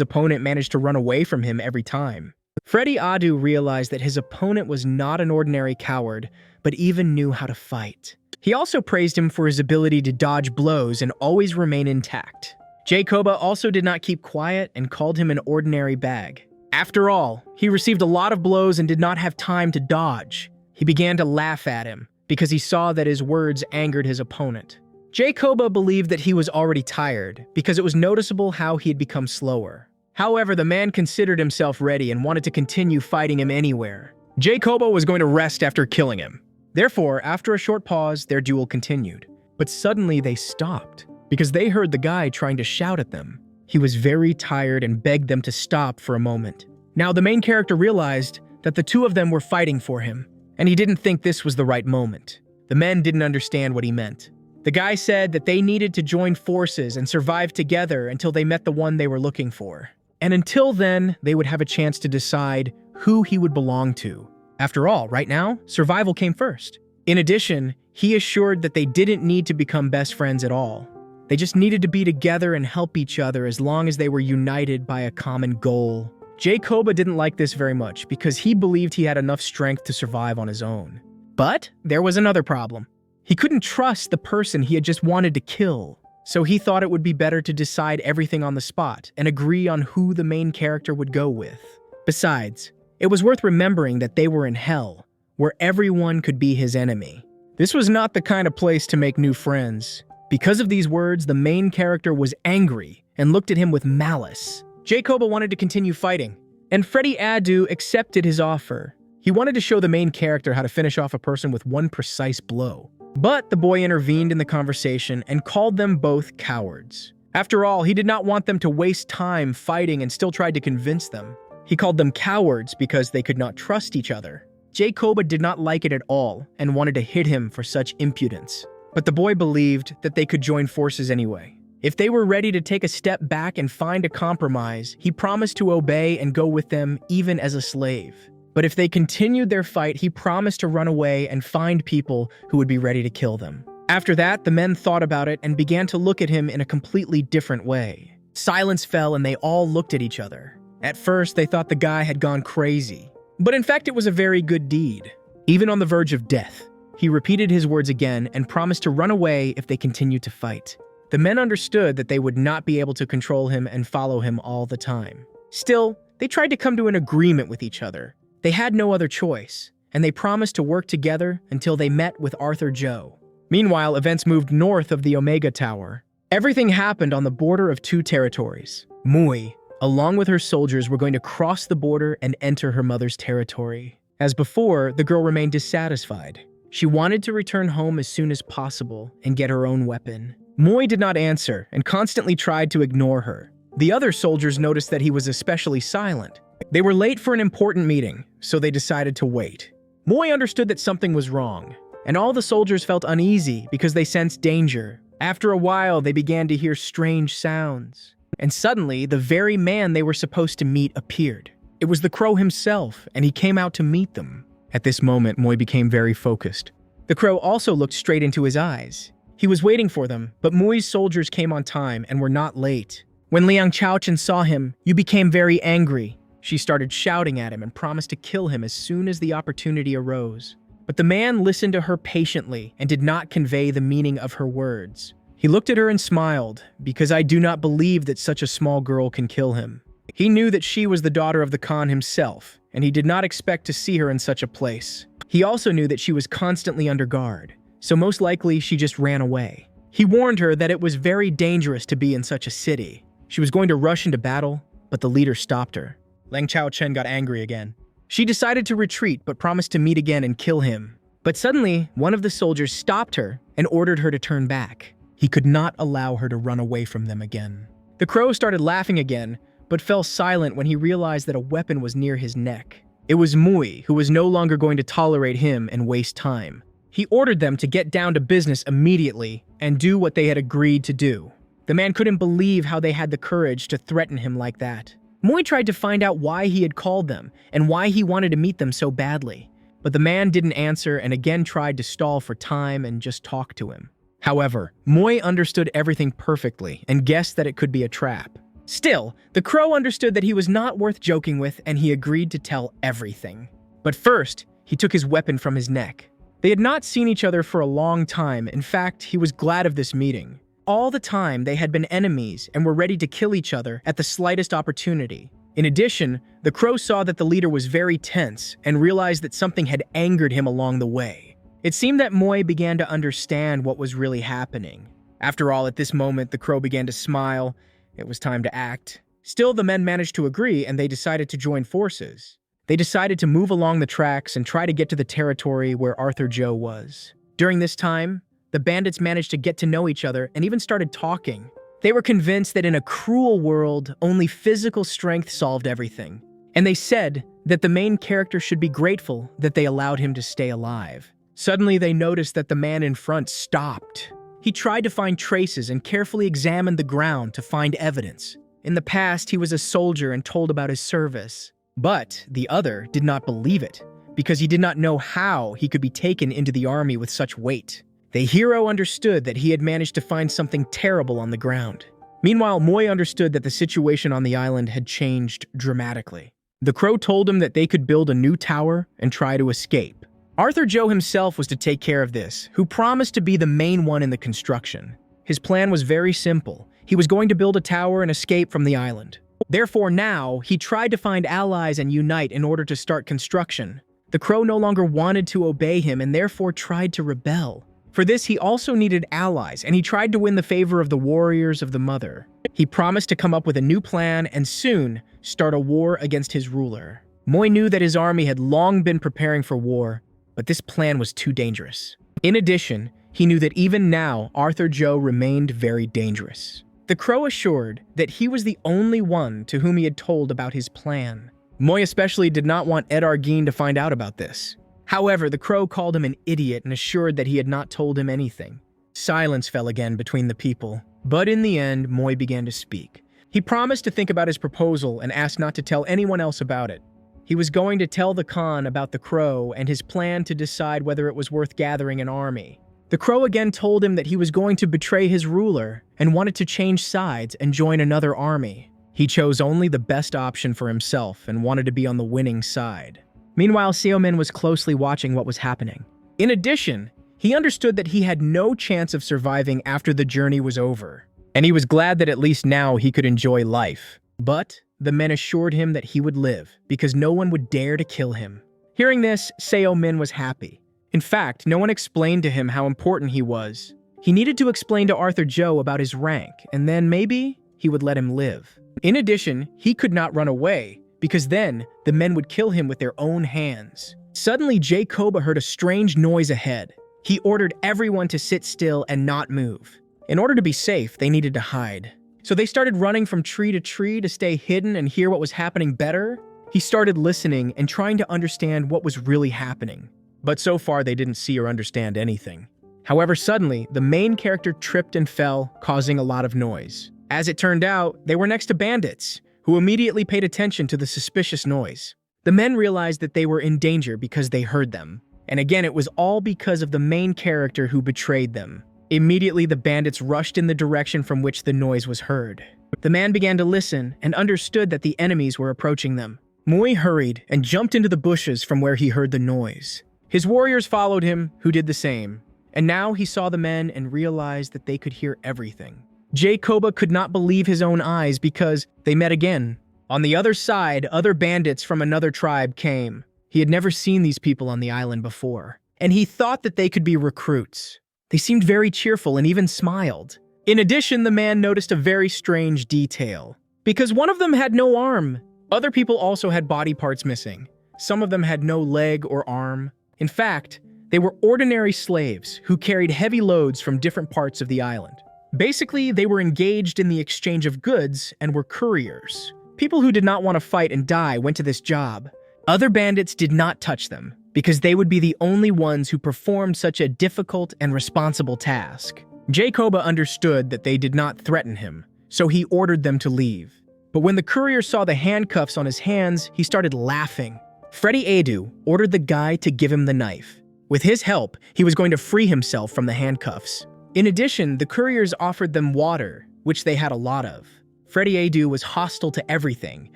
A: opponent managed to run away from him every time. Freddy Adu realized that his opponent was not an ordinary coward, but even knew how to fight. He also praised him for his ability to dodge blows and always remain intact. Jacoba also did not keep quiet and called him an ordinary bag. After all, he received a lot of blows and did not have time to dodge. He began to laugh at him because he saw that his words angered his opponent. Jacoba believed that he was already tired because it was noticeable how he had become slower. However, the man considered himself ready and wanted to continue fighting him anywhere. Jacoba was going to rest after killing him. Therefore, after a short pause, their duel continued. But suddenly they stopped because they heard the guy trying to shout at them. He was very tired and begged them to stop for a moment. Now, the main character realized that the two of them were fighting for him, and he didn't think this was the right moment. The men didn't understand what he meant. The guy said that they needed to join forces and survive together until they met the one they were looking for. And until then, they would have a chance to decide who he would belong to. After all, right now, survival came first. In addition, he assured that they didn't need to become best friends at all. They just needed to be together and help each other as long as they were united by a common goal. Jacoba didn't like this very much because he believed he had enough strength to survive on his own. But there was another problem. He couldn't trust the person he had just wanted to kill. So he thought it would be better to decide everything on the spot and agree on who the main character would go with. Besides, it was worth remembering that they were in Hell, where everyone could be his enemy. This was not the kind of place to make new friends. Because of these words, the main character was angry and looked at him with malice. Jacoba wanted to continue fighting, and Freddy Adu accepted his offer. He wanted to show the main character how to finish off a person with one precise blow. But the boy intervened in the conversation and called them both cowards. After all, he did not want them to waste time fighting and still tried to convince them. He called them cowards because they could not trust each other. Jacoba did not like it at all and wanted to hit him for such impudence. But the boy believed that they could join forces anyway. If they were ready to take a step back and find a compromise, he promised to obey and go with them even as a slave. But if they continued their fight, he promised to run away and find people who would be ready to kill them. After that, the men thought about it and began to look at him in a completely different way. Silence fell and they all looked at each other. At first, they thought the guy had gone crazy. But in fact, it was a very good deed. Even on the verge of death, he repeated his words again and promised to run away if they continued to fight. The men understood that they would not be able to control him and follow him all the time. Still, they tried to come to an agreement with each other. They had no other choice, and they promised to work together until they met with Arthur Joe. Meanwhile, events moved north of the Omega Tower. Everything happened on the border of two territories. Mui, along with her soldiers, were going to cross the border and enter her mother's territory. As before, the girl remained dissatisfied. She wanted to return home as soon as possible and get her own weapon. Mui did not answer and constantly tried to ignore her. The other soldiers noticed that he was especially silent. They were late for an important meeting, so they decided to wait. Mui understood that something was wrong, and all the soldiers felt uneasy because they sensed danger. After a while, they began to hear strange sounds. And suddenly, the very man they were supposed to meet appeared. It was the crow himself, and he came out to meet them. At this moment, Mui became very focused. The crow also looked straight into his eyes. He was waiting for them, but Mui's soldiers came on time and were not late. When Liang Chaochen saw him, "You became very angry." She started shouting at him and promised to kill him as soon as the opportunity arose. But the man listened to her patiently and did not convey the meaning of her words. He looked at her and smiled, "Because I do not believe that such a small girl can kill him." He knew that she was the daughter of the Khan himself, and he did not expect to see her in such a place. He also knew that she was constantly under guard, so most likely she just ran away. He warned her that it was very dangerous to be in such a city. She was going to rush into battle, but the leader stopped her. Liang Chaochen got angry again. She decided to retreat but promised to meet again and kill him. But suddenly, one of the soldiers stopped her and ordered her to turn back. He could not allow her to run away from them again. The crow started laughing again, but fell silent when he realized that a weapon was near his neck. It was Mui, who was no longer going to tolerate him and waste time. He ordered them to get down to business immediately and do what they had agreed to do. The man couldn't believe how they had the courage to threaten him like that. Mui tried to find out why he had called them and why he wanted to meet them so badly. But the man didn't answer and again tried to stall for time and just talk to him. However, Mui understood everything perfectly and guessed that it could be a trap. Still, the crow understood that he was not worth joking with, and he agreed to tell everything. But first, he took his weapon from his neck. They had not seen each other for a long time. In fact, he was glad of this meeting. All the time, they had been enemies and were ready to kill each other at the slightest opportunity. In addition, the crow saw that the leader was very tense and realized that something had angered him along the way. It seemed that Moi began to understand what was really happening. After all, at this moment, the crow began to smile. It was time to act. Still, the men managed to agree, and they decided to join forces. They decided to move along the tracks and try to get to the territory where Arthur Joe was. During this time, the bandits managed to get to know each other and even started talking. They were convinced that in a cruel world, only physical strength solved everything. And they said that the main character should be grateful that they allowed him to stay alive. Suddenly, they noticed that the man in front stopped. He tried to find traces and carefully examined the ground to find evidence. In the past, he was a soldier and told about his service. But the other did not believe it, because he did not know how he could be taken into the army with such weight. The hero understood that he had managed to find something terrible on the ground. Meanwhile, Moi understood that the situation on the island had changed dramatically. The crow told him that they could build a new tower and try to escape. Arthur Joe himself was to take care of this, who promised to be the main one in the construction. His plan was very simple. He was going to build a tower and escape from the island. Therefore now, he tried to find allies and unite in order to start construction. The crow no longer wanted to obey him and therefore tried to rebel. For this, he also needed allies, and he tried to win the favor of the warriors of the mother. He promised to come up with a new plan and soon start a war against his ruler. Moi knew that his army had long been preparing for war, but this plan was too dangerous. In addition, he knew that even now, Arthur Joe remained very dangerous. The crow assured that he was the only one to whom he had told about his plan. Moi especially did not want Ed Arguin to find out about this. However, the crow called him an idiot and assured that he had not told him anything. Silence fell again between the people, but in the end, Moi began to speak. He promised to think about his proposal and asked not to tell anyone else about it. He was going to tell the Khan about the crow and his plan to decide whether it was worth gathering an army. The crow again told him that he was going to betray his ruler and wanted to change sides and join another army. He chose only the best option for himself and wanted to be on the winning side. Meanwhile, Seomin was closely watching what was happening. In addition, he understood that he had no chance of surviving after the journey was over, and he was glad that at least now he could enjoy life. But the men assured him that he would live, because no one would dare to kill him. Hearing this, Seomin was happy. In fact, no one explained to him how important he was. He needed to explain to Arthur Joe about his rank, and then maybe he would let him live. In addition, he could not run away, because then the men would kill him with their own hands. Suddenly, Jacoba heard a strange noise ahead. He ordered everyone to sit still and not move. In order to be safe, they needed to hide. So they started running from tree to stay hidden and hear what was happening better. He started listening and trying to understand what was really happening. But so far, they didn't see or understand anything. However, suddenly, the main character tripped and fell, causing a lot of noise. As it turned out, they were next to bandits, who immediately paid attention to the suspicious noise. The men realized that they were in danger because they heard them. And again, it was all because of the main character who betrayed them. Immediately, the bandits rushed in the direction from which the noise was heard. The man began to listen and understood that the enemies were approaching them. Moi hurried and jumped into the bushes from where he heard the noise. His warriors followed him, who did the same. And now he saw the men and realized that they could hear everything. Jacoba could not believe his own eyes because they met again. On the other side, other bandits from another tribe came. He had never seen these people on the island before, and he thought that they could be recruits. They seemed very cheerful and even smiled. In addition, the man noticed a very strange detail, because one of them had no arm. Other people also had body parts missing. Some of them had no leg or arm. In fact, they were ordinary slaves who carried heavy loads from different parts of the island. Basically, they were engaged in the exchange of goods and were couriers. People who did not want to fight and die went to this job. Other bandits did not touch them, because they would be the only ones who performed such a difficult and responsible task. Jacoba understood that they did not threaten him, so he ordered them to leave. But when the courier saw the handcuffs on his hands, he started laughing. Freddy Adu ordered the guy to give him the knife. With his help, he was going to free himself from the handcuffs. In addition, the couriers offered them water, which they had a lot of. Freddy Adu was hostile to everything,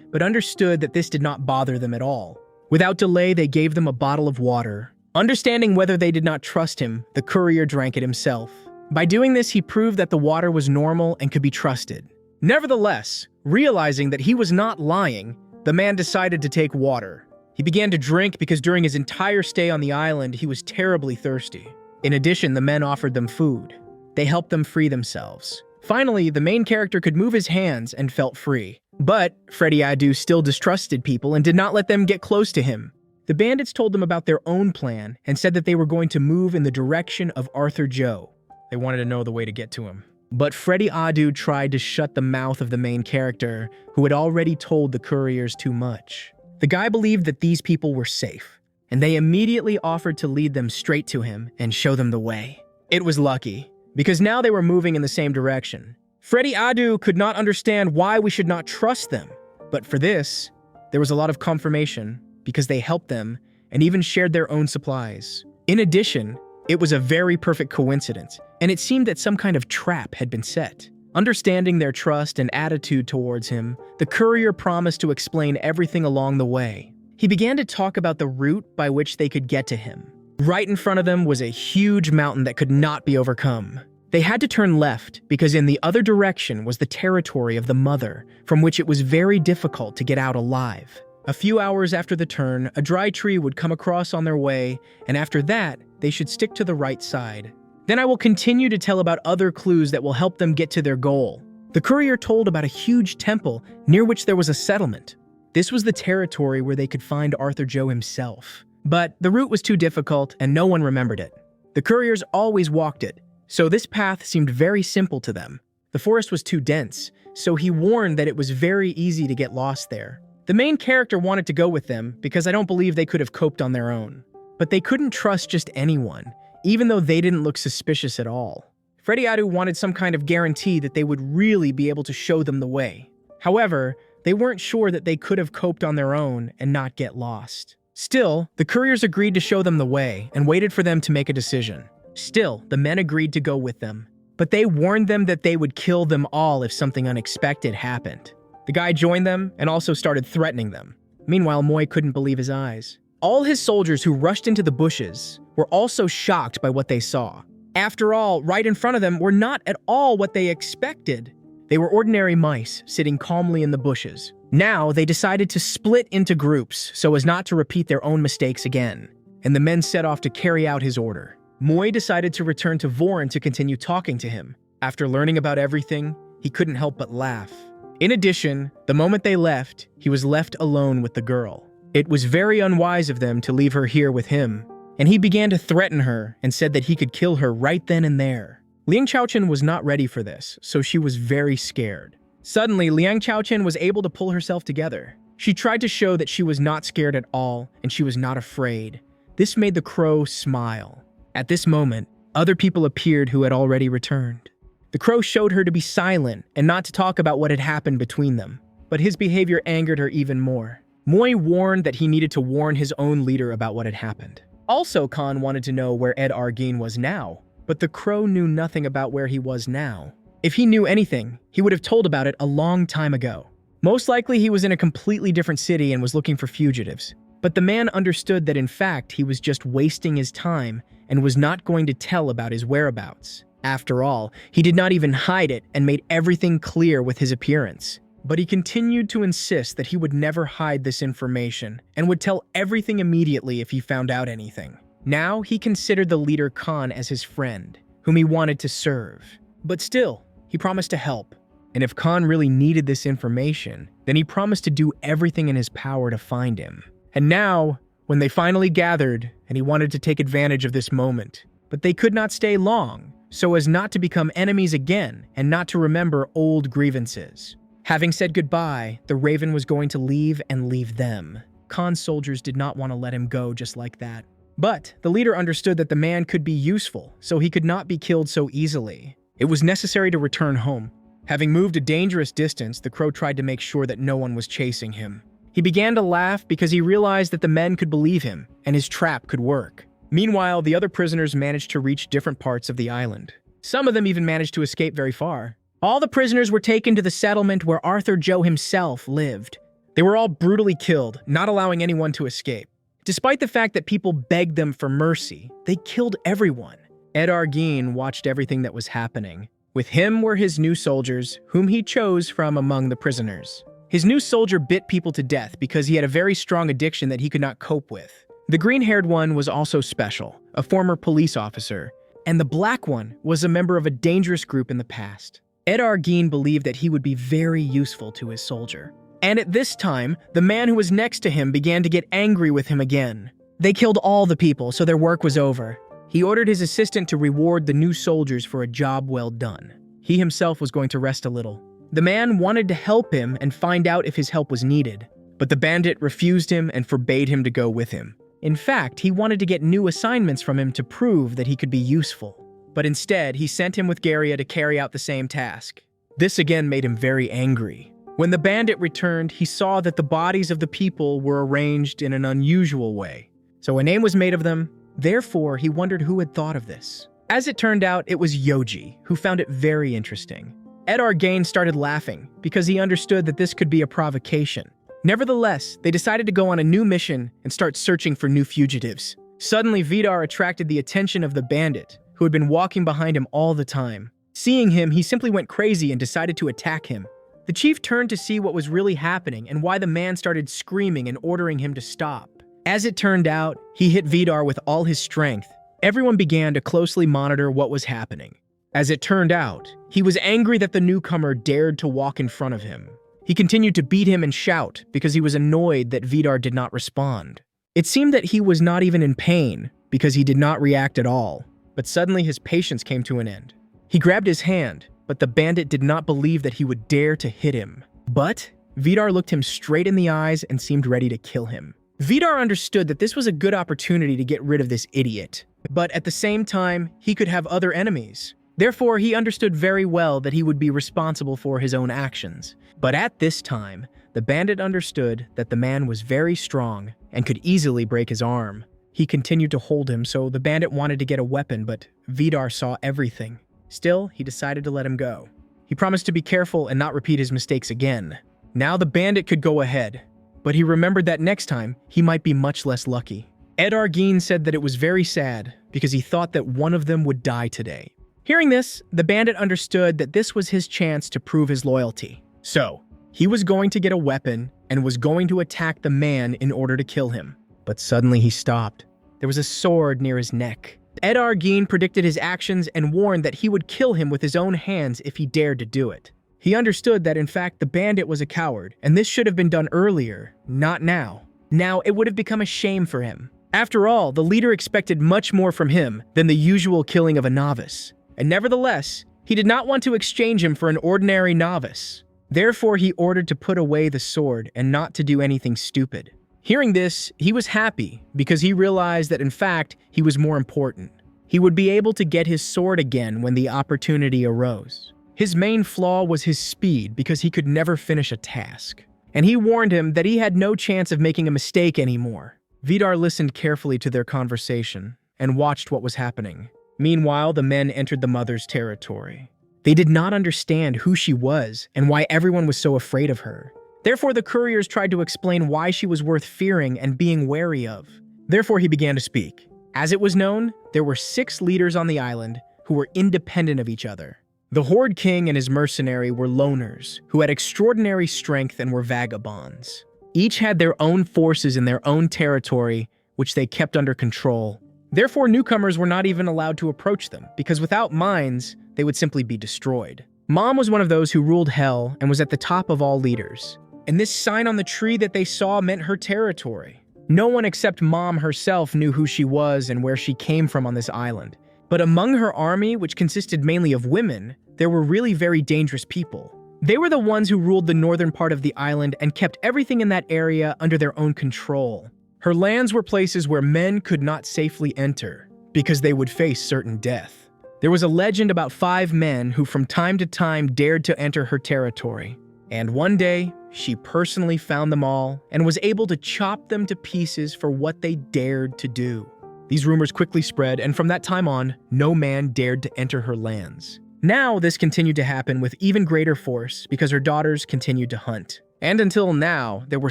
A: but understood that this did not bother them at all. Without delay, they gave them a bottle of water. Understanding whether they did not trust him, the courier drank it himself. By doing this, he proved that the water was normal and could be trusted. Nevertheless, realizing that he was not lying, the man decided to take water. He began to drink because during his entire stay on the island, he was terribly thirsty. In addition, the men offered them food. They helped them free themselves. Finally, the main character could move his hands and felt free. But Freddy Adu still distrusted people and did not let them get close to him. The bandits told them about their own plan and said that they were going to move in the direction of Arthur Joe. They wanted to know the way to get to him. But Freddy Adu tried to shut the mouth of the main character, who had already told the couriers too much. The guy believed that these people were safe, and they immediately offered to lead them straight to him and show them the way. It was lucky, because now they were moving in the same direction. Freddy Adu could not understand why we should not trust them, but for this, there was a lot of confirmation because they helped them and even shared their own supplies. In addition, it was a very perfect coincidence, and it seemed that some kind of trap had been set. Understanding their trust and attitude towards him, the courier promised to explain everything along the way. He began to talk about the route by which they could get to him. Right in front of them was a huge mountain that could not be overcome. They had to turn left because in the other direction was the territory of the mother, from which it was very difficult to get out alive. A few hours after the turn, a dry tree would come across on their way, and after that, they should stick to the right side. Then I will continue to tell about other clues that will help them get to their goal. The courier told about a huge temple near which there was a settlement. This was the territory where they could find Arthur Joe himself. But the route was too difficult and no one remembered it. The couriers always walked it, so this path seemed very simple to them. The forest was too dense, so he warned that it was very easy to get lost there. The main character wanted to go with them because I don't believe they could have coped on their own. But they couldn't trust just anyone, even though they didn't look suspicious at all. Freddy Adu wanted some kind of guarantee that they would really be able to show them the way. However, they weren't sure that they could have coped on their own and not get lost. Still, the couriers agreed to show them the way and waited for them to make a decision. Still, the men agreed to go with them, but they warned them that they would kill them all if something unexpected happened. The guy joined them and also started threatening them. Meanwhile, Moy couldn't believe his eyes. All his soldiers who rushed into the bushes were also shocked by what they saw. After all, right in front of them were not at all what they expected. They were ordinary mice sitting calmly in the bushes. Now, they decided to split into groups so as not to repeat their own mistakes again, and the men set off to carry out his order. Moy decided to return to Vorin to continue talking to him. After learning about everything, he couldn't help but laugh. In addition, the moment they left, he was left alone with the girl. It was very unwise of them to leave her here with him, and he began to threaten her and said that he could kill her right then and there. Liang Chaochen was not ready for this, so she was very scared. Suddenly, Liang Chaochen was able to pull herself together. She tried to show that she was not scared at all, and she was not afraid. This made the crow smile. At this moment, other people appeared who had already returned. The crow showed her to be silent and not to talk about what had happened between them, but his behavior angered her even more. Moy warned that he needed to warn his own leader about what had happened. Also, Khan wanted to know where Ed Arguin was now, but the crow knew nothing about where he was now. If he knew anything, he would have told about it a long time ago. Most likely he was in a completely different city and was looking for fugitives. But the man understood that in fact he was just wasting his time and was not going to tell about his whereabouts. After all, he did not even hide it and made everything clear with his appearance. But he continued to insist that he would never hide this information and would tell everything immediately if he found out anything. Now he considered the leader Khan as his friend, whom he wanted to serve. But still, he promised to help. And if Khan really needed this information, then he promised to do everything in his power to find him. And now, when they finally gathered, and he wanted to take advantage of this moment, but they could not stay long, so as not to become enemies again and not to remember old grievances. Having said goodbye, the Raven was going to leave and leave them. Khan's soldiers did not want to let him go just like that. But the leader understood that the man could be useful, so he could not be killed so easily. It was necessary to return home. Having moved a dangerous distance, the crow tried to make sure that no one was chasing him. He began to laugh because he realized that the men could believe him, and his trap could work. Meanwhile, the other prisoners managed to reach different parts of the island. Some of them even managed to escape very far. All the prisoners were taken to the settlement where Arthur Joe himself lived. They were all brutally killed, not allowing anyone to escape. Despite the fact that people begged them for mercy, they killed everyone. Ed Arguin watched everything that was happening. With him were his new soldiers, whom he chose from among the prisoners. His new soldier bit people to death because he had a very strong addiction that he could not cope with. The green-haired one was also special, a former police officer, and the black one was a member of a dangerous group in the past. Ed Arguin believed that he would be very useful to his soldier. And at this time, the man who was next to him began to get angry with him again. They killed all the people, so their work was over. He ordered his assistant to reward the new soldiers for a job well done. He himself was going to rest a little. The man wanted to help him and find out if his help was needed, but the bandit refused him and forbade him to go with him. In fact, he wanted to get new assignments from him to prove that he could be useful. But instead, he sent him with Garia to carry out the same task. This again made him very angry. When the bandit returned, he saw that the bodies of the people were arranged in an unusual way. So a name was made of them. Therefore, he wondered who had thought of this. As it turned out, it was Yoji, who found it very interesting. Ed Arguin started laughing because he understood that this could be a provocation. Nevertheless, they decided to go on a new mission and start searching for new fugitives. Suddenly, Vidar attracted the attention of the bandit, who had been walking behind him all the time. Seeing him, he simply went crazy and decided to attack him. The chief turned to see what was really happening and why the man started screaming and ordering him to stop. As it turned out, he hit Vidar with all his strength. Everyone began to closely monitor what was happening. As it turned out, he was angry that the newcomer dared to walk in front of him. He continued to beat him and shout because he was annoyed that Vidar did not respond. It seemed that he was not even in pain because he did not react at all, but suddenly his patience came to an end. He grabbed his hand, but the bandit did not believe that he would dare to hit him. But Vidar looked him straight in the eyes and seemed ready to kill him. Vidar understood that this was a good opportunity to get rid of this idiot, but at the same time, he could have other enemies. Therefore, he understood very well that he would be responsible for his own actions. But at this time, the bandit understood that the man was very strong and could easily break his arm. He continued to hold him, so the bandit wanted to get a weapon, but Vidar saw everything. Still, he decided to let him go. He promised to be careful and not repeat his mistakes again. Now the bandit could go ahead, but he remembered that next time, he might be much less lucky. Ed Arguin said that it was very sad because he thought that one of them would die today. Hearing this, the bandit understood that this was his chance to prove his loyalty. So, he was going to get a weapon and was going to attack the man in order to kill him. But suddenly he stopped. There was a sword near his neck. Ed Arguin predicted his actions and warned that he would kill him with his own hands if he dared to do it. He understood that in fact the bandit was a coward, and this should have been done earlier, not now. Now it would have become a shame for him. After all, the leader expected much more from him than the usual killing of a novice. And nevertheless, he did not want to exchange him for an ordinary novice. Therefore, he ordered to put away the sword and not to do anything stupid. Hearing this, he was happy because he realized that in fact, he was more important. He would be able to get his sword again when the opportunity arose. His main flaw was his speed because he could never finish a task. And he warned him that he had no chance of making a mistake anymore. Vidar listened carefully to their conversation and watched what was happening. Meanwhile, the men entered the mother's territory. They did not understand who she was and why everyone was so afraid of her. Therefore, the couriers tried to explain why she was worth fearing and being wary of. Therefore, he began to speak. As it was known, there were 6 leaders on the island who were independent of each other. The Horde King and his mercenary were loners who had extraordinary strength and were vagabonds. Each had their own forces in their own territory, which they kept under control. Therefore, newcomers were not even allowed to approach them, because without mines, they would simply be destroyed. Mom was one of those who ruled Hell and was at the top of all leaders. And this sign on the tree that they saw meant her territory. No one except Mom herself knew who she was and where she came from on this island. But among her army, which consisted mainly of women, there were really very dangerous people. They were the ones who ruled the northern part of the island and kept everything in that area under their own control. Her lands were places where men could not safely enter, because they would face certain death. There was a legend about 5 men who from time to time dared to enter her territory. And one day, she personally found them all and was able to chop them to pieces for what they dared to do. These rumors quickly spread, and from that time on, no man dared to enter her lands. Now, this continued to happen with even greater force because her daughters continued to hunt. And until now, there were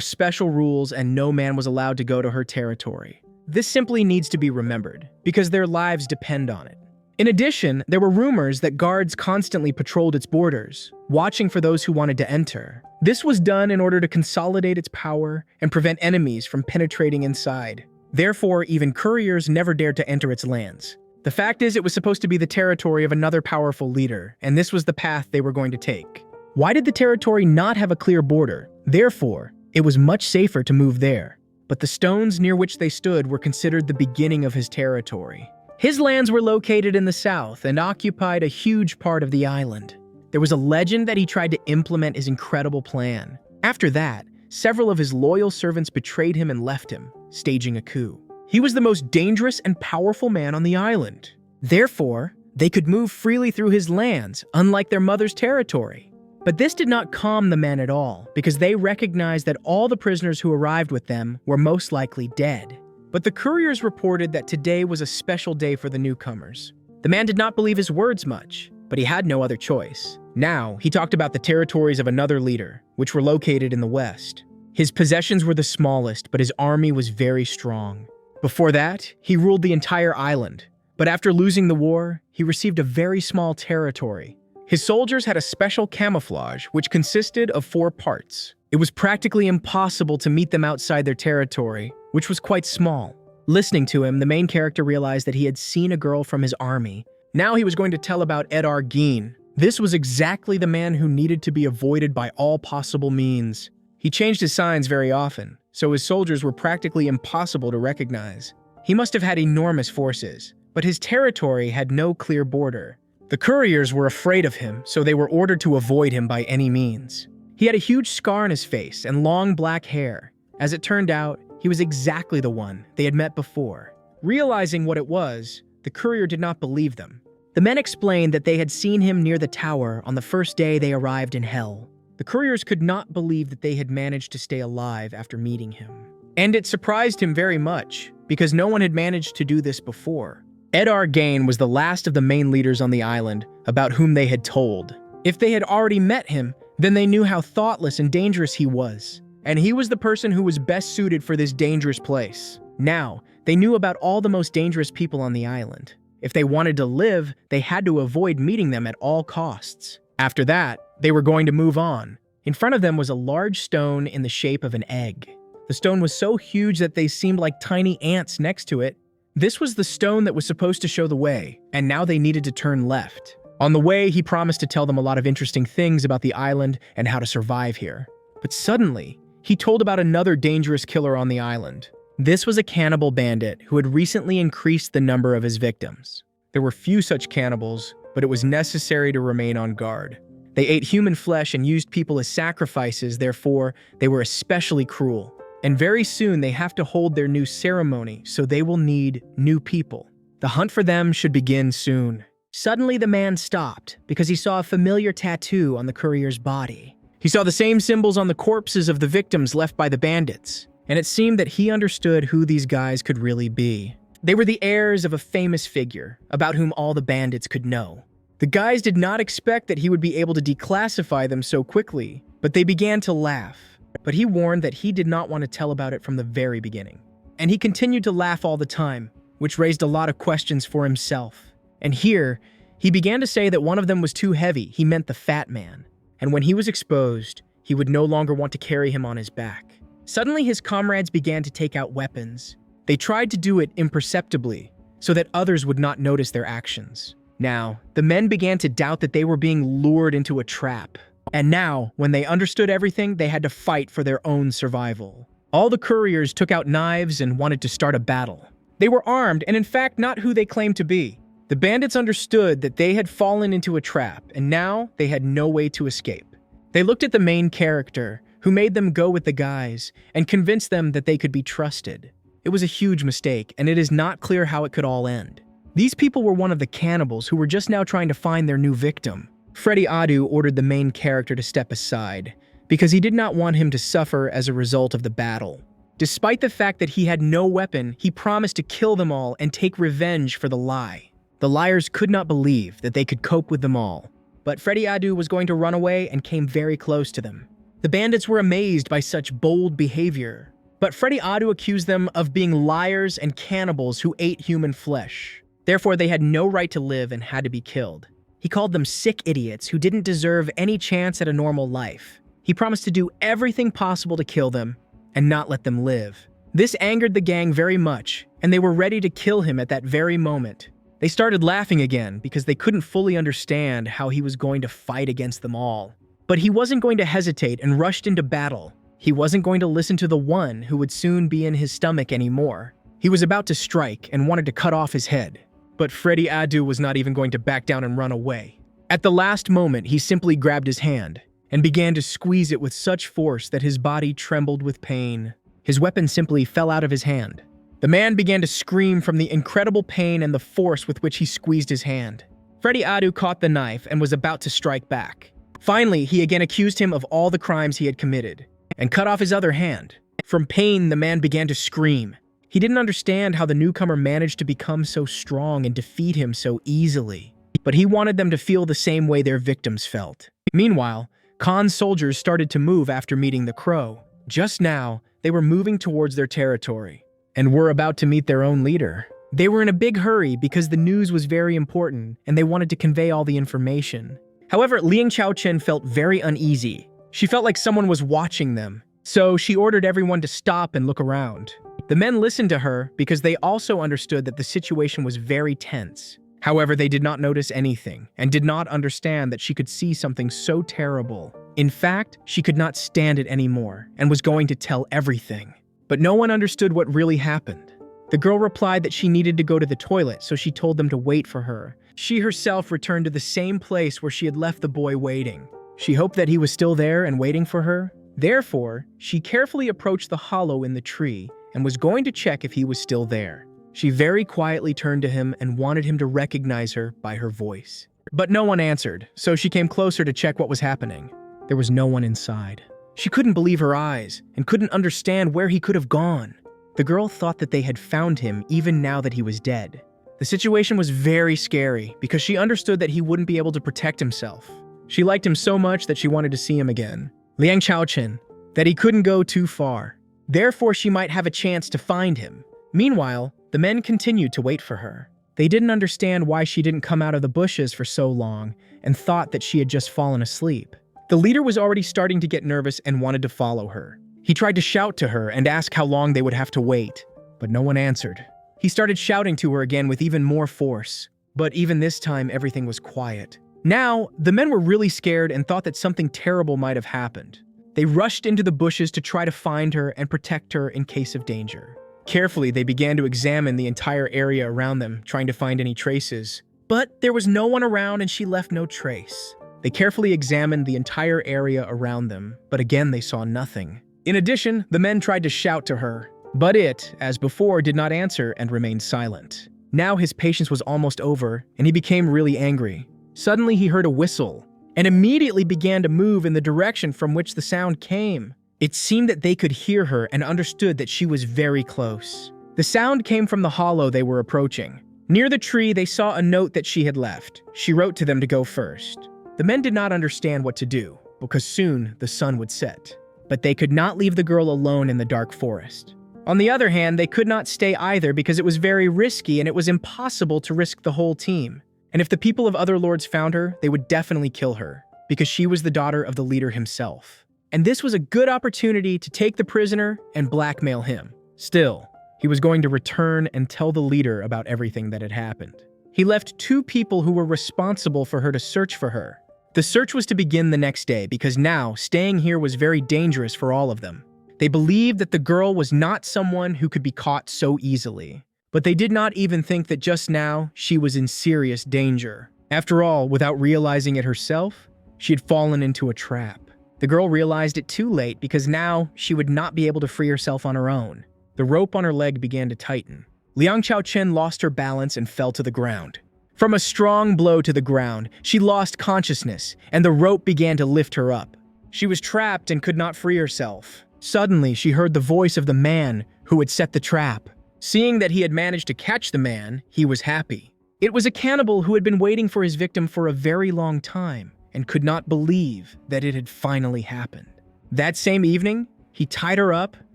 A: special rules and no man was allowed to go to her territory. This simply needs to be remembered, because their lives depend on it. In addition, there were rumors that guards constantly patrolled its borders, watching for those who wanted to enter. This was done in order to consolidate its power and prevent enemies from penetrating inside. Therefore, even couriers never dared to enter its lands. The fact is, it was supposed to be the territory of another powerful leader, and this was the path they were going to take. Why did the territory not have a clear border? Therefore, it was much safer to move there. But the stones near which they stood were considered the beginning of his territory. His lands were located in the south and occupied a huge part of the island. There was a legend that he tried to implement his incredible plan. After that, several of his loyal servants betrayed him and left him, staging a coup. He was the most dangerous and powerful man on the island. Therefore, they could move freely through his lands, unlike their mother's territory. But this did not calm the men at all, because they recognized that all the prisoners who arrived with them were most likely dead. But the couriers reported that today was a special day for the newcomers. The man did not believe his words much, but he had no other choice. Now, he talked about the territories of another leader, which were located in the west. His possessions were the smallest, but his army was very strong. Before that, he ruled the entire island. But after losing the war, he received a very small territory. His soldiers had a special camouflage, which consisted of 4 parts. It was practically impossible to meet them outside their territory, which was quite small. Listening to him, the main character realized that he had seen a girl from his army. Now he was going to tell about Edar Geen. This was exactly the man who needed to be avoided by all possible means. He changed his signs very often, so his soldiers were practically impossible to recognize. He must have had enormous forces, but his territory had no clear border. The couriers were afraid of him, so they were ordered to avoid him by any means. He had a huge scar on his face and long black hair. As it turned out, he was exactly the one they had met before. Realizing what it was, the courier did not believe them. The men explained that they had seen him near the tower on the first day they arrived in Hell. The couriers could not believe that they had managed to stay alive after meeting him. And it surprised him very much, because no one had managed to do this before. Edar Geen was the last of the main leaders on the island about whom they had told. If they had already met him, then they knew how thoughtless and dangerous he was. And he was the person who was best suited for this dangerous place. Now, they knew about all the most dangerous people on the island. If they wanted to live, they had to avoid meeting them at all costs. After that, they were going to move on. In front of them was a large stone in the shape of an egg. The stone was so huge that they seemed like tiny ants next to it. This was the stone that was supposed to show the way, and now they needed to turn left. On the way, he promised to tell them a lot of interesting things about the island and how to survive here. But suddenly, he told about another dangerous killer on the island. This was a cannibal bandit who had recently increased the number of his victims. There were few such cannibals, but it was necessary to remain on guard. They ate human flesh and used people as sacrifices, therefore, they were especially cruel. And very soon they have to hold their new ceremony, so they will need new people. The hunt for them should begin soon. Suddenly the man stopped because he saw a familiar tattoo on the courier's body. He saw the same symbols on the corpses of the victims left by the bandits, and it seemed that he understood who these guys could really be. They were the heirs of a famous figure, about whom all the bandits could know. The guys did not expect that he would be able to declassify them so quickly, but they began to laugh. But he warned that he did not want to tell about it from the very beginning. And he continued to laugh all the time, which raised a lot of questions for himself. And here, he began to say that one of them was too heavy. He meant the fat man. And when he was exposed, he would no longer want to carry him on his back. Suddenly, his comrades began to take out weapons. They tried to do it imperceptibly, so that others would not notice their actions. Now, the men began to doubt that they were being lured into a trap. And now, when they understood everything, they had to fight for their own survival. All the couriers took out knives and wanted to start a battle. They were armed and in fact not who they claimed to be. The bandits understood that they had fallen into a trap, and now they had no way to escape. They looked at the main character, who made them go with the guys, and convinced them that they could be trusted. It was a huge mistake, and it is not clear how it could all end. These people were one of the cannibals who were just now trying to find their new victim. Freddy Adu ordered the main character to step aside, because he did not want him to suffer as a result of the battle. Despite the fact that he had no weapon, he promised to kill them all and take revenge for the lie. The liars could not believe that they could cope with them all. But Freddy Adu was going to run away and came very close to them. The bandits were amazed by such bold behavior. But Freddy Adu accused them of being liars and cannibals who ate human flesh. Therefore, they had no right to live and had to be killed. He called them sick idiots who didn't deserve any chance at a normal life. He promised to do everything possible to kill them and not let them live. This angered the gang very much, and they were ready to kill him at that very moment. They started laughing again because they couldn't fully understand how he was going to fight against them all. But he wasn't going to hesitate and rushed into battle. He wasn't going to listen to the one who would soon be in his stomach anymore. He was about to strike and wanted to cut off his head. But Freddy Adu was not even going to back down and run away. At the last moment, he simply grabbed his hand and began to squeeze it with such force that his body trembled with pain. His weapon simply fell out of his hand. The man began to scream from the incredible pain and the force with which he squeezed his hand. Freddy Adu caught the knife and was about to strike back. Finally, he again accused him of all the crimes he had committed and cut off his other hand. From pain, the man began to scream. He didn't understand how the newcomer managed to become so strong and defeat him so easily. But he wanted them to feel the same way their victims felt. Meanwhile, Khan's soldiers started to move after meeting the crow. Just now, they were moving towards their territory and were about to meet their own leader. They were in a big hurry because the news was very important and they wanted to convey all the information. However, Liang Chaochen felt very uneasy. She felt like someone was watching them, so she ordered everyone to stop and look around. The men listened to her because they also understood that the situation was very tense. However, they did not notice anything and did not understand that she could see something so terrible. In fact, she could not stand it anymore and was going to tell everything. But no one understood what really happened. The girl replied that she needed to go to the toilet, so she told them to wait for her. She herself returned to the same place where she had left the boy waiting. She hoped that he was still there and waiting for her. Therefore, she carefully approached the hollow in the tree and was going to check if he was still there. She very quietly turned to him and wanted him to recognize her by her voice. But no one answered, so she came closer to check what was happening. There was no one inside. She couldn't believe her eyes and couldn't understand where he could have gone. The girl thought that they had found him even now that he was dead. The situation was very scary because she understood that he wouldn't be able to protect himself. She liked him so much that she wanted to see him again. Liang Chaochen, that he couldn't go too far. Therefore, she might have a chance to find him. Meanwhile, the men continued to wait for her. They didn't understand why she didn't come out of the bushes for so long and thought that she had just fallen asleep. The leader was already starting to get nervous and wanted to follow her. He tried to shout to her and ask how long they would have to wait, but no one answered. He started shouting to her again with even more force, but even this time everything was quiet. Now, the men were really scared and thought that something terrible might have happened. They rushed into the bushes to try to find her and protect her in case of danger. Carefully, they began to examine the entire area around them, trying to find any traces. But there was no one around and she left no trace. They carefully examined the entire area around them, but again they saw nothing. In addition, the men tried to shout to her, but it, as before, did not answer and remained silent. Now his patience was almost over, and he became really angry. Suddenly he heard a whistle, and immediately began to move in the direction from which the sound came. It seemed that they could hear her and understood that she was very close. The sound came from the hollow they were approaching. Near the tree, they saw a note that she had left. She wrote to them to go first. The men did not understand what to do, because soon the sun would set. But they could not leave the girl alone in the dark forest. On the other hand, they could not stay either because it was very risky and it was impossible to risk the whole team. And if the people of other lords found her, they would definitely kill her, because she was the daughter of the leader himself. And this was a good opportunity to take the prisoner and blackmail him. Still, he was going to return and tell the leader about everything that had happened. He left 2 people who were responsible for her to search for her. The search was to begin the next day because now staying here was very dangerous for all of them. They believed that the girl was not someone who could be caught so easily. But they did not even think that just now she was in serious danger. After all, without realizing it herself, she had fallen into a trap. The girl realized it too late because now she would not be able to free herself on her own. The rope on her leg began to tighten. Liang Chaochen lost her balance and fell to the ground. From a strong blow to the ground, she lost consciousness, and the rope began to lift her up. She was trapped and could not free herself. Suddenly, she heard the voice of the man who had set the trap. Seeing that he had managed to catch the man, he was happy. It was a cannibal who had been waiting for his victim for a very long time and could not believe that it had finally happened. That same evening, he tied her up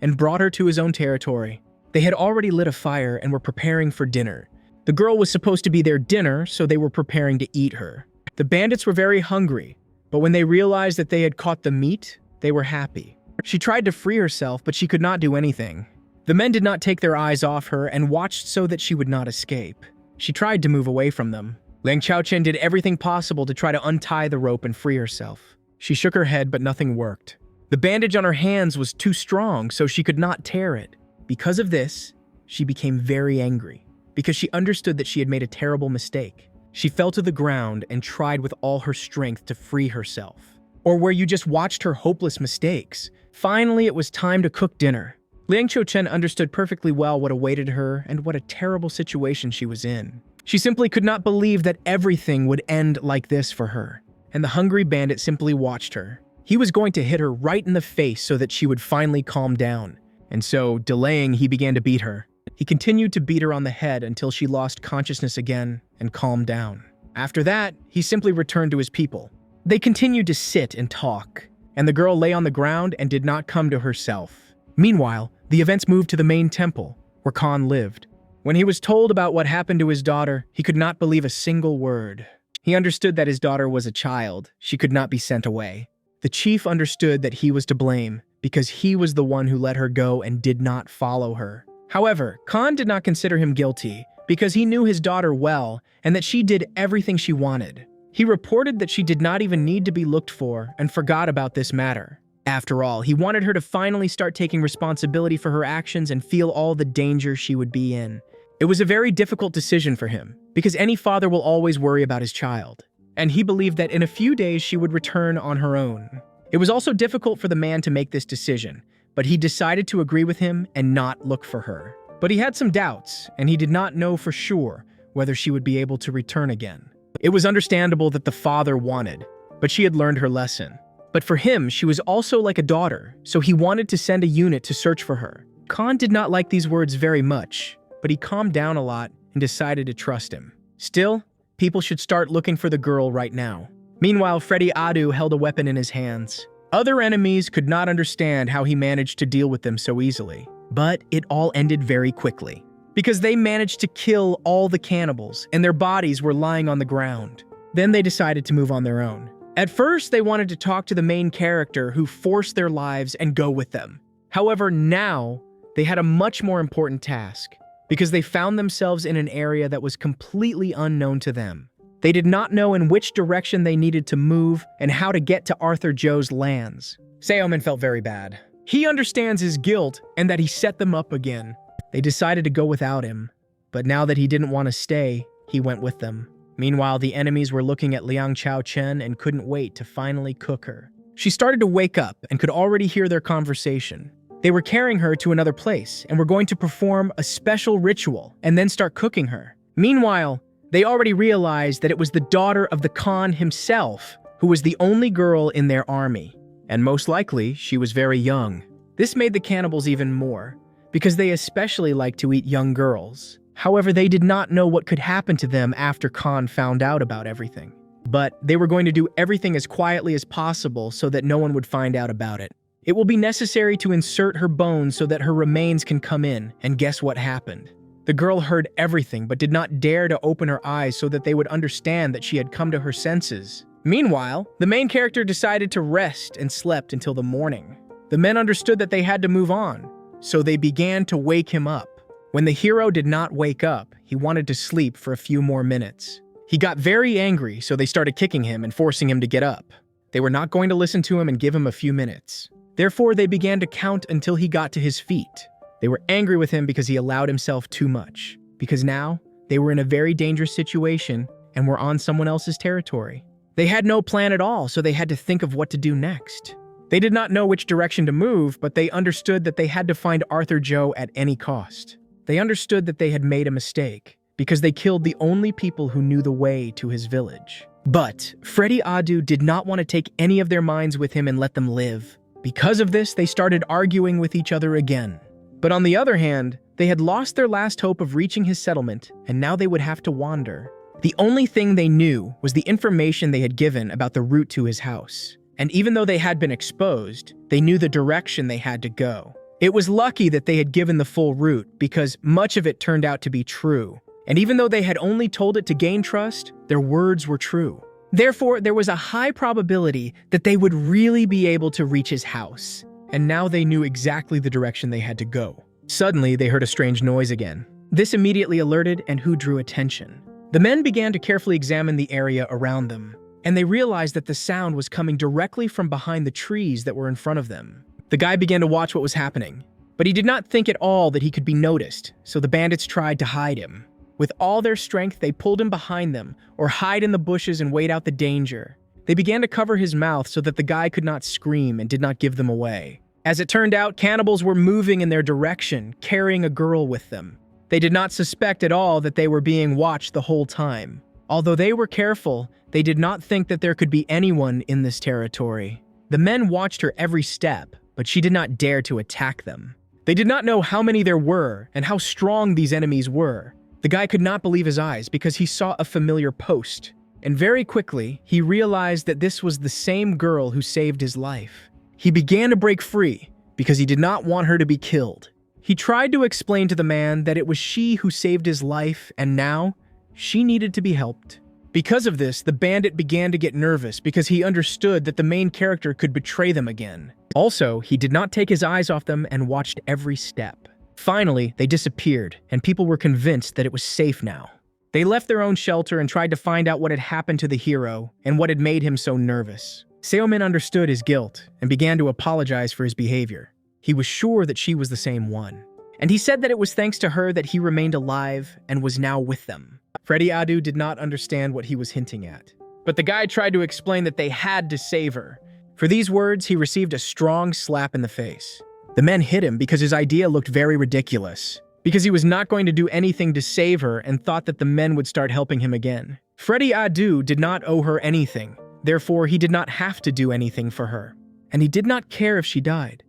A: and brought her to his own territory. They had already lit a fire and were preparing for dinner. The girl was supposed to be their dinner, so they were preparing to eat her. The bandits were very hungry, but when they realized that they had caught the meat, they were happy. She tried to free herself, but she could not do anything. The men did not take their eyes off her and watched so that she would not escape. She tried to move away from them. Liang Chaochen did everything possible to try to untie the rope and free herself. She shook her head, but nothing worked. The bandage on her hands was too strong, so she could not tear it. Because of this, she became very angry, because she understood that she had made a terrible mistake. She fell to the ground and tried with all her strength to free herself. Or where you just watched her hopeless mistakes. Finally, it was time to cook dinner. Liang Chaochen understood perfectly well what awaited her and what a terrible situation she was in. She simply could not believe that everything would end like this for her, and the hungry bandit simply watched her. He was going to hit her right in the face so that she would finally calm down, and so, delaying, he began to beat her. He continued to beat her on the head until she lost consciousness again and calmed down. After that, he simply returned to his people. They continued to sit and talk, and the girl lay on the ground and did not come to herself. Meanwhile, the events moved to the main temple, where Khan lived. When he was told about what happened to his daughter, he could not believe a single word. He understood that his daughter was a child. She could not be sent away. The chief understood that he was to blame because he was the one who let her go and did not follow her. However, Khan did not consider him guilty because he knew his daughter well and that she did everything she wanted. He reported that she did not even need to be looked for and forgot about this matter. After all, he wanted her to finally start taking responsibility for her actions and feel all the danger she would be in. It was a very difficult decision for him, because any father will always worry about his child, and he believed that in a few days she would return on her own. It was also difficult for the man to make this decision, but he decided to agree with him and not look for her. But he had some doubts, and he did not know for sure whether she would be able to return again. It was understandable that the father wanted, but she had learned her lesson. But for him, she was also like a daughter, so he wanted to send a unit to search for her. Khan did not like these words very much, but he calmed down a lot and decided to trust him. Still, people should start looking for the girl right now. Meanwhile, Freddy Adu held a weapon in his hands. Other enemies could not understand how he managed to deal with them so easily, but it all ended very quickly, because they managed to kill all the cannibals and their bodies were lying on the ground. Then they decided to move on their own. At first, they wanted to talk to the main character who forced their lives and go with them. However, now, they had a much more important task, because they found themselves in an area that was completely unknown to them. They did not know in which direction they needed to move and how to get to Arthur Joe's lands. Seomin felt very bad. He understands his guilt and that he set them up again. They decided to go without him, but now that he didn't want to stay, he went with them. Meanwhile, the enemies were looking at Liang Chaochen and couldn't wait to finally cook her. She started to wake up and could already hear their conversation. They were carrying her to another place and were going to perform a special ritual and then start cooking her. Meanwhile, they already realized that it was the daughter of the Khan himself who was the only girl in their army. And most likely, she was very young. This made the cannibals even more, because they especially like to eat young girls. However, they did not know what could happen to them after Khan found out about everything. But they were going to do everything as quietly as possible so that no one would find out about it. It will be necessary to insert her bones so that her remains can come in, and guess what happened? The girl heard everything but did not dare to open her eyes so that they would understand that she had come to her senses. Meanwhile, the main character decided to rest and slept until the morning. The men understood that they had to move on, so they began to wake him up. When the hero did not wake up, he wanted to sleep for a few more minutes. He got very angry, so they started kicking him and forcing him to get up. They were not going to listen to him and give him a few minutes. Therefore, they began to count until he got to his feet. They were angry with him because he allowed himself too much, because now they were in a very dangerous situation and were on someone else's territory. They had no plan at all, so they had to think of what to do next. They did not know which direction to move, but they understood that they had to find Arthur Joe at any cost. They understood that they had made a mistake, because they killed the only people who knew the way to his village. But Freddy Adu did not want to take any of their minds with him and let them live. Because of this, they started arguing with each other again. But on the other hand, they had lost their last hope of reaching his settlement, and now they would have to wander. The only thing they knew was the information they had given about the route to his house. And even though they had been exposed, they knew the direction they had to go. It was lucky that they had given the full route because much of it turned out to be true. And even though they had only told it to gain trust, their words were true. Therefore, there was a high probability that they would really be able to reach his house. And now they knew exactly the direction they had to go. Suddenly, they heard a strange noise again. This immediately alerted and who drew attention. The men began to carefully examine the area around them, and they realized that the sound was coming directly from behind the trees that were in front of them. The guy began to watch what was happening, but he did not think at all that he could be noticed, so the bandits tried to hide him. With all their strength, they pulled him behind them, or hide in the bushes and wait out the danger. They began to cover his mouth so that the guy could not scream and did not give them away. As it turned out, cannibals were moving in their direction, carrying a girl with them. They did not suspect at all that they were being watched the whole time. Although they were careful, they did not think that there could be anyone in this territory. The men watched her every step, but she did not dare to attack them. They did not know how many there were and how strong these enemies were. The guy could not believe his eyes because he saw a familiar post. And very quickly, he realized that this was the same girl who saved his life. He began to break free because he did not want her to be killed. He tried to explain to the man that it was she who saved his life and now she needed to be helped. Because of this, the bandit began to get nervous because he understood that the main character could betray them again. Also, he did not take his eyes off them and watched every step. Finally, they disappeared and people were convinced that it was safe now. They left their own shelter and tried to find out what had happened to the hero and what had made him so nervous. Seomin understood his guilt and began to apologize for his behavior. He was sure that she was the same one. And he said that it was thanks to her that he remained alive and was now with them. Freddy Adu did not understand what he was hinting at. But the guy tried to explain that they had to save her. For these words, he received a strong slap in the face. The men hit him because his idea looked very ridiculous, because he was not going to do anything to save her and thought that the men would start helping him again. Freddy Adu did not owe her anything. Therefore, he did not have to do anything for her. And he did not care if she died,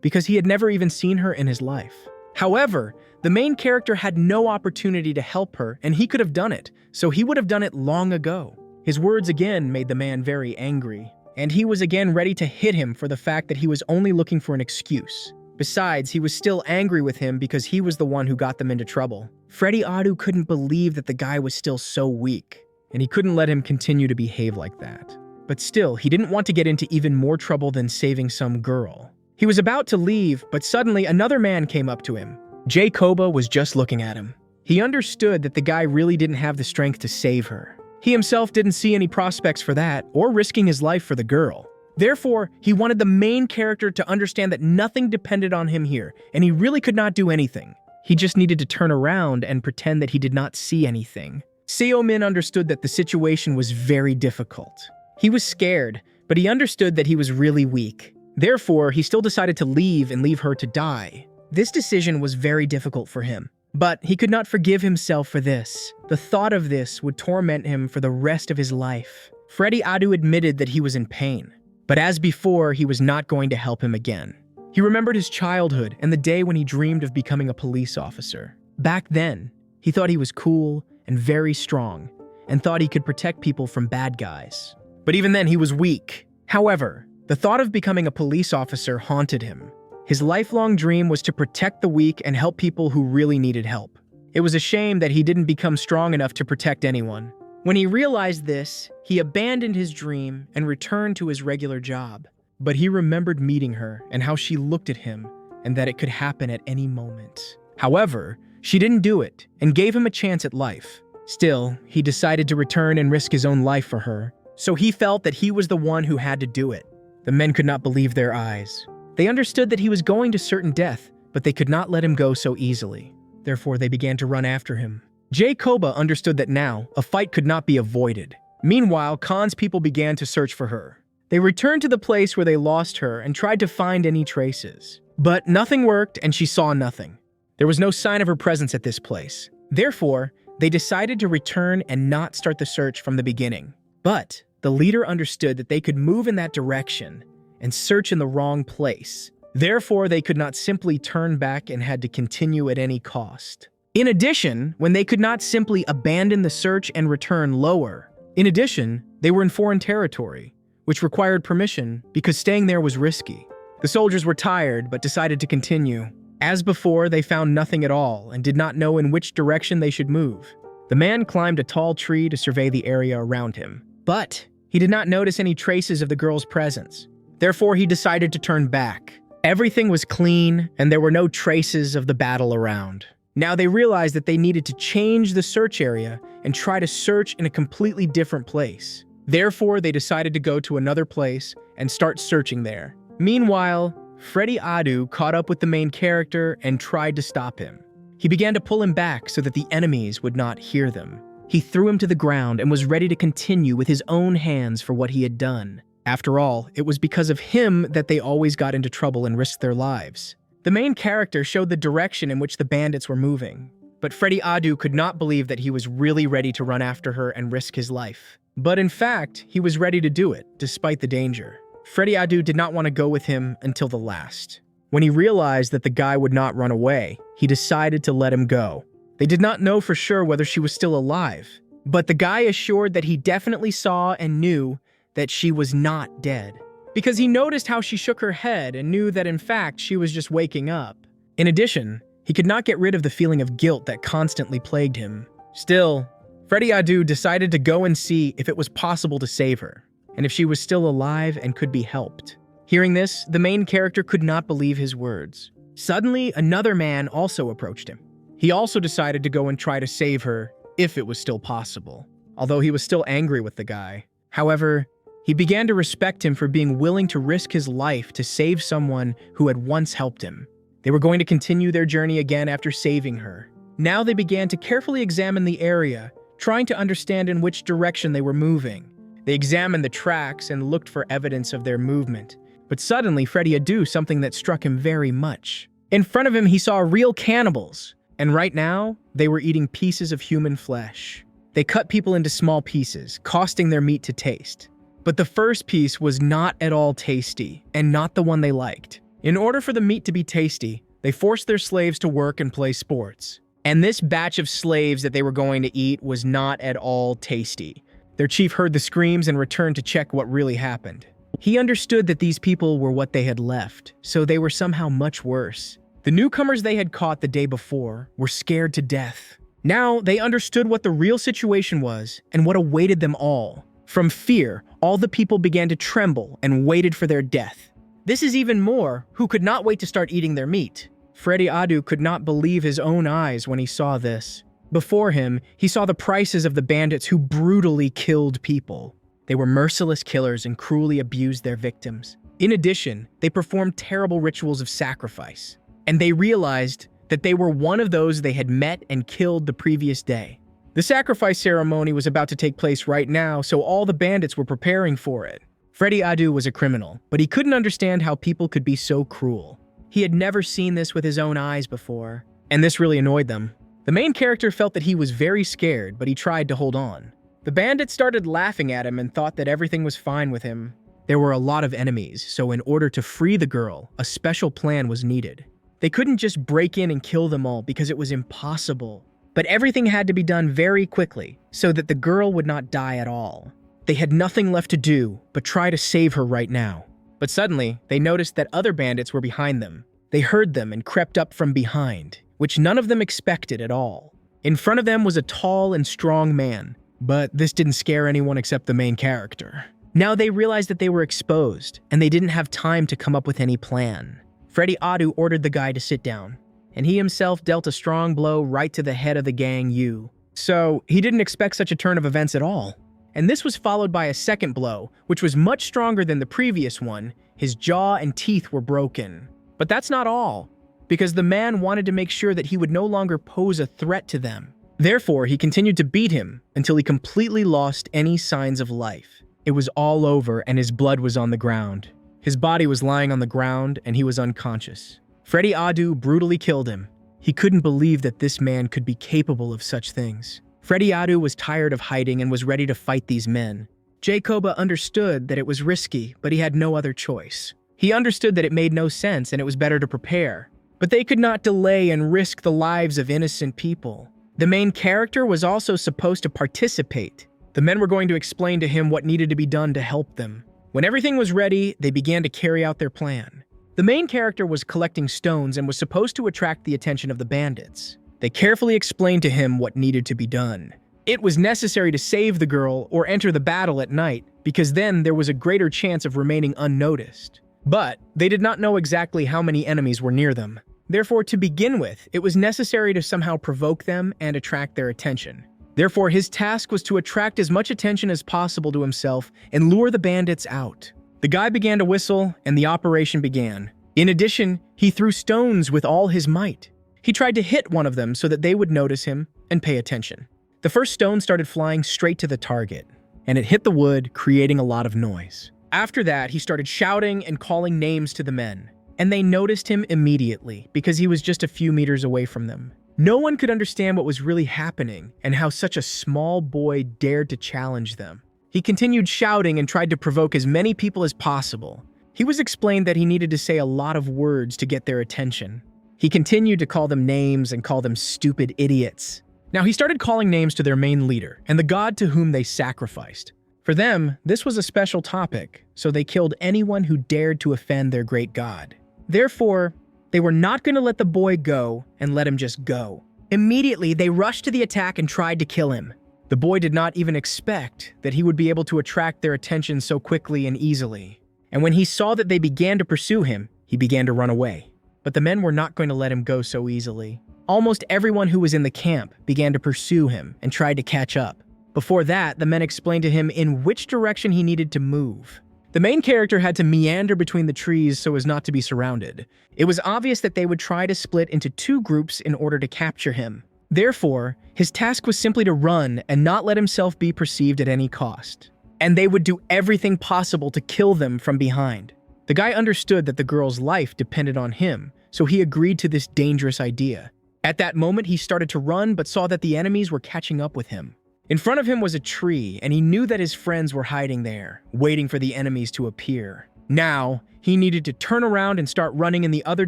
A: because he had never even seen her in his life. However, the main character had no opportunity to help her, and he could have done it, so he would have done it long ago. His words again made the man very angry, and he was again ready to hit him for the fact that he was only looking for an excuse. Besides, he was still angry with him because he was the one who got them into trouble. Freddy Adu couldn't believe that the guy was still so weak, and he couldn't let him continue to behave like that. But still, he didn't want to get into even more trouble than saving some girl. He was about to leave, but suddenly another man came up to him. Jay Koba was just looking at him. He understood that the guy really didn't have the strength to save her. He himself didn't see any prospects for that, or risking his life for the girl. Therefore, he wanted the main character to understand that nothing depended on him here, and he really could not do anything. He just needed to turn around and pretend that he did not see anything. Seo-min understood that the situation was very difficult. He was scared, but he understood that he was really weak. Therefore, he still decided to leave and leave her to die. This decision was very difficult for him, but he could not forgive himself for this. The thought of this would torment him for the rest of his life. Freddy Adu admitted that he was in pain, but as before, he was not going to help him again. He remembered his childhood and the day when he dreamed of becoming a police officer. Back then, he thought he was cool and very strong, and thought he could protect people from bad guys. But even then, he was weak. However, the thought of becoming a police officer haunted him. His lifelong dream was to protect the weak and help people who really needed help. It was a shame that he didn't become strong enough to protect anyone. When he realized this, he abandoned his dream and returned to his regular job. But he remembered meeting her and how she looked at him and that it could happen at any moment. However, she didn't do it and gave him a chance at life. Still, he decided to return and risk his own life for her, so he felt that he was the one who had to do it. The men could not believe their eyes. They understood that he was going to certain death, but they could not let him go so easily. Therefore, they began to run after him. Jay Koba understood that now, a fight could not be avoided. Meanwhile, Khan's people began to search for her. They returned to the place where they lost her and tried to find any traces. But nothing worked and she saw nothing. There was no sign of her presence at this place. Therefore, they decided to return and not start the search from the beginning. But the leader understood that they could move in that direction and search in the wrong place. Therefore, they could not simply turn back and had to continue at any cost. In addition, when they could not simply abandon the search and return lower. In addition, they were in foreign territory, which required permission because staying there was risky. The soldiers were tired but decided to continue. As before, they found nothing at all and did not know in which direction they should move. The man climbed a tall tree to survey the area around him, but he did not notice any traces of the girl's presence. Therefore, he decided to turn back. Everything was clean and there were no traces of the battle around. Now they realized that they needed to change the search area and try to search in a completely different place. Therefore, they decided to go to another place and start searching there. Meanwhile, Freddy Adu caught up with the main character and tried to stop him. He began to pull him back so that the enemies would not hear them. He threw him to the ground and was ready to continue with his own hands for what he had done. After all, it was because of him that they always got into trouble and risked their lives. The main character showed the direction in which the bandits were moving, but Freddy Adu could not believe that he was really ready to run after her and risk his life. But in fact, he was ready to do it, despite the danger. Freddy Adu did not want to go with him until the last. When he realized that the guy would not run away, he decided to let him go. They did not know for sure whether she was still alive, but the guy assured that he definitely saw and knew that she was not dead, because he noticed how she shook her head and knew that in fact she was just waking up. In addition, he could not get rid of the feeling of guilt that constantly plagued him. Still, Freddy Adu decided to go and see if it was possible to save her, and if she was still alive and could be helped. Hearing this, the main character could not believe his words. Suddenly, another man also approached him. He also decided to go and try to save her if it was still possible, although he was still angry with the guy. However, he began to respect him for being willing to risk his life to save someone who had once helped him. They were going to continue their journey again after saving her. Now they began to carefully examine the area, trying to understand in which direction they were moving. They examined the tracks and looked for evidence of their movement. But suddenly, Freddy Adu something that struck him very much. In front of him, he saw real cannibals, and right now, they were eating pieces of human flesh. They cut people into small pieces, costing their meat to taste. But the first piece was not at all tasty, and not the one they liked. In order for the meat to be tasty, they forced their slaves to work and play sports. And this batch of slaves that they were going to eat was not at all tasty. Their chief heard the screams and returned to check what really happened. He understood that these people were what they had left, so they were somehow much worse. The newcomers they had caught the day before were scared to death. Now they understood what the real situation was and what awaited them all. From fear, all the people began to tremble and waited for their death. This is even more, who could not wait to start eating their meat. Freddy Adu could not believe his own eyes when he saw this. Before him, he saw the prices of the bandits who brutally killed people. They were merciless killers and cruelly abused their victims. In addition, they performed terrible rituals of sacrifice. And they realized that they were one of those they had met and killed the previous day. The sacrifice ceremony was about to take place right now, so all the bandits were preparing for it. Freddy Adu was a criminal, but he couldn't understand how people could be so cruel. He had never seen this with his own eyes before, and this really annoyed them. The main character felt that he was very scared, but he tried to hold on. The bandits started laughing at him and thought that everything was fine with him. There were a lot of enemies, so in order to free the girl, a special plan was needed. They couldn't just break in and kill them all because it was impossible. But everything had to be done very quickly so that the girl would not die at all. They had nothing left to do but try to save her right now. But suddenly, they noticed that other bandits were behind them. They heard them and crept up from behind, which none of them expected at all. In front of them was a tall and strong man, but this didn't scare anyone except the main character. Now they realized that they were exposed, and they didn't have time to come up with any plan. Freddy Adu ordered the guy to sit down, and he himself dealt a strong blow right to the head of the gang U. So he didn't expect such a turn of events at all. And this was followed by a second blow, which was much stronger than the previous one. His jaw and teeth were broken. But that's not all, because the man wanted to make sure that he would no longer pose a threat to them. Therefore, he continued to beat him until he completely lost any signs of life. It was all over and his blood was on the ground. His body was lying on the ground and he was unconscious. Freddy Adu brutally killed him. He couldn't believe that this man could be capable of such things. Freddy Adu was tired of hiding and was ready to fight these men. Jacoba understood that it was risky, but he had no other choice. He understood that it made no sense and it was better to prepare. But they could not delay and risk the lives of innocent people. The main character was also supposed to participate. The men were going to explain to him what needed to be done to help them. When everything was ready, they began to carry out their plan. The main character was collecting stones and was supposed to attract the attention of the bandits. They carefully explained to him what needed to be done. It was necessary to save the girl or enter the battle at night, because then there was a greater chance of remaining unnoticed. But they did not know exactly how many enemies were near them. Therefore, to begin with, it was necessary to somehow provoke them and attract their attention. Therefore, his task was to attract as much attention as possible to himself and lure the bandits out. The guy began to whistle, and the operation began. In addition, he threw stones with all his might. He tried to hit one of them so that they would notice him and pay attention. The first stone started flying straight to the target, and it hit the wood, creating a lot of noise. After that, he started shouting and calling names to the men, and they noticed him immediately because he was just a few meters away from them. No one could understand what was really happening and how such a small boy dared to challenge them. He continued shouting and tried to provoke as many people as possible. He was explained that he needed to say a lot of words to get their attention. He continued to call them names and call them stupid idiots. Now he started calling names to their main leader and the god to whom they sacrificed. For them, this was a special topic, so they killed anyone who dared to offend their great god. Therefore, they were not going to let the boy go and let him just go. Immediately, they rushed to the attack and tried to kill him. The boy did not even expect that he would be able to attract their attention so quickly and easily. And when he saw that they began to pursue him, he began to run away. But the men were not going to let him go so easily. Almost everyone who was in the camp began to pursue him and tried to catch up. Before that, the men explained to him in which direction he needed to move. The main character had to meander between the trees so as not to be surrounded. It was obvious that they would try to split into two groups in order to capture him. Therefore, his task was simply to run and not let himself be perceived at any cost. And they would do everything possible to kill them from behind. The guy understood that the girl's life depended on him, so he agreed to this dangerous idea. At that moment, he started to run but saw that the enemies were catching up with him. In front of him was a tree, and he knew that his friends were hiding there, waiting for the enemies to appear. Now, he needed to turn around and start running in the other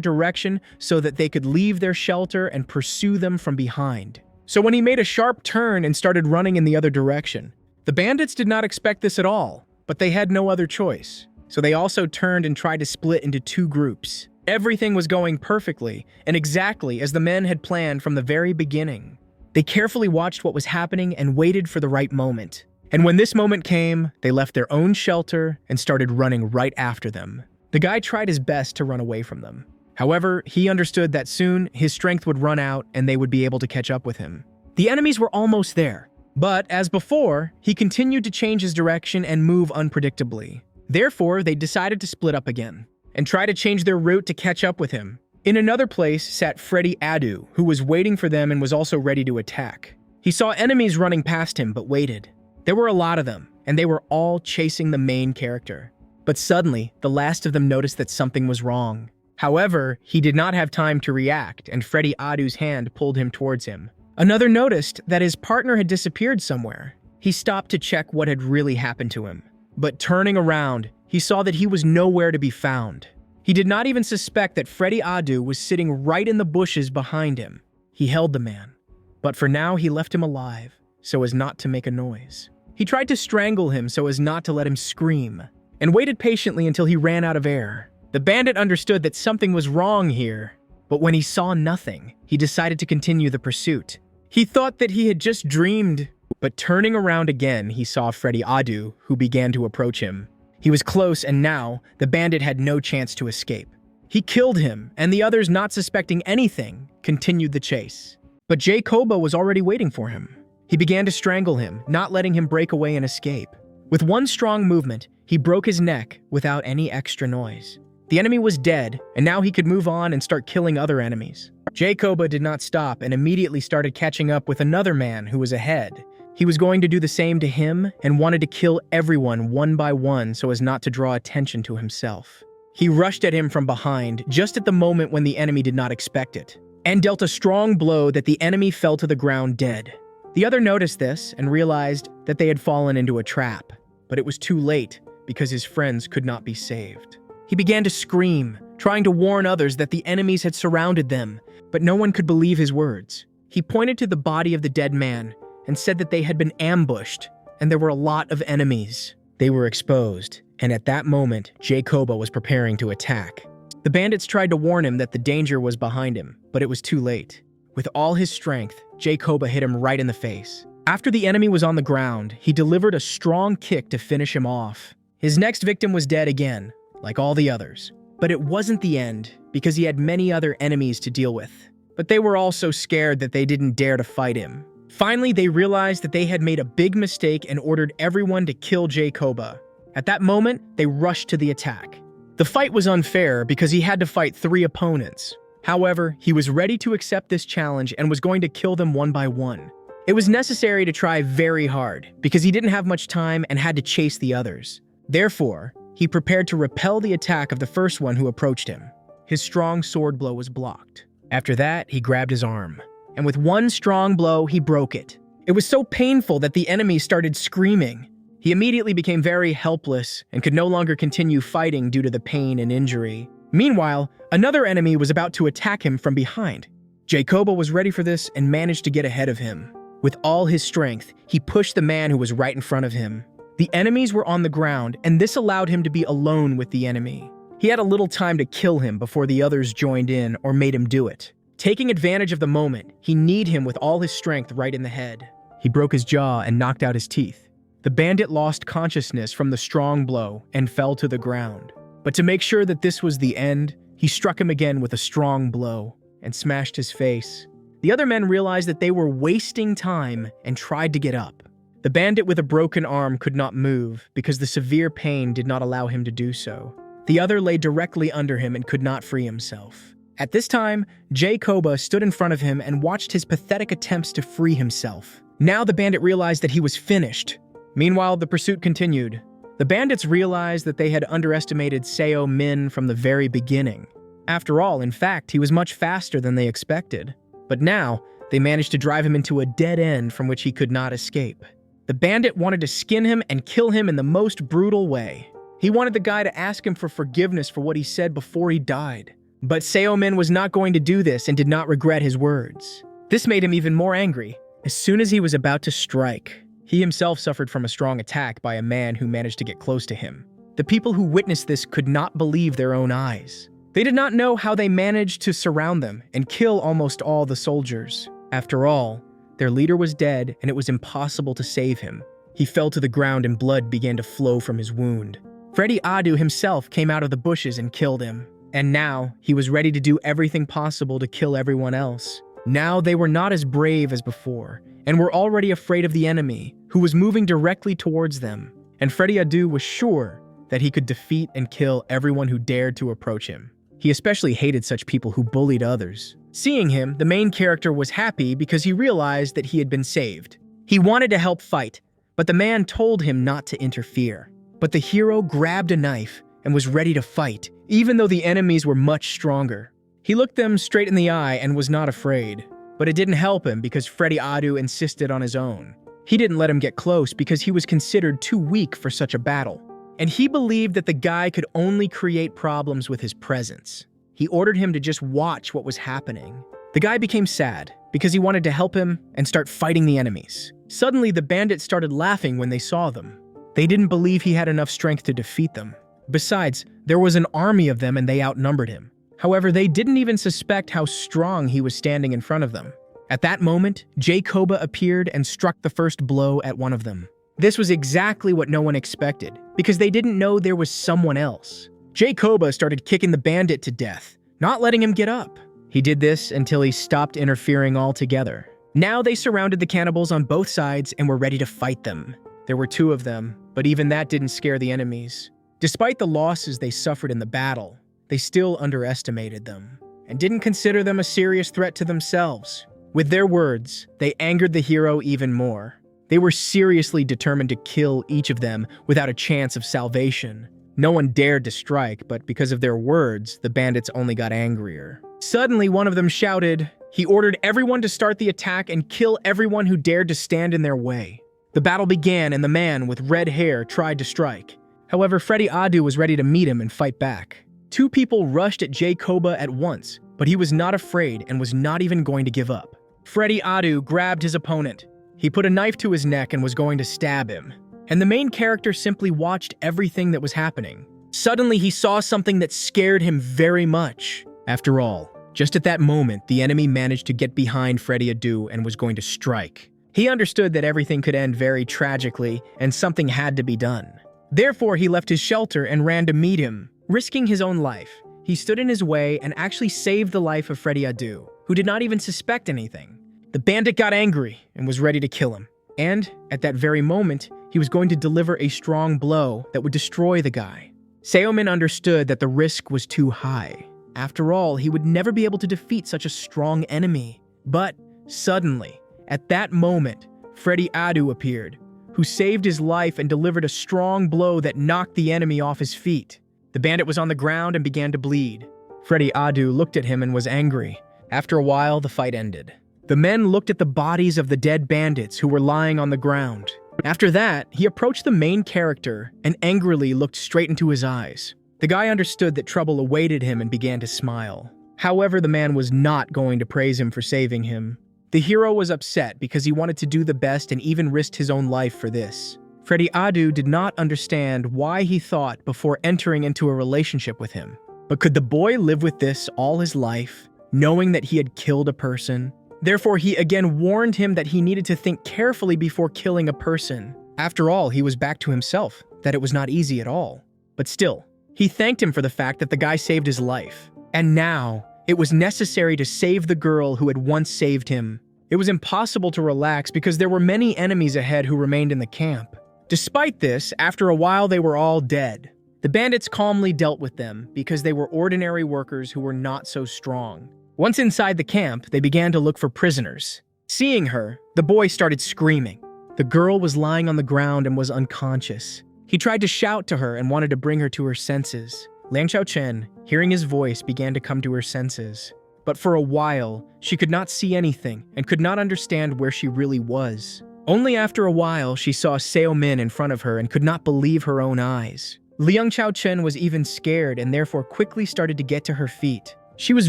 A: direction so that they could leave their shelter and pursue them from behind. So when he made a sharp turn and started running in the other direction, the bandits did not expect this at all, but they had no other choice. So they also turned and tried to split into two groups. Everything was going perfectly and exactly as the men had planned from the very beginning. They carefully watched what was happening and waited for the right moment. And when this moment came, they left their own shelter and started running right after them. The guy tried his best to run away from them. However, he understood that soon his strength would run out and they would be able to catch up with him. The enemies were almost there, but as before, he continued to change his direction and move unpredictably. Therefore, they decided to split up again and try to change their route to catch up with him. In another place sat Freddy Adu, who was waiting for them and was also ready to attack. He saw enemies running past him, but waited. There were a lot of them, and they were all chasing the main character. But suddenly, the last of them noticed that something was wrong. However, he did not have time to react, and Freddy Adu's hand pulled him towards him. Another noticed that his partner had disappeared somewhere. He stopped to check what had really happened to him. But turning around, he saw that he was nowhere to be found. He did not even suspect that Freddy Adu was sitting right in the bushes behind him. He held the man, but for now he left him alive, so as not to make a noise. He tried to strangle him so as not to let him scream, and waited patiently until he ran out of air. The bandit understood that something was wrong here, but when he saw nothing, he decided to continue the pursuit. He thought that he had just dreamed, but turning around again, he saw Freddy Adu, who began to approach him. He was close, and now, the bandit had no chance to escape. He killed him, and the others, not suspecting anything, continued the chase. But Jacoba was already waiting for him. He began to strangle him, not letting him break away and escape. With one strong movement, he broke his neck without any extra noise. The enemy was dead, and now he could move on and start killing other enemies. Jacoba did not stop and immediately started catching up with another man who was ahead. He was going to do the same to him and wanted to kill everyone one by one so as not to draw attention to himself. He rushed at him from behind just at the moment when the enemy did not expect it, and dealt a strong blow that the enemy fell to the ground dead. The other noticed this and realized that they had fallen into a trap, but it was too late because his friends could not be saved. He began to scream, trying to warn others that the enemies had surrounded them, but no one could believe his words. He pointed to the body of the dead man and said that they had been ambushed, and there were a lot of enemies. They were exposed, and at that moment, Jacoba was preparing to attack. The bandits tried to warn him that the danger was behind him, but it was too late. With all his strength, Jacoba hit him right in the face. After the enemy was on the ground, he delivered a strong kick to finish him off. His next victim was dead again, like all the others. But it wasn't the end, because he had many other enemies to deal with. But they were all so scared that they didn't dare to fight him. Finally, they realized that they had made a big mistake and ordered everyone to kill Jacoba. At that moment, they rushed to the attack. The fight was unfair because he had to fight 3 opponents. However, he was ready to accept this challenge and was going to kill them one by one. It was necessary to try very hard because he didn't have much time and had to chase the others. Therefore, he prepared to repel the attack of the first one who approached him. His strong sword blow was blocked. After that, he grabbed his arm, and with one strong blow, he broke it. It was so painful that the enemy started screaming. He immediately became very helpless and could no longer continue fighting due to the pain and injury. Meanwhile, another enemy was about to attack him from behind. Jacoba was ready for this and managed to get ahead of him. With all his strength, he pushed the man who was right in front of him. The enemies were on the ground, and this allowed him to be alone with the enemy. He had a little time to kill him before the others joined in or made him do it. Taking advantage of the moment, he kneed him with all his strength right in the head. He broke his jaw and knocked out his teeth. The bandit lost consciousness from the strong blow and fell to the ground. But to make sure that this was the end, he struck him again with a strong blow and smashed his face. The other men realized that they were wasting time and tried to get up. The bandit with a broken arm could not move because the severe pain did not allow him to do so. The other lay directly under him and could not free himself. At this time, Jacoba stood in front of him and watched his pathetic attempts to free himself. Now the bandit realized that he was finished. Meanwhile, the pursuit continued. The bandits realized that they had underestimated Seo Min from the very beginning. After all, in fact, he was much faster than they expected. But now, they managed to drive him into a dead end from which he could not escape. The bandit wanted to skin him and kill him in the most brutal way. He wanted the guy to ask him for forgiveness for what he said before he died. But Seo Min was not going to do this and did not regret his words. This made him even more angry. As soon as he was about to strike, he himself suffered from a strong attack by a man who managed to get close to him. The people who witnessed this could not believe their own eyes. They did not know how they managed to surround them and kill almost all the soldiers. After all, their leader was dead and it was impossible to save him. He fell to the ground and blood began to flow from his wound. Freddy Adu himself came out of the bushes and killed him. And now, he was ready to do everything possible to kill everyone else. Now they were not as brave as before, and were already afraid of the enemy, who was moving directly towards them. And Freddy Adu was sure that he could defeat and kill everyone who dared to approach him. He especially hated such people who bullied others. Seeing him, the main character was happy because he realized that he had been saved. He wanted to help fight, but the man told him not to interfere. But the hero grabbed a knife and was ready to fight, even though the enemies were much stronger. He looked them straight in the eye and was not afraid. But it didn't help him because Freddy Adu insisted on his own. He didn't let him get close because he was considered too weak for such a battle. And he believed that the guy could only create problems with his presence. He ordered him to just watch what was happening. The guy became sad because he wanted to help him and start fighting the enemies. Suddenly, the bandits started laughing when they saw them. They didn't believe he had enough strength to defeat them. Besides, there was an army of them and they outnumbered him. However, they didn't even suspect how strong he was standing in front of them. At that moment, Jacoba appeared and struck the first blow at one of them. This was exactly what no one expected, because they didn't know there was someone else. Jacoba started kicking the bandit to death, not letting him get up. He did this until he stopped interfering altogether. Now they surrounded the cannibals on both sides and were ready to fight them. There were 2 of them, but even that didn't scare the enemies. Despite the losses they suffered in the battle, they still underestimated them and didn't consider them a serious threat to themselves. With their words, they angered the hero even more. They were seriously determined to kill each of them without a chance of salvation. No one dared to strike, but because of their words, the bandits only got angrier. Suddenly, one of them shouted. He ordered everyone to start the attack and kill everyone who dared to stand in their way. The battle began and the man with red hair tried to strike. However, Freddy Adu was ready to meet him and fight back. Two people rushed at Jacoba at once, but he was not afraid and was not even going to give up. Freddy Adu grabbed his opponent. He put a knife to his neck and was going to stab him. And the main character simply watched everything that was happening. Suddenly, he saw something that scared him very much. After all, just at that moment, the enemy managed to get behind Freddy Adu and was going to strike. He understood that everything could end very tragically and something had to be done. Therefore, he left his shelter and ran to meet him, risking his own life. He stood in his way and actually saved the life of Freddy Adu, who did not even suspect anything. The bandit got angry and was ready to kill him. And, at that very moment, he was going to deliver a strong blow that would destroy the guy. Seomin understood that the risk was too high. After all, he would never be able to defeat such a strong enemy. But, suddenly, at that moment, Freddy Adu appeared, who saved his life and delivered a strong blow that knocked the enemy off his feet. The bandit was on the ground and began to bleed. Freddy Adu looked at him and was angry. After a while, the fight ended. The men looked at the bodies of the dead bandits who were lying on the ground. After that, he approached the main character and angrily looked straight into his eyes. The guy understood that trouble awaited him and began to smile. However, the man was not going to praise him for saving him. The hero was upset because he wanted to do the best and even risked his own life for this. Freddy Adu did not understand why he thought before entering into a relationship with him. But could the boy live with this all his life, knowing that he had killed a person? Therefore, he again warned him that he needed to think carefully before killing a person. After all, he was back to himself, that it was not easy at all. But still, he thanked him for the fact that the guy saved his life. And now, it was necessary to save the girl who had once saved him. It was impossible to relax because there were many enemies ahead who remained in the camp. Despite this, after a while they were all dead. The bandits calmly dealt with them because they were ordinary workers who were not so strong. Once inside the camp, they began to look for prisoners. Seeing her, the boy started screaming. The girl was lying on the ground and was unconscious. He tried to shout to her and wanted to bring her to her senses. Liang Xiaochen, hearing his voice, began to come to her senses. But for a while, she could not see anything and could not understand where she really was. Only after a while, she saw Seomin in front of her and could not believe her own eyes. Liang Xiaochen was even scared and therefore quickly started to get to her feet. She was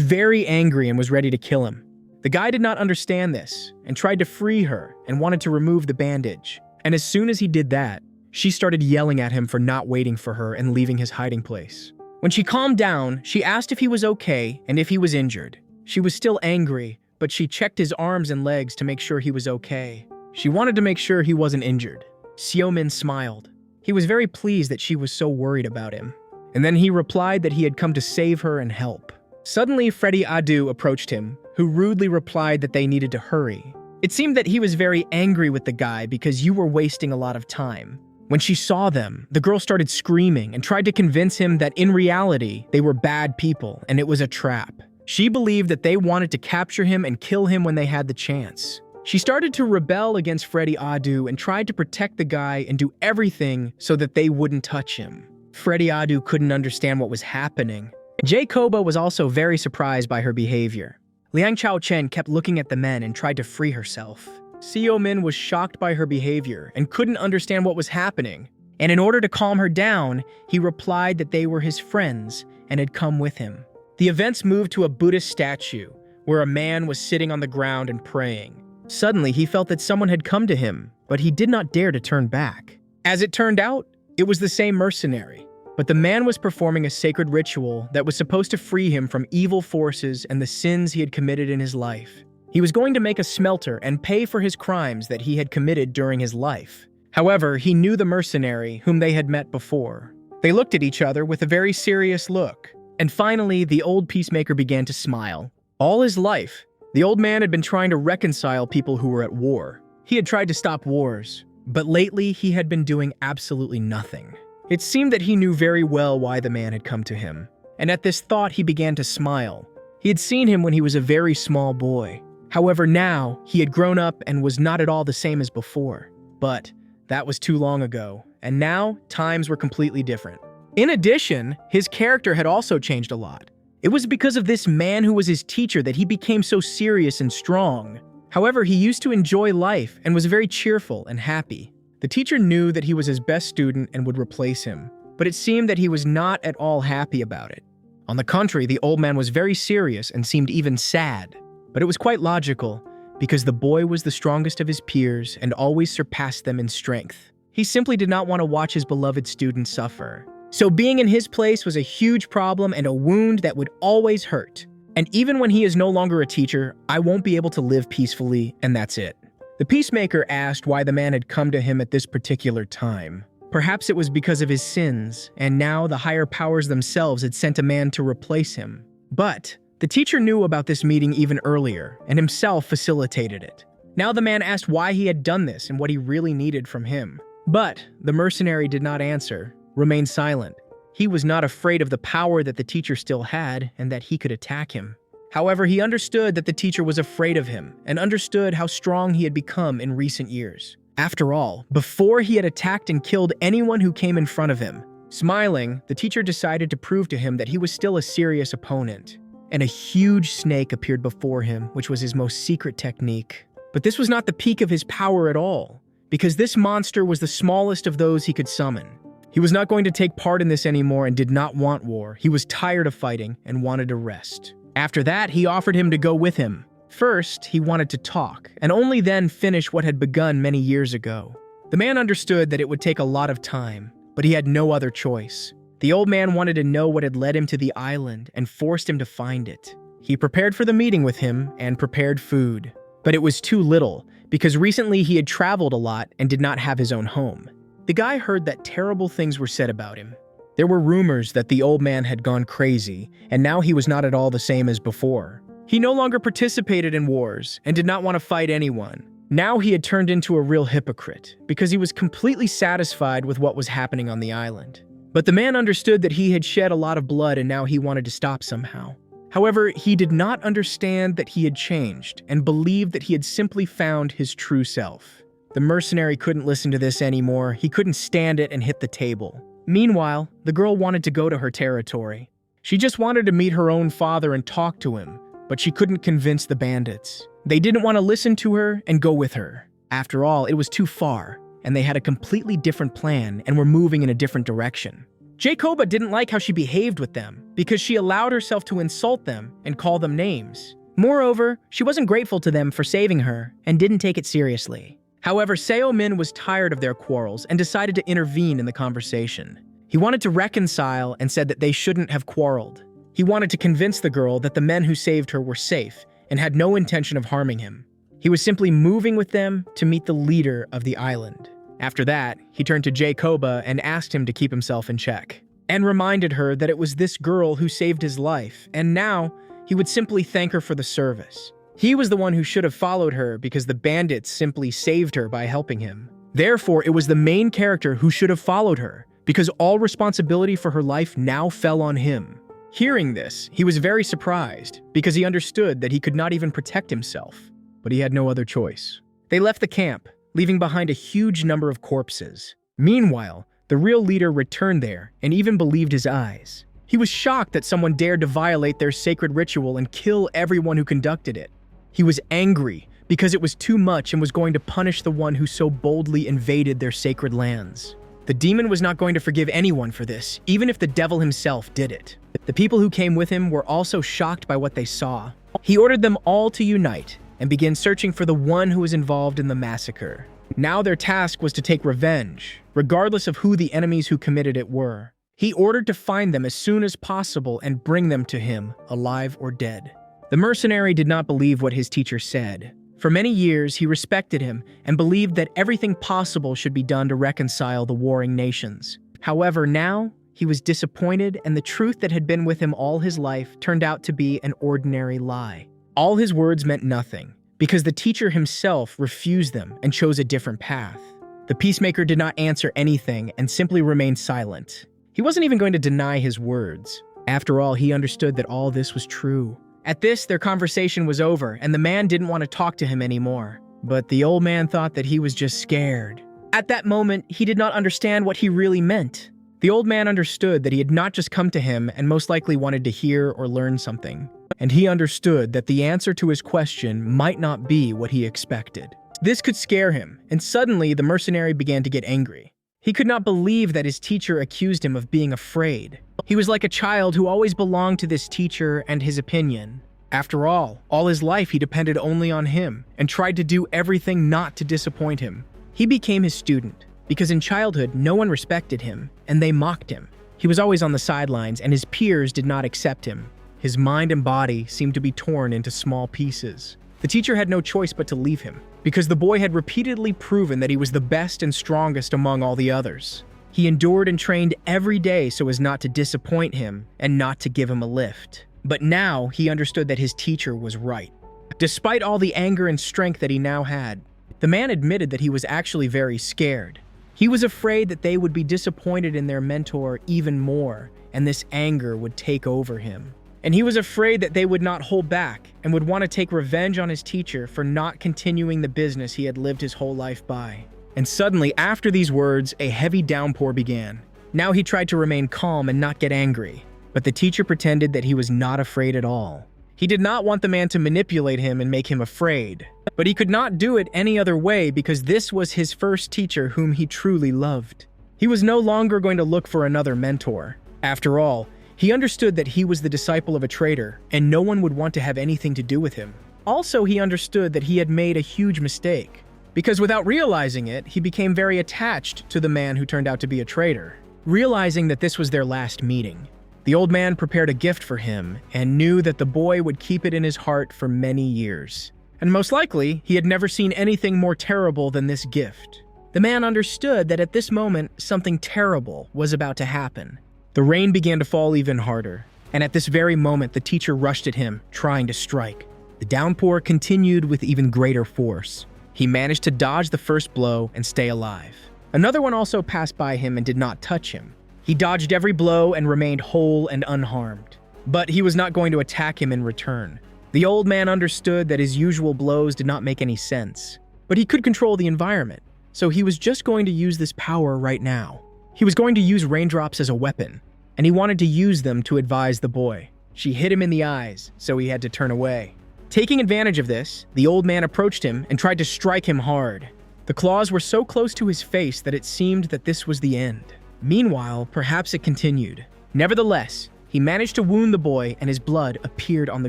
A: very angry and was ready to kill him. The guy did not understand this and tried to free her and wanted to remove the bandage. And as soon as he did that, she started yelling at him for not waiting for her and leaving his hiding place. When she calmed down, she asked if he was okay and if he was injured. She was still angry, but she checked his arms and legs to make sure he was okay. She wanted to make sure he wasn't injured. Seomin smiled. He was very pleased that she was so worried about him. And then he replied that he had come to save her and help. Suddenly, Freddy Adu approached him, who rudely replied that they needed to hurry. It seemed that he was very angry with the guy because you were wasting a lot of time. When she saw them, the girl started screaming and tried to convince him that in reality, they were bad people and it was a trap. She believed that they wanted to capture him and kill him when they had the chance. She started to rebel against Freddy Adu and tried to protect the guy and do everything so that they wouldn't touch him. Freddy Adu couldn't understand what was happening. Jacoba was also very surprised by her behavior. Liang Xiaochen kept looking at the men and tried to free herself. Seomin was shocked by her behavior and couldn't understand what was happening. And in order to calm her down, he replied that they were his friends and had come with him. The events moved to a Buddhist statue where a man was sitting on the ground and praying. Suddenly, he felt that someone had come to him, but he did not dare to turn back. As it turned out, it was the same mercenary. But the man was performing a sacred ritual that was supposed to free him from evil forces and the sins he had committed in his life. He was going to make a smelter and pay for his crimes that he had committed during his life. However, he knew the mercenary whom they had met before. They looked at each other with a very serious look. And finally, the old peacemaker began to smile. All his life, the old man had been trying to reconcile people who were at war. He had tried to stop wars, but lately he had been doing absolutely nothing. It seemed that he knew very well why the man had come to him, and at this thought he began to smile. He had seen him when he was a very small boy. However, now he had grown up and was not at all the same as before. But that was too long ago, and now times were completely different. In addition, his character had also changed a lot. It was because of this man who was his teacher that he became so serious and strong. However, he used to enjoy life and was very cheerful and happy. The teacher knew that he was his best student and would replace him. but it seemed that he was not at all happy about it. On the contrary, the old man was very serious and seemed even sad. But it was quite logical, because the boy was the strongest of his peers and always surpassed them in strength. He simply did not want to watch his beloved student suffer. So being in his place was a huge problem and a wound that would always hurt. And even when he is no longer a teacher, I won't be able to live peacefully, and that's it. The peacemaker asked why the man had come to him at this particular time. Perhaps it was because of his sins, and now the higher powers themselves had sent a man to replace him. But the teacher knew about this meeting even earlier, and himself facilitated it. Now the man asked why he had done this and what he really needed from him. But the mercenary did not answer, remained silent. He was not afraid of the power that the teacher still had and that he could attack him. However, he understood that the teacher was afraid of him and understood how strong he had become in recent years. After all, before he had attacked and killed anyone who came in front of him. Smiling, the teacher decided to prove to him that he was still a serious opponent. And a huge snake appeared before him, which was his most secret technique. But this was not the peak of his power at all, because this monster was the smallest of those he could summon. He was not going to take part in this anymore and did not want war. He was tired of fighting and wanted to rest. After that, he offered him to go with him. First, he wanted to talk, and only then finish what had begun many years ago. The man understood that it would take a lot of time, but he had no other choice. The old man wanted to know what had led him to the island and forced him to find it. He prepared for the meeting with him and prepared food. But it was too little, because recently he had traveled a lot and did not have his own home. The guy heard that terrible things were said about him. There were rumors that the old man had gone crazy, and now he was not at all the same as before. He no longer participated in wars and did not want to fight anyone. Now he had turned into a real hypocrite, because he was completely satisfied with what was happening on the island. But the man understood that he had shed a lot of blood and now he wanted to stop somehow. However, he did not understand that he had changed and believed that he had simply found his true self. The mercenary couldn't listen to this anymore. He couldn't stand it and hit the table. Meanwhile, the girl wanted to go to her territory. She just wanted to meet her own father and talk to him, but she couldn't convince the bandits. They didn't want to listen to her and go with her. After all, it was too far, and they had a completely different plan and were moving in a different direction. Jacoba didn't like how she behaved with them because she allowed herself to insult them and call them names. Moreover, she wasn't grateful to them for saving her and didn't take it seriously. However, Seo Min was tired of their quarrels and decided to intervene in the conversation. He wanted to reconcile and said that they shouldn't have quarreled. He wanted to convince the girl that the men who saved her were safe and had no intention of harming him. He was simply moving with them to meet the leader of the island. After that, he turned to Jacoba and asked him to keep himself in check, and reminded her that it was this girl who saved his life, and now he would simply thank her for the service. He was the one who should have followed her because the bandits simply saved her by helping him. Therefore, it was the main character who should have followed her, because all responsibility for her life now fell on him. Hearing this, he was very surprised, because he understood that he could not even protect himself. But he had no other choice. They left the camp, leaving behind a huge number of corpses. Meanwhile, the real leader returned there and even believed his eyes. He was shocked that someone dared to violate their sacred ritual and kill everyone who conducted it. He was angry because it was too much and was going to punish the one who so boldly invaded their sacred lands. The demon was not going to forgive anyone for this, even if the devil himself did it. The people who came with him were also shocked by what they saw. He ordered them all to unite and begin searching for the one who was involved in the massacre. Now their task was to take revenge, regardless of who the enemies who committed it were. He ordered to find them as soon as possible and bring them to him, alive or dead. The mercenary did not believe what his teacher said. For many years, he respected him and believed that everything possible should be done to reconcile the warring nations. However, now, he was disappointed, and the truth that had been with him all his life turned out to be an ordinary lie. All his words meant nothing, because the teacher himself refused them and chose a different path. The peacemaker did not answer anything and simply remained silent. He wasn't even going to deny his words. After all, he understood that all this was true. At this, their conversation was over, and the man didn't want to talk to him anymore. But the old man thought that he was just scared. At that moment, he did not understand what he really meant. The old man understood that he had not just come to him and most likely wanted to hear or learn something. And he understood that the answer to his question might not be what he expected. This could scare him, and suddenly the mercenary began to get angry. He could not believe that his teacher accused him of being afraid. He was like a child who always belonged to this teacher and his opinion. After all his life he depended only on him and tried to do everything not to disappoint him. He became his student because in childhood no one respected him and they mocked him. He was always on the sidelines and his peers did not accept him. His mind and body seemed to be torn into small pieces. The teacher had no choice but to leave him because the boy had repeatedly proven that he was the best and strongest among all the others. He endured and trained every day so as not to disappoint him and not to give him a lift. But now he understood that his teacher was right. Despite all the anger and strength that he now had, the man admitted that he was actually very scared. He was afraid that they would be disappointed in their mentor even more, and this anger would take over him. And he was afraid that they would not hold back and would want to take revenge on his teacher for not continuing the business he had lived his whole life by. And suddenly, after these words, a heavy downpour began. Now he tried to remain calm and not get angry, but the teacher pretended that he was not afraid at all. He did not want the man to manipulate him and make him afraid, but he could not do it any other way because this was his first teacher whom he truly loved. He was no longer going to look for another mentor. After all, he understood that he was the disciple of a traitor, and no one would want to have anything to do with him. Also, he understood that he had made a huge mistake, because without realizing it, he became very attached to the man who turned out to be a traitor. Realizing that this was their last meeting, the old man prepared a gift for him and knew that the boy would keep it in his heart for many years. And most likely, he had never seen anything more terrible than this gift. The man understood that at this moment, something terrible was about to happen. The rain began to fall even harder, and at this very moment the teacher rushed at him, trying to strike. The downpour continued with even greater force. He managed to dodge the first blow and stay alive. Another one also passed by him and did not touch him. He dodged every blow and remained whole and unharmed. But he was not going to attack him in return. The old man understood that his usual blows did not make any sense, but he could control the environment, so he was just going to use this power right now. He was going to use raindrops as a weapon, and he wanted to use them to advise the boy. She hit him in the eyes, so he had to turn away. Taking advantage of this, the old man approached him and tried to strike him hard. The claws were so close to his face that it seemed that this was the end. Meanwhile, perhaps it continued. Nevertheless, he managed to wound the boy and his blood appeared on the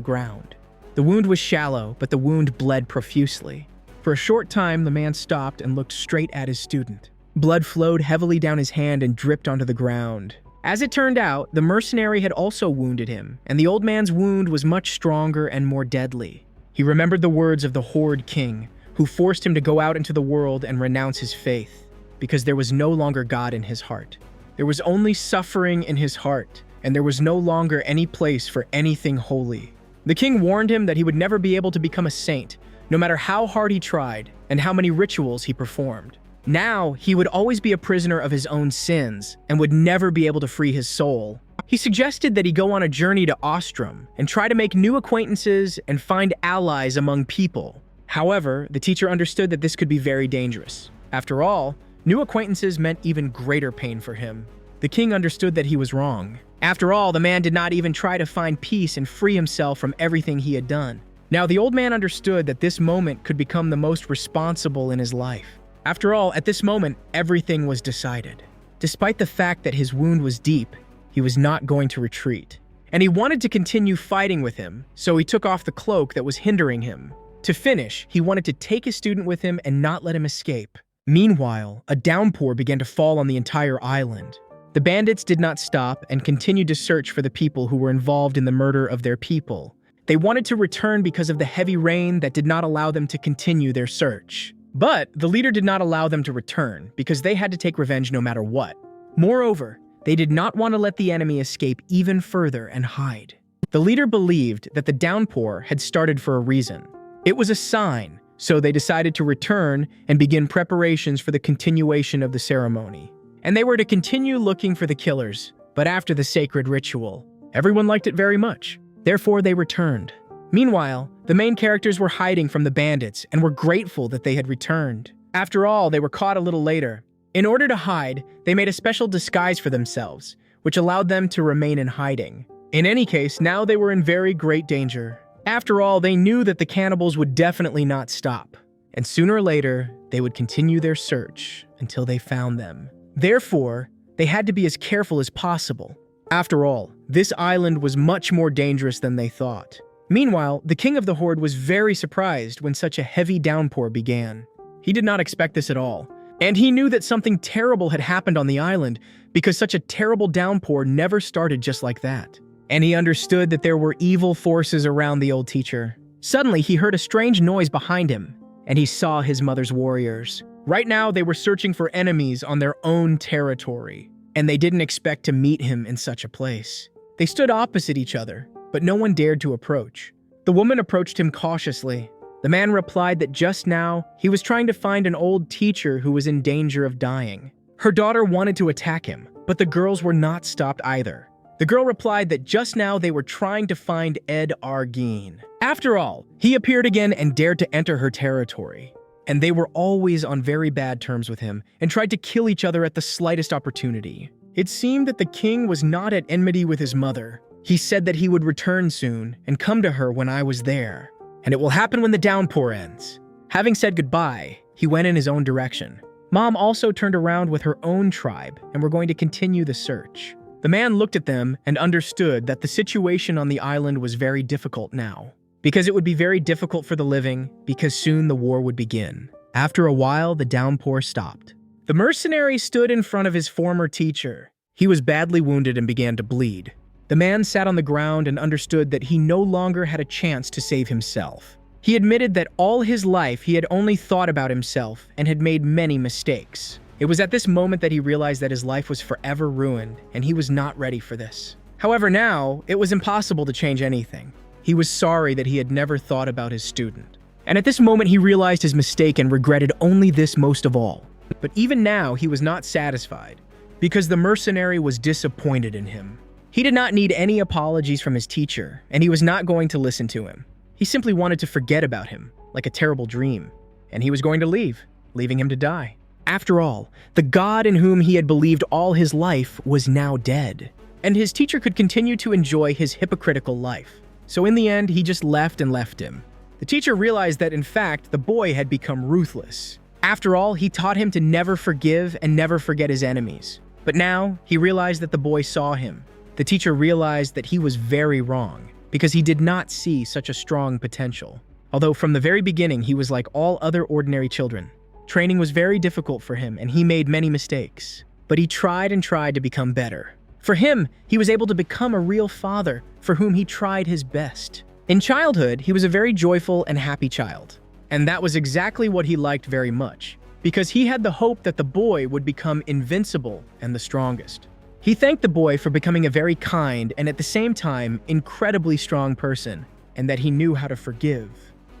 A: ground. The wound was shallow, but the wound bled profusely. For a short time, the man stopped and looked straight at his student. Blood flowed heavily down his hand and dripped onto the ground. As it turned out, the mercenary had also wounded him, and the old man's wound was much stronger and more deadly. He remembered the words of the Horde King, who forced him to go out into the world and renounce his faith, because there was no longer God in his heart. There was only suffering in his heart, and there was no longer any place for anything holy. The king warned him that he would never be able to become a saint, no matter how hard he tried and how many rituals he performed. Now, he would always be a prisoner of his own sins and would never be able to free his soul. He suggested that he go on a journey to Ostrom and try to make new acquaintances and find allies among people. However, the teacher understood that this could be very dangerous. After all, new acquaintances meant even greater pain for him. The king understood that he was wrong. After all, the man did not even try to find peace and free himself from everything he had done. Now, the old man understood that this moment could become the most responsible in his life. After all, at this moment, everything was decided. Despite the fact that his wound was deep, he was not going to retreat. And he wanted to continue fighting with him, so he took off the cloak that was hindering him. To finish, he wanted to take his student with him and not let him escape. Meanwhile, a downpour began to fall on the entire island. The bandits did not stop and continued to search for the people who were involved in the murder of their people. They wanted to return because of the heavy rain that did not allow them to continue their search. But the leader did not allow them to return because they had to take revenge no matter what. Moreover, they did not want to let the enemy escape even further and hide. The leader believed that the downpour had started for a reason. It was a sign, so they decided to return and begin preparations for the continuation of the ceremony. And they were to continue looking for the killers, but after the sacred ritual. Everyone liked it very much. Therefore, they returned. Meanwhile, the main characters were hiding from the bandits and were grateful that they had returned. After all, they were caught a little later. In order to hide, they made a special disguise for themselves, which allowed them to remain in hiding. In any case, now they were in very great danger. After all, they knew that the cannibals would definitely not stop, and sooner or later, they would continue their search until they found them. Therefore, they had to be as careful as possible. After all, this island was much more dangerous than they thought. Meanwhile, the king of the horde was very surprised when such a heavy downpour began. He did not expect this at all, and he knew that something terrible had happened on the island because such a terrible downpour never started just like that. And he understood that there were evil forces around the old teacher. Suddenly, he heard a strange noise behind him, and he saw his mother's warriors. Right now, they were searching for enemies on their own territory, and they didn't expect to meet him in such a place. They stood opposite each other, but no one dared to approach. The woman approached him cautiously. The man replied that just now, he was trying to find an old teacher who was in danger of dying. Her daughter wanted to attack him, but the girls were not stopped either. The girl replied that just now they were trying to find Ed Argeen. After all, he appeared again and dared to enter her territory. And they were always on very bad terms with him and tried to kill each other at the slightest opportunity. It seemed that the king was not at enmity with his mother. He said that he would return soon and come to her when I was there. And it will happen when the downpour ends. Having said goodbye, he went in his own direction. Mom also turned around with her own tribe and were going to continue the search. The man looked at them and understood that the situation on the island was very difficult now, because it would be very difficult for the living, because soon the war would begin. After a while, the downpour stopped. The mercenary stood in front of his former teacher. He was badly wounded and began to bleed. The man sat on the ground and understood that he no longer had a chance to save himself. He admitted that all his life he had only thought about himself and had made many mistakes. It was at this moment that he realized that his life was forever ruined, and he was not ready for this. However, now, it was impossible to change anything. He was sorry that he had never thought about his student. And at this moment, he realized his mistake and regretted only this most of all. But even now, he was not satisfied, because the mercenary was disappointed in him. He did not need any apologies from his teacher, and he was not going to listen to him. He simply wanted to forget about him, like a terrible dream, and he was going to leave, leaving him to die. After all, the God in whom he had believed all his life was now dead, and his teacher could continue to enjoy his hypocritical life. So in the end, he just left him. The teacher realized that in fact, the boy had become ruthless. After all, he taught him to never forgive and never forget his enemies. But now, he realized that the boy saw him. The teacher realized that he was very wrong, because he did not see such a strong potential. Although from the very beginning, he was like all other ordinary children. Training was very difficult for him, and he made many mistakes. But he tried and tried to become better. For him, he was able to become a real father for whom he tried his best. In childhood, he was a very joyful and happy child. And that was exactly what he liked very much, because he had the hope that the boy would become invincible and the strongest. He thanked the boy for becoming a very kind and at the same time, incredibly strong person, and that he knew how to forgive.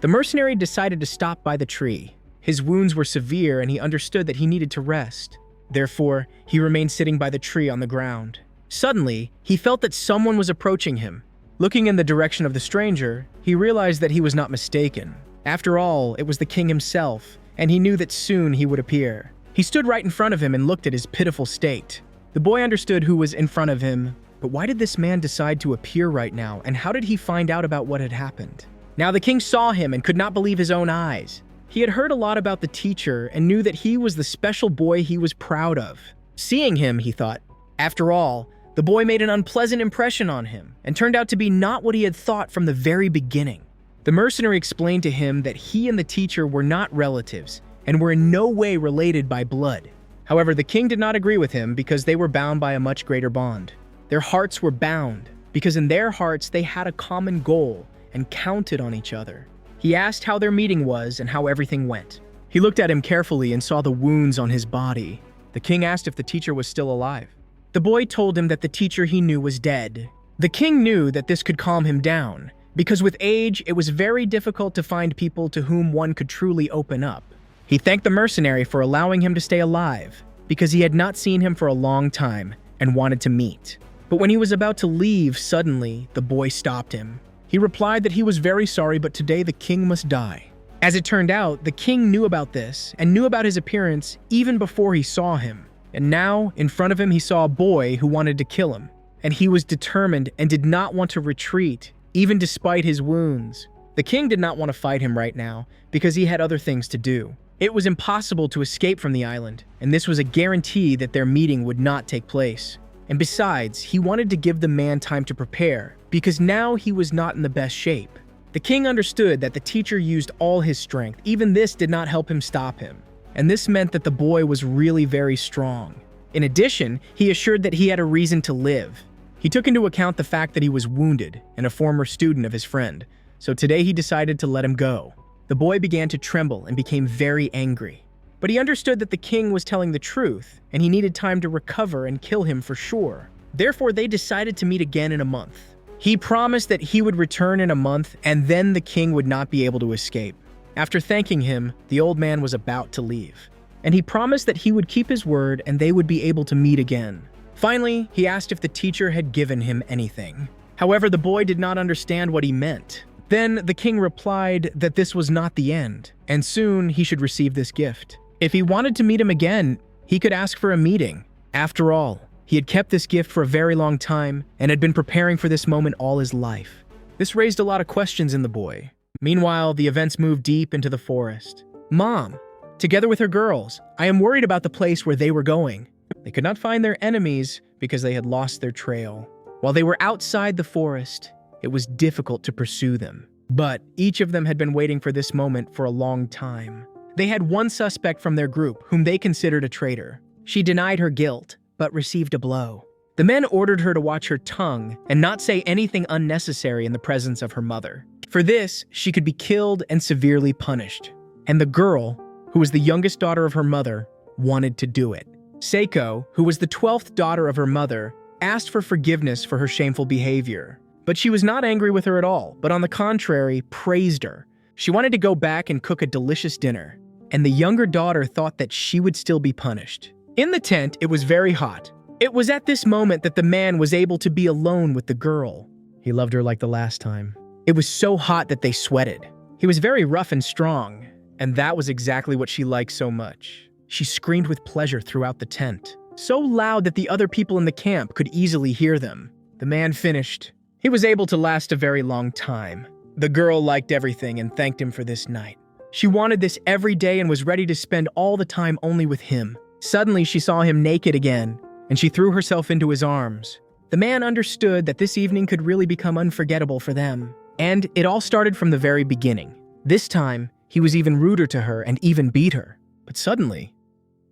A: The mercenary decided to stop by the tree. His wounds were severe and he understood that he needed to rest. Therefore, he remained sitting by the tree on the ground. Suddenly, he felt that someone was approaching him. Looking in the direction of the stranger, he realized that he was not mistaken. After all, it was the king himself, and he knew that soon he would appear. He stood right in front of him and looked at his pitiful state. The boy understood who was in front of him, but why did this man decide to appear right now, and how did he find out about what had happened? Now the king saw him and could not believe his own eyes. He had heard a lot about the teacher and knew that he was the special boy he was proud of. Seeing him, he thought, after all, the boy made an unpleasant impression on him and turned out to be not what he had thought from the very beginning. The mercenary explained to him that he and the teacher were not relatives and were in no way related by blood. However, the king did not agree with him because they were bound by a much greater bond. Their hearts were bound because in their hearts they had a common goal and counted on each other. He asked how their meeting was and how everything went. He looked at him carefully and saw the wounds on his body. The king asked if the teacher was still alive. The boy told him that the teacher he knew was dead. The king knew that this could calm him down, because with age, it was very difficult to find people to whom one could truly open up. He thanked the mercenary for allowing him to stay alive, because he had not seen him for a long time and wanted to meet. But when he was about to leave, suddenly, the boy stopped him. He replied that he was very sorry, but today the king must die. As it turned out, the king knew about this and knew about his appearance even before he saw him. And now, in front of him, he saw a boy who wanted to kill him. And he was determined and did not want to retreat, even despite his wounds. The king did not want to fight him right now because he had other things to do. It was impossible to escape from the island, and this was a guarantee that their meeting would not take place. And besides, he wanted to give the man time to prepare, because now he was not in the best shape. The king understood that the teacher used all his strength. Even this did not help him stop him. And this meant that the boy was really very strong. In addition, he assured that he had a reason to live. He took into account the fact that he was wounded and a former student of his friend, so today he decided to let him go. The boy began to tremble and became very angry. But he understood that the king was telling the truth, and he needed time to recover and kill him for sure. Therefore, they decided to meet again in a month. He promised that he would return in a month, and then the king would not be able to escape. After thanking him, the old man was about to leave. And he promised that he would keep his word and they would be able to meet again. Finally, he asked if the teacher had given him anything. However, the boy did not understand what he meant. Then the king replied that this was not the end, and soon he should receive this gift. If he wanted to meet him again, he could ask for a meeting. After all, he had kept this gift for a very long time and had been preparing for this moment all his life. This raised a lot of questions in the boy. Meanwhile, the events moved deep into the forest. Mom, together with her girls, I am worried about the place where they were going. They could not find their enemies because they had lost their trail. While they were outside the forest, it was difficult to pursue them. But each of them had been waiting for this moment for a long time. They had one suspect from their group whom they considered a traitor. She denied her guilt, but received a blow. The men ordered her to watch her tongue and not say anything unnecessary in the presence of her mother. For this, she could be killed and severely punished. And the girl, who was the youngest daughter of her mother, wanted to do it. Seiko, who was the 12th daughter of her mother, asked for forgiveness for her shameful behavior. But she was not angry with her at all, but on the contrary, praised her. She wanted to go back and cook a delicious dinner, and the younger daughter thought that she would still be punished. In the tent, it was very hot. It was at this moment that the man was able to be alone with the girl. He loved her like the last time. It was so hot that they sweated. He was very rough and strong, and that was exactly what she liked so much. She screamed with pleasure throughout the tent, so loud that the other people in the camp could easily hear them. The man finished. He was able to last a very long time. The girl liked everything and thanked him for this night. She wanted this every day and was ready to spend all the time only with him. Suddenly, she saw him naked again, and she threw herself into his arms. The man understood that this evening could really become unforgettable for them. And it all started from the very beginning. This time, he was even ruder to her and even beat her. But suddenly,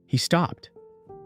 A: he stopped.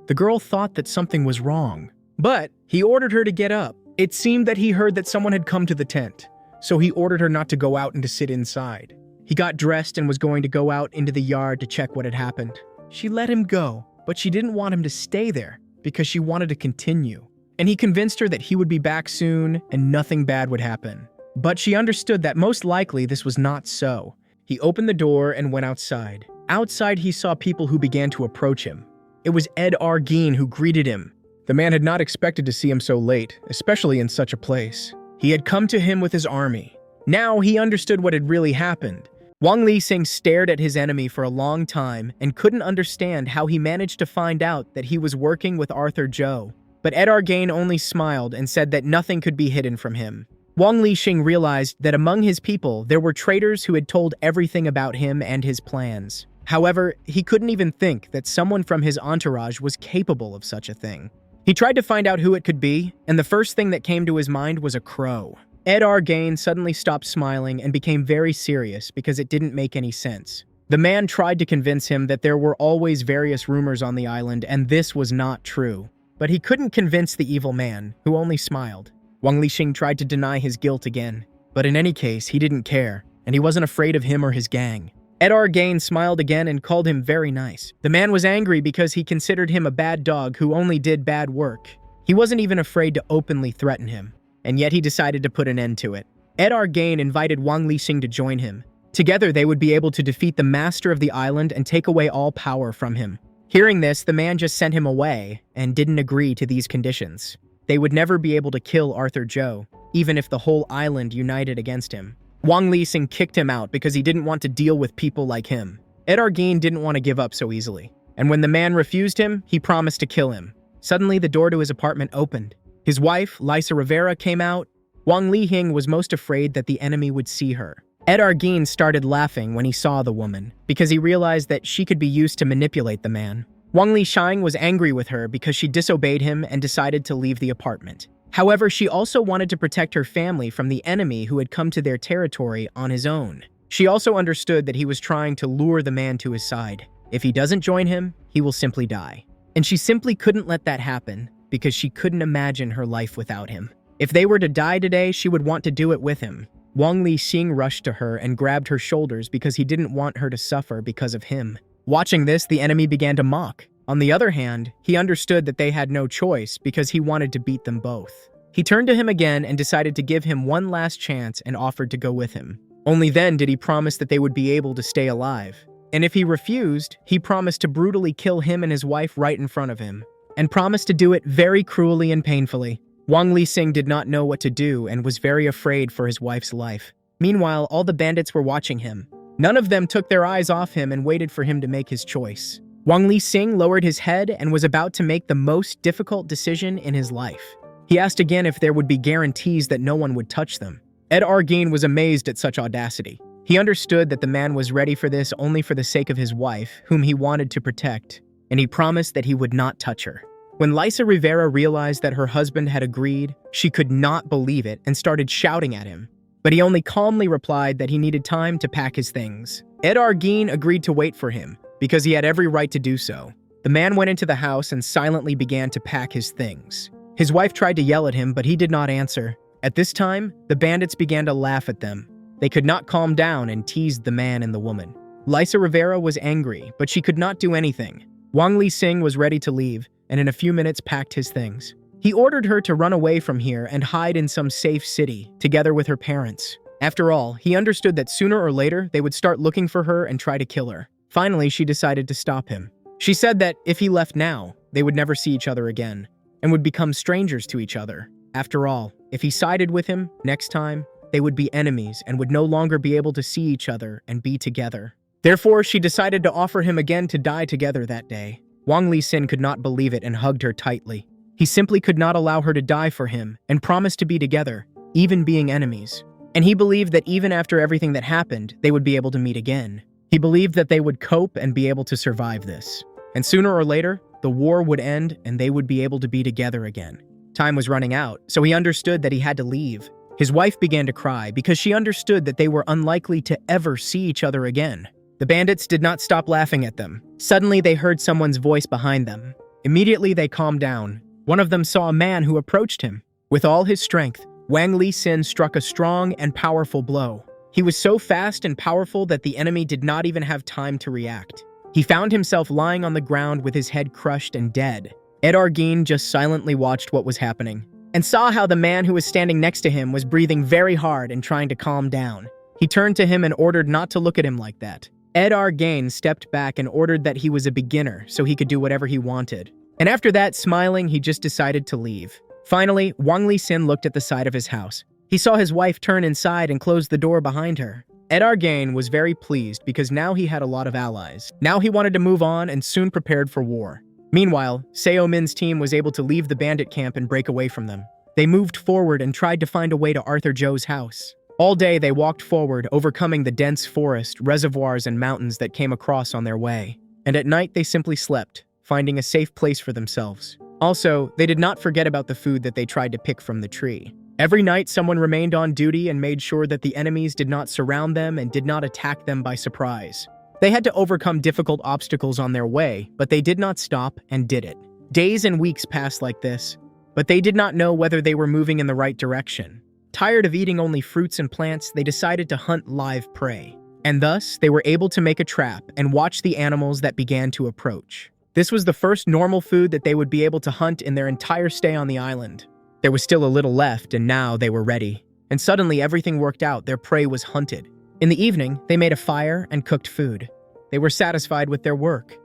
A: The girl thought that something was wrong, but he ordered her to get up. It seemed that he heard that someone had come to the tent, so he ordered her not to go out and to sit inside. He got dressed and was going to go out into the yard to check what had happened. She let him go, but she didn't want him to stay there because she wanted to continue. And he convinced her that he would be back soon and nothing bad would happen. But she understood that most likely this was not so. He opened the door and went outside. Outside, he saw people who began to approach him. It was Ed Arguin who greeted him. The man had not expected to see him so late, especially in such a place. He had come to him with his army. Now he understood what had really happened. Wang Lising stared at his enemy for a long time and couldn't understand how he managed to find out that he was working with Arthur Zhou. But Ed Arguin only smiled and said that nothing could be hidden from him. Wang Lixing realized that among his people there were traitors who had told everything about him and his plans. However, he couldn't even think that someone from his entourage was capable of such a thing. He tried to find out who it could be, and the first thing that came to his mind was a crow. Ed Arguin suddenly stopped smiling and became very serious because it didn't make any sense. The man tried to convince him that there were always various rumors on the island and this was not true. But he couldn't convince the evil man, who only smiled. Wang Lixing tried to deny his guilt again, but in any case, he didn't care, and he wasn't afraid of him or his gang. Ed Arguin smiled again and called him very nice. The man was angry because he considered him a bad dog who only did bad work. He wasn't even afraid to openly threaten him, and yet he decided to put an end to it. Ed Arguin invited Wang Lixing to join him. Together, they would be able to defeat the master of the island and take away all power from him. Hearing this, the man just sent him away and didn't agree to these conditions. They would never be able to kill Arthur Zhou, even if the whole island united against him. Wang Lixing kicked him out because he didn't want to deal with people like him. Ed Arguin didn't want to give up so easily, and when the man refused him, he promised to kill him. Suddenly, the door to his apartment opened. His wife, Lisa Rivera, came out. Wang Lixing was most afraid that the enemy would see her. Ed Arguin started laughing when he saw the woman, because he realized that she could be used to manipulate the man. Wang Lisheng was angry with her because she disobeyed him and decided to leave the apartment. However, she also wanted to protect her family from the enemy who had come to their territory on his own. She also understood that he was trying to lure the man to his side. If he doesn't join him, he will simply die. And she simply couldn't let that happen because she couldn't imagine her life without him. If they were to die today, she would want to do it with him. Wang Lisheng rushed to her and grabbed her shoulders because he didn't want her to suffer because of him. Watching this, the enemy began to mock. On the other hand, he understood that they had no choice because he wanted to beat them both. He turned to him again and decided to give him one last chance and offered to go with him. Only then did he promise that they would be able to stay alive. And if he refused, he promised to brutally kill him and his wife right in front of him, and promised to do it very cruelly and painfully. Wang Lisheng did not know what to do and was very afraid for his wife's life. Meanwhile, all the bandits were watching him. None of them took their eyes off him and waited for him to make his choice. Wang Lisheng lowered his head and was about to make the most difficult decision in his life. He asked again if there would be guarantees that no one would touch them. Ed Arguin was amazed at such audacity. He understood that the man was ready for this only for the sake of his wife, whom he wanted to protect, and he promised that he would not touch her. When Lisa Rivera realized that her husband had agreed, she could not believe it and started shouting at him. But he only calmly replied that he needed time to pack his things. Ed Arguin agreed to wait for him, because he had every right to do so. The man went into the house and silently began to pack his things. His wife tried to yell at him, but he did not answer. At this time, the bandits began to laugh at them. They could not calm down and teased the man and the woman. Lisa Rivera was angry, but she could not do anything. Wang Lisheng was ready to leave, and in a few minutes packed his things. He ordered her to run away from here and hide in some safe city, together with her parents. After all, he understood that sooner or later they would start looking for her and try to kill her. Finally, she decided to stop him. She said that if he left now, they would never see each other again, and would become strangers to each other. After all, if he sided with him, next time, they would be enemies and would no longer be able to see each other and be together. Therefore, she decided to offer him again to die together that day. Wang Lisheng could not believe it and hugged her tightly. He simply could not allow her to die for him and promised to be together, even being enemies. And he believed that even after everything that happened, they would be able to meet again. He believed that they would cope and be able to survive this. And sooner or later, the war would end and they would be able to be together again. Time was running out, so he understood that he had to leave. His wife began to cry because she understood that they were unlikely to ever see each other again. The bandits did not stop laughing at them. Suddenly, they heard someone's voice behind them. Immediately, they calmed down. One of them saw a man who approached him. With all his strength, Wang Lisheng struck a strong and powerful blow. He was so fast and powerful that the enemy did not even have time to react. He found himself lying on the ground with his head crushed and dead. Ed Arguin just silently watched what was happening, and saw how the man who was standing next to him was breathing very hard and trying to calm down. He turned to him and ordered not to look at him like that. Ed Arguin stepped back and ordered that he was a beginner so he could do whatever he wanted. And after that, smiling, he just decided to leave. Finally, Wang Lisheng looked at the side of his house. He saw his wife turn inside and close the door behind her. Ed Arguin was very pleased because now he had a lot of allies. Now he wanted to move on and soon prepared for war. Meanwhile, Seo Min's team was able to leave the bandit camp and break away from them. They moved forward and tried to find a way to Arthur Joe's house. All day they walked forward, overcoming the dense forest, reservoirs, and mountains that came across on their way. And at night they simply slept, finding a safe place for themselves. Also, they did not forget about the food that they tried to pick from the tree. Every night someone remained on duty and made sure that the enemies did not surround them and did not attack them by surprise. They had to overcome difficult obstacles on their way, but they did not stop and did it. Days and weeks passed like this, but they did not know whether they were moving in the right direction. Tired of eating only fruits and plants, they decided to hunt live prey. And thus, they were able to make a trap and watch the animals that began to approach. This was the first normal food that they would be able to hunt in their entire stay on the island. There was still a little left, and now they were ready. And suddenly everything worked out. Their prey was hunted. In the evening, they made a fire and cooked food. They were satisfied with their work.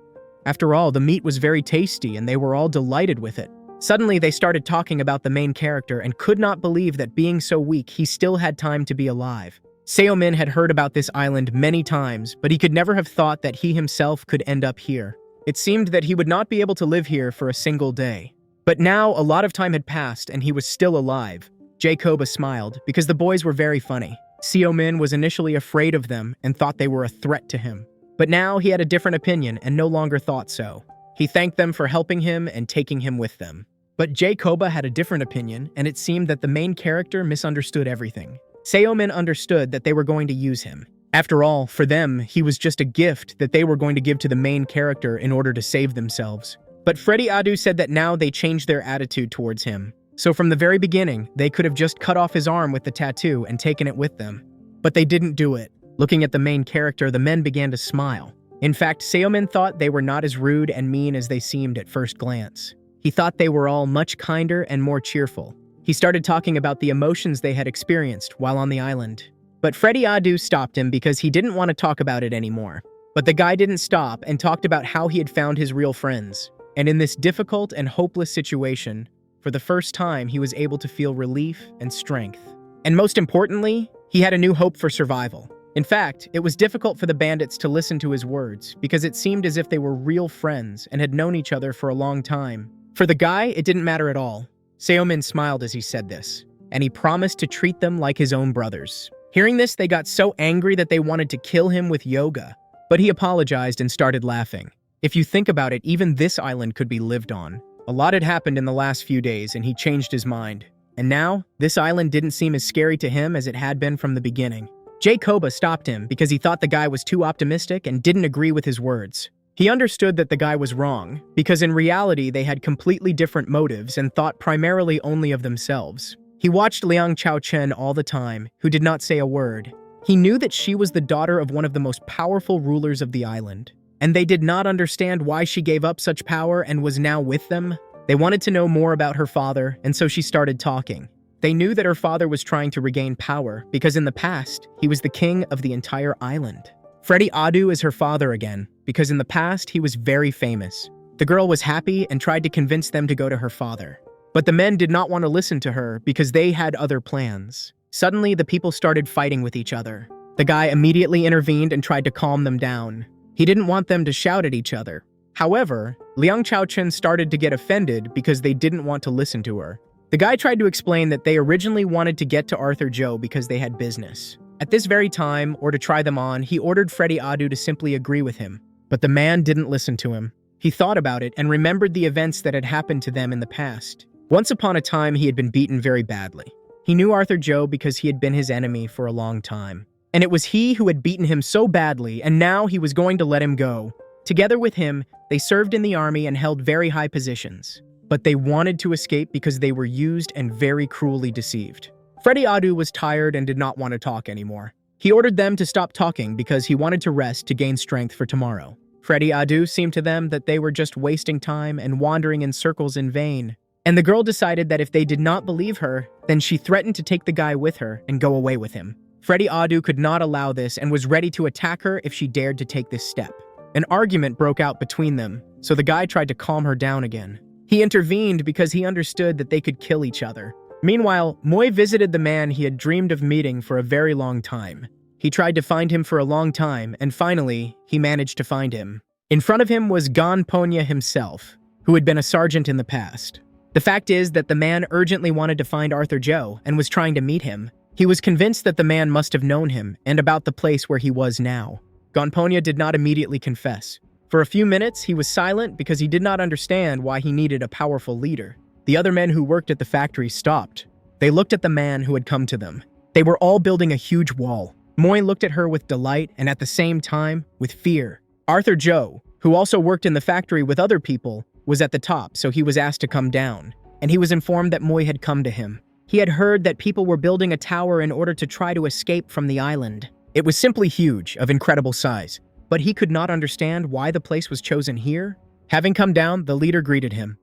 A: After all, the meat was very tasty and they were all delighted with it. Suddenly, they started talking about the main character and could not believe that being so weak, he still had time to be alive. Seo Min had heard about this island many times, but he could never have thought that he himself could end up here. It seemed that he would not be able to live here for a single day. But now, a lot of time had passed and he was still alive. Jacoba smiled because the boys were very funny. Seo-min was initially afraid of them and thought they were a threat to him. But now he had a different opinion and no longer thought so. He thanked them for helping him and taking him with them. But Jae-koba had a different opinion, and it seemed that the main character misunderstood everything. Seo-min understood that they were going to use him. After all, for them, he was just a gift that they were going to give to the main character in order to save themselves. But Freddie Adu said that now they changed their attitude towards him. So from the very beginning, they could have just cut off his arm with the tattoo and taken it with them. But they didn't do it. Looking at the main character, the men began to smile. In fact, Seo-min thought they were not as rude and mean as they seemed at first glance. He thought they were all much kinder and more cheerful. He started talking about the emotions they had experienced while on the island. But Freddie Adu stopped him because he didn't want to talk about it anymore. But the guy didn't stop and talked about how he had found his real friends. And in this difficult and hopeless situation, for the first time, he was able to feel relief and strength. And most importantly, he had a new hope for survival. In fact, it was difficult for the bandits to listen to his words because it seemed as if they were real friends and had known each other for a long time. For the guy, it didn't matter at all. Seo-min smiled as he said this, and he promised to treat them like his own brothers. Hearing this, they got so angry that they wanted to kill him with yoga, but he apologized and started laughing. If you think about it, even this island could be lived on. A lot had happened in the last few days, and he changed his mind. And now, this island didn't seem as scary to him as it had been from the beginning. Jae-koba stopped him because he thought the guy was too optimistic and didn't agree with his words. He understood that the guy was wrong, because in reality they had completely different motives and thought primarily only of themselves. He watched Liang Chao-chen all the time, who did not say a word. He knew that she was the daughter of one of the most powerful rulers of the island, and they did not understand why she gave up such power and was now with them. They wanted to know more about her father, and so she started talking. They knew that her father was trying to regain power, because in the past, he was the king of the entire island. Freddie Adu is her father again, because in the past, he was very famous. The girl was happy and tried to convince them to go to her father. But the men did not want to listen to her because they had other plans. Suddenly, the people started fighting with each other. The guy immediately intervened and tried to calm them down. He didn't want them to shout at each other. However, Liang Chao-chen started to get offended because they didn't want to listen to her. The guy tried to explain that they originally wanted to get to Arthur Joe because they had business. At this very time, or to try them on, he ordered Freddie Adu to simply agree with him. But the man didn't listen to him. He thought about it and remembered the events that had happened to them in the past. Once upon a time, he had been beaten very badly. He knew Arthur Joe because he had been his enemy for a long time. And it was he who had beaten him so badly, and now he was going to let him go. Together with him, they served in the army and held very high positions. But they wanted to escape because they were used and very cruelly deceived. Freddie Adu was tired and did not want to talk anymore. He ordered them to stop talking because he wanted to rest to gain strength for tomorrow. Freddie Adu seemed to them that they were just wasting time and wandering in circles in vain. And the girl decided that if they did not believe her, then she threatened to take the guy with her and go away with him. Freddie Adu could not allow this and was ready to attack her if she dared to take this step. An argument broke out between them, so the guy tried to calm her down again. He intervened because he understood that they could kill each other. Meanwhile, Moy visited the man he had dreamed of meeting for a very long time. He tried to find him for a long time, and finally, he managed to find him. In front of him was Gon Ponya himself, who had been a sergeant in the past. The fact is that the man urgently wanted to find Arthur Joe and was trying to meet him. He was convinced that the man must have known him and about the place where he was now. Gon Ponya did not immediately confess. For a few minutes, he was silent because he did not understand why he needed a powerful leader. The other men who worked at the factory stopped. They looked at the man who had come to them. They were all building a huge wall. Moy looked at her with delight and at the same time, with fear. Arthur Joe, who also worked in the factory with other people, was at the top, so he was asked to come down. And he was informed that Moy had come to him. He had heard that people were building a tower in order to try to escape from the island. It was simply huge, of incredible size. But he could not understand why the place was chosen here. Having come down, the leader greeted him.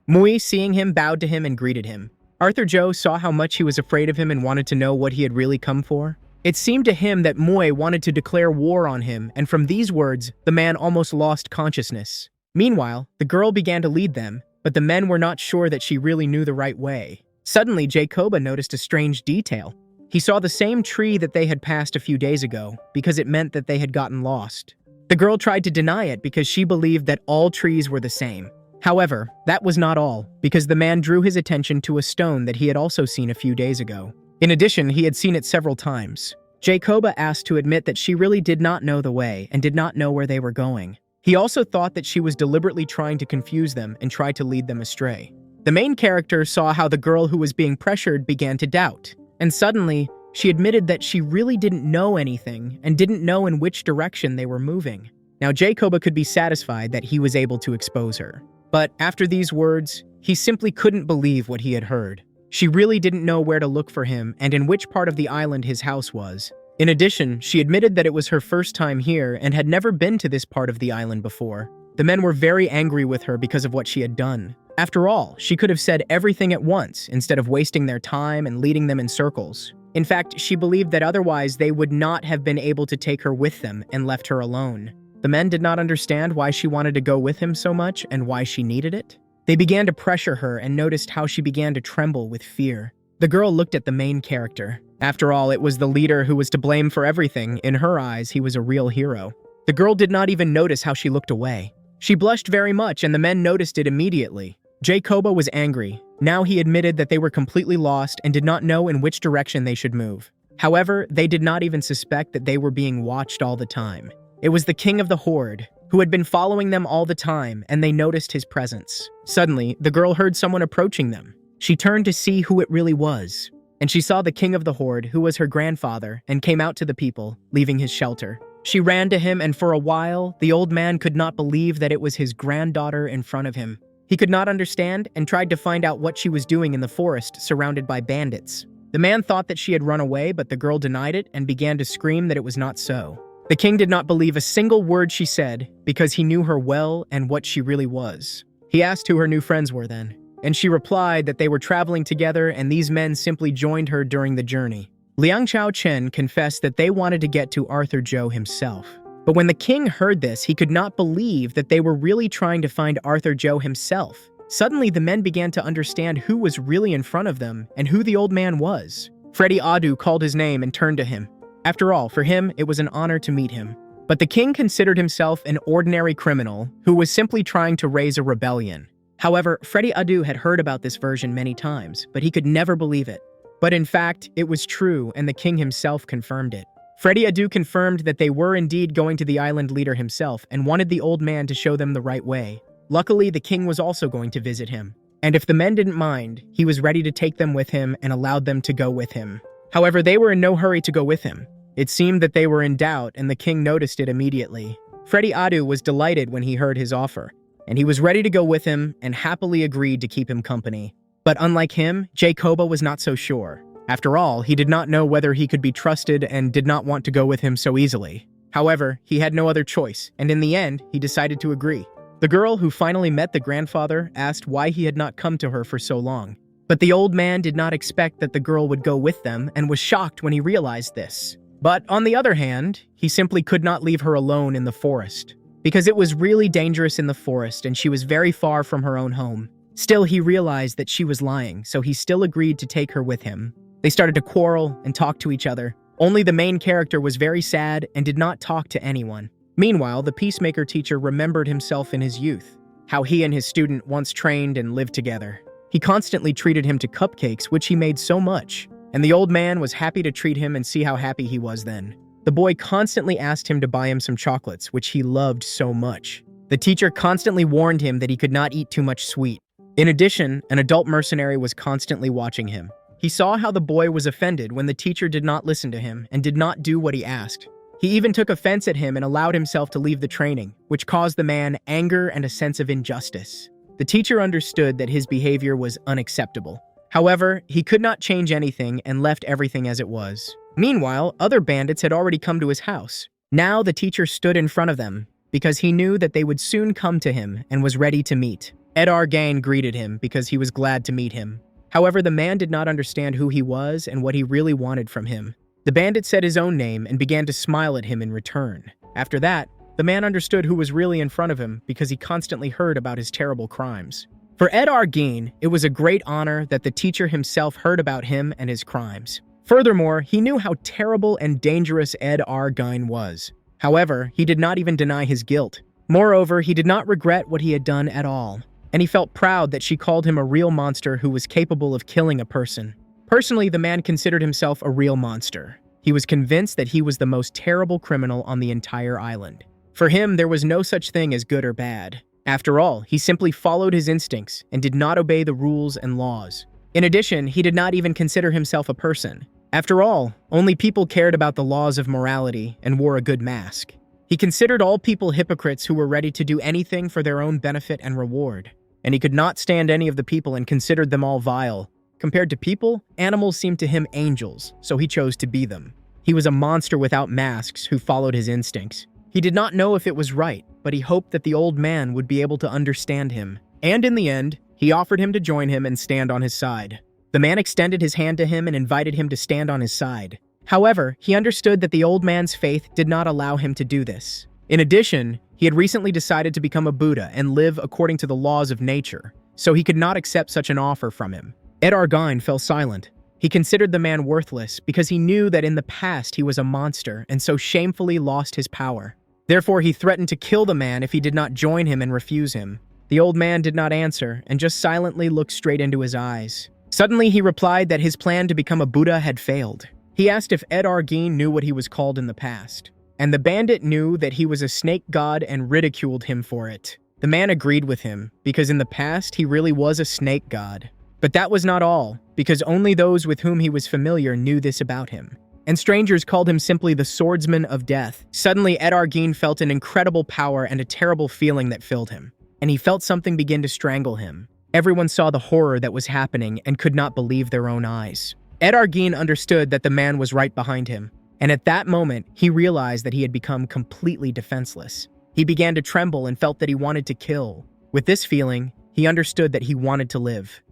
A: Moy, seeing him, bowed to him and greeted him. Arthur Joe saw how much he was afraid of him and wanted to know what he had really come for. It seemed to him that Moy wanted to declare war on him, and from these words, the man almost lost consciousness. Meanwhile, the girl began to lead them, but the men were not sure that she really knew the right way. Suddenly, Jae-koba noticed a strange detail. He saw the same tree that they had passed a few days ago, because it meant that they had gotten lost. The girl tried to deny it because she believed that all trees were the same. However, that was not all, because the man drew his attention to a stone that he had also seen a few days ago. In addition, he had seen it several times. Jacoba asked to admit that she really did not know the way and did not know where they were going. He also thought that she was deliberately trying to confuse them and try to lead them astray. The main character saw how the girl who was being pressured began to doubt, and suddenly, she admitted that she really didn't know anything and didn't know in which direction they were moving. Now, Jacoba could be satisfied that he was able to expose her. But after these words, he simply couldn't believe what he had heard. She really didn't know where to look for him and in which part of the island his house was. In addition, she admitted that it was her first time here and had never been to this part of the island before. The men were very angry with her because of what she had done. After all, she could have said everything at once instead of wasting their time and leading them in circles. In fact, she believed that otherwise they would not have been able to take her with them and left her alone. The men did not understand why she wanted to go with him so much and why she needed it. They began to pressure her and noticed how she began to tremble with fear. The girl looked at the main character. After all, it was the leader who was to blame for everything. In her eyes, he was a real hero. The girl did not even notice how she looked away. She blushed very much and the men noticed it immediately. Jacoba was angry. Now he admitted that they were completely lost and did not know in which direction they should move. However, they did not even suspect that they were being watched all the time. It was the king of the horde, who had been following them all the time, and they noticed his presence. Suddenly, the girl heard someone approaching them. She turned to see who it really was, and she saw the king of the horde, who was her grandfather, and came out to the people, leaving his shelter. She ran to him, and for a while, the old man could not believe that it was his granddaughter in front of him. He could not understand and tried to find out what she was doing in the forest, surrounded by bandits. The man thought that she had run away, but the girl denied it and began to scream that it was not so. The king did not believe a single word she said because he knew her well and what she really was. He asked who her new friends were then, and she replied that they were traveling together and these men simply joined her during the journey. Liang Chao Chen confessed that they wanted to get to Arthur Zhou himself. But when the king heard this, he could not believe that they were really trying to find Arthur Zhou himself. Suddenly, the men began to understand who was really in front of them and who the old man was. Freddy Adu called his name and turned to him. After all, for him, it was an honor to meet him. But the king considered himself an ordinary criminal who was simply trying to raise a rebellion. However, Freddy Adu had heard about this version many times, but he could never believe it. But in fact, it was true, and the king himself confirmed it. Freddy Adu confirmed that they were indeed going to the island leader himself and wanted the old man to show them the right way. Luckily, the king was also going to visit him. And if the men didn't mind, he was ready to take them with him and allowed them to go with him. However, they were in no hurry to go with him. It seemed that they were in doubt, and the king noticed it immediately. Freddy Adu was delighted when he heard his offer, and he was ready to go with him and happily agreed to keep him company. But unlike him, Jacoba was not so sure. After all, he did not know whether he could be trusted and did not want to go with him so easily. However, he had no other choice, and in the end, he decided to agree. The girl who finally met the grandfather asked why he had not come to her for so long. But the old man did not expect that the girl would go with them and was shocked when he realized this. But on the other hand, he simply could not leave her alone in the forest, because it was really dangerous in the forest and she was very far from her own home. Still, he realized that she was lying, so he still agreed to take her with him. They started to quarrel and talk to each other. Only the main character was very sad and did not talk to anyone. Meanwhile, the peacemaker teacher remembered himself in his youth, how he and his student once trained and lived together. He constantly treated him to cupcakes, which he made so much, and the old man was happy to treat him and see how happy he was then. The boy constantly asked him to buy him some chocolates, which he loved so much. The teacher constantly warned him that he could not eat too much sweet. In addition, an adult mercenary was constantly watching him. He saw how the boy was offended when the teacher did not listen to him and did not do what he asked. He even took offense at him and allowed himself to leave the training, which caused the man anger and a sense of injustice. The teacher understood that his behavior was unacceptable. However, he could not change anything and left everything as it was. Meanwhile, other bandits had already come to his house. Now the teacher stood in front of them because he knew that they would soon come to him and was ready to meet. Edar Gain greeted him because he was glad to meet him. However, the man did not understand who he was and what he really wanted from him. The bandit said his own name and began to smile at him in return. After that, the man understood who was really in front of him because he constantly heard about his terrible crimes. For Edar Gain, it was a great honor that the teacher himself heard about him and his crimes. Furthermore, he knew how terrible and dangerous Edar Gain was. However, he did not even deny his guilt. Moreover, he did not regret what he had done at all, and he felt proud that she called him a real monster who was capable of killing a person. Personally, the man considered himself a real monster. He was convinced that he was the most terrible criminal on the entire island. For him, there was no such thing as good or bad. After all, he simply followed his instincts and did not obey the rules and laws. In addition, he did not even consider himself a person. After all, only people cared about the laws of morality and wore a good mask. He considered all people hypocrites who were ready to do anything for their own benefit and reward. And he could not stand any of the people and considered them all vile. Compared to people, animals seemed to him angels, so he chose to be them. He was a monster without masks who followed his instincts. He did not know if it was right, but he hoped that the old man would be able to understand him. And in the end, he offered him to join him and stand on his side. The man extended his hand to him and invited him to stand on his side. However, he understood that the old man's faith did not allow him to do this. In addition, he had recently decided to become a Buddha and live according to the laws of nature, so he could not accept such an offer from him. Ed Argyne fell silent. He considered the man worthless because he knew that in the past he was a monster and so shamefully lost his power. Therefore, he threatened to kill the man if he did not join him and refuse him. The old man did not answer and just silently looked straight into his eyes. Suddenly, he replied that his plan to become a Buddha had failed. He asked if Ed Argyne knew what he was called in the past, and the bandit knew that he was a snake god and ridiculed him for it. The man agreed with him because in the past he really was a snake god. But that was not all, because only those with whom he was familiar knew this about him. And strangers called him simply the swordsman of death. Suddenly, Ed Argyne felt an incredible power and a terrible feeling that filled him. And he felt something begin to strangle him. Everyone saw the horror that was happening and could not believe their own eyes. Ed Argyne understood that the man was right behind him. And at that moment, he realized that he had become completely defenseless. He began to tremble and felt that he wanted to kill. With this feeling, he understood that he wanted to live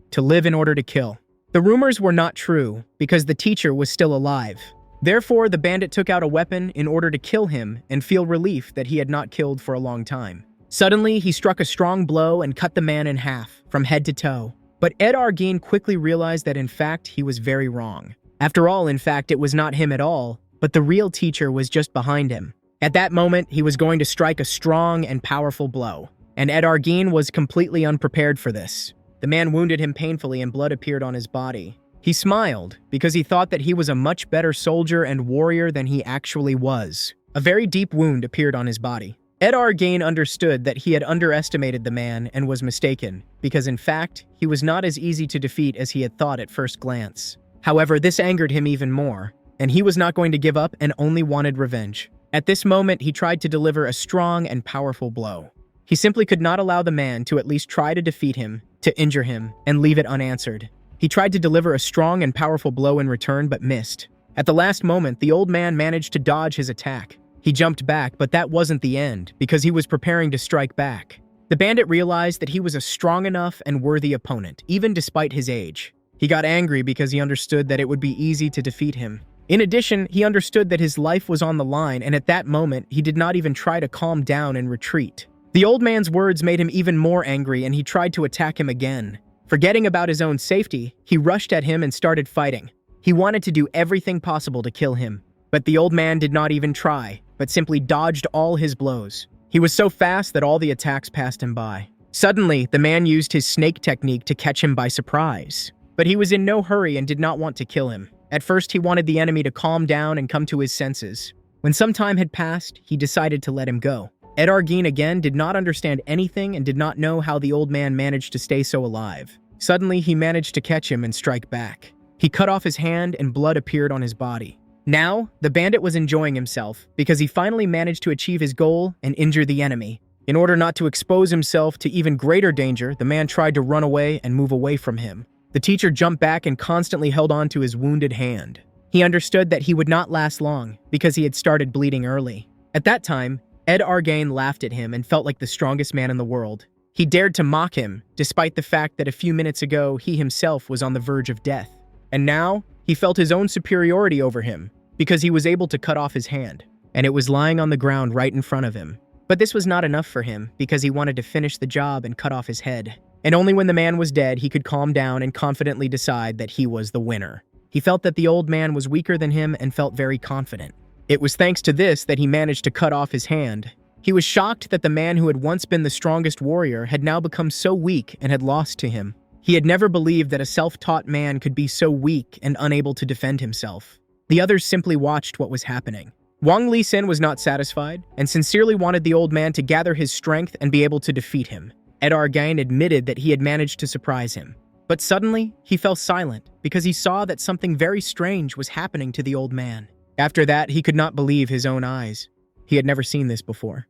A: in order to kill. The rumors were not true because the teacher was still alive. Therefore, the bandit took out a weapon in order to kill him and feel relief that he had not killed for a long time. Suddenly, he struck a strong blow and cut the man in half, from head to toe. But Ed Argyne quickly realized that in fact, he was very wrong. After all, in fact, it was not him at all, but the real teacher was just behind him. At that moment, he was going to strike a strong and powerful blow. And Ed Argyne was completely unprepared for this. The man wounded him painfully and blood appeared on his body. He smiled because he thought that he was a much better soldier and warrior than he actually was. A very deep wound appeared on his body. Ed Argyne understood that he had underestimated the man and was mistaken, because in fact, he was not as easy to defeat as he had thought at first glance. However, this angered him even more, and he was not going to give up and only wanted revenge. At this moment, he tried to deliver a strong and powerful blow. He simply could not allow the man to at least try to defeat him, to injure him, and leave it unanswered. He tried to deliver a strong and powerful blow in return, but missed. At the last moment, the old man managed to dodge his attack. He jumped back, but that wasn't the end, because he was preparing to strike back. The bandit realized that he was a strong enough and worthy opponent, even despite his age. He got angry because he understood that it would be easy to defeat him. In addition, he understood that his life was on the line, and at that moment, he did not even try to calm down and retreat. The old man's words made him even more angry, and he tried to attack him again. Forgetting about his own safety, he rushed at him and started fighting. He wanted to do everything possible to kill him. But the old man did not even try, but simply dodged all his blows. He was so fast that all the attacks passed him by. Suddenly, the man used his snake technique to catch him by surprise. But he was in no hurry and did not want to kill him. At first, he wanted the enemy to calm down and come to his senses. When some time had passed, he decided to let him go. Ed Argyne again did not understand anything and did not know how the old man managed to stay so alive. Suddenly, he managed to catch him and strike back. He cut off his hand and blood appeared on his body. Now, the bandit was enjoying himself because he finally managed to achieve his goal and injure the enemy. In order not to expose himself to even greater danger, the man tried to run away and move away from him. The teacher jumped back and constantly held on to his wounded hand. He understood that he would not last long because he had started bleeding early. At that time, Ed Argyne laughed at him and felt like the strongest man in the world. He dared to mock him, despite the fact that a few minutes ago he himself was on the verge of death. And now, he felt his own superiority over him, because he was able to cut off his hand, and it was lying on the ground right in front of him. But this was not enough for him, because he wanted to finish the job and cut off his head. And only when the man was dead, he could calm down and confidently decide that he was the winner. He felt that the old man was weaker than him and felt very confident. It was thanks to this that he managed to cut off his hand. He was shocked that the man who had once been the strongest warrior had now become so weak and had lost to him. He had never believed that a self-taught man could be so weak and unable to defend himself. The others simply watched what was happening. Wang Li-sin was not satisfied and sincerely wanted the old man to gather his strength and be able to defeat him. Ed Argain admitted that he had managed to surprise him. But suddenly, he fell silent because he saw that something very strange was happening to the old man. After that, he could not believe his own eyes. He had never seen this before.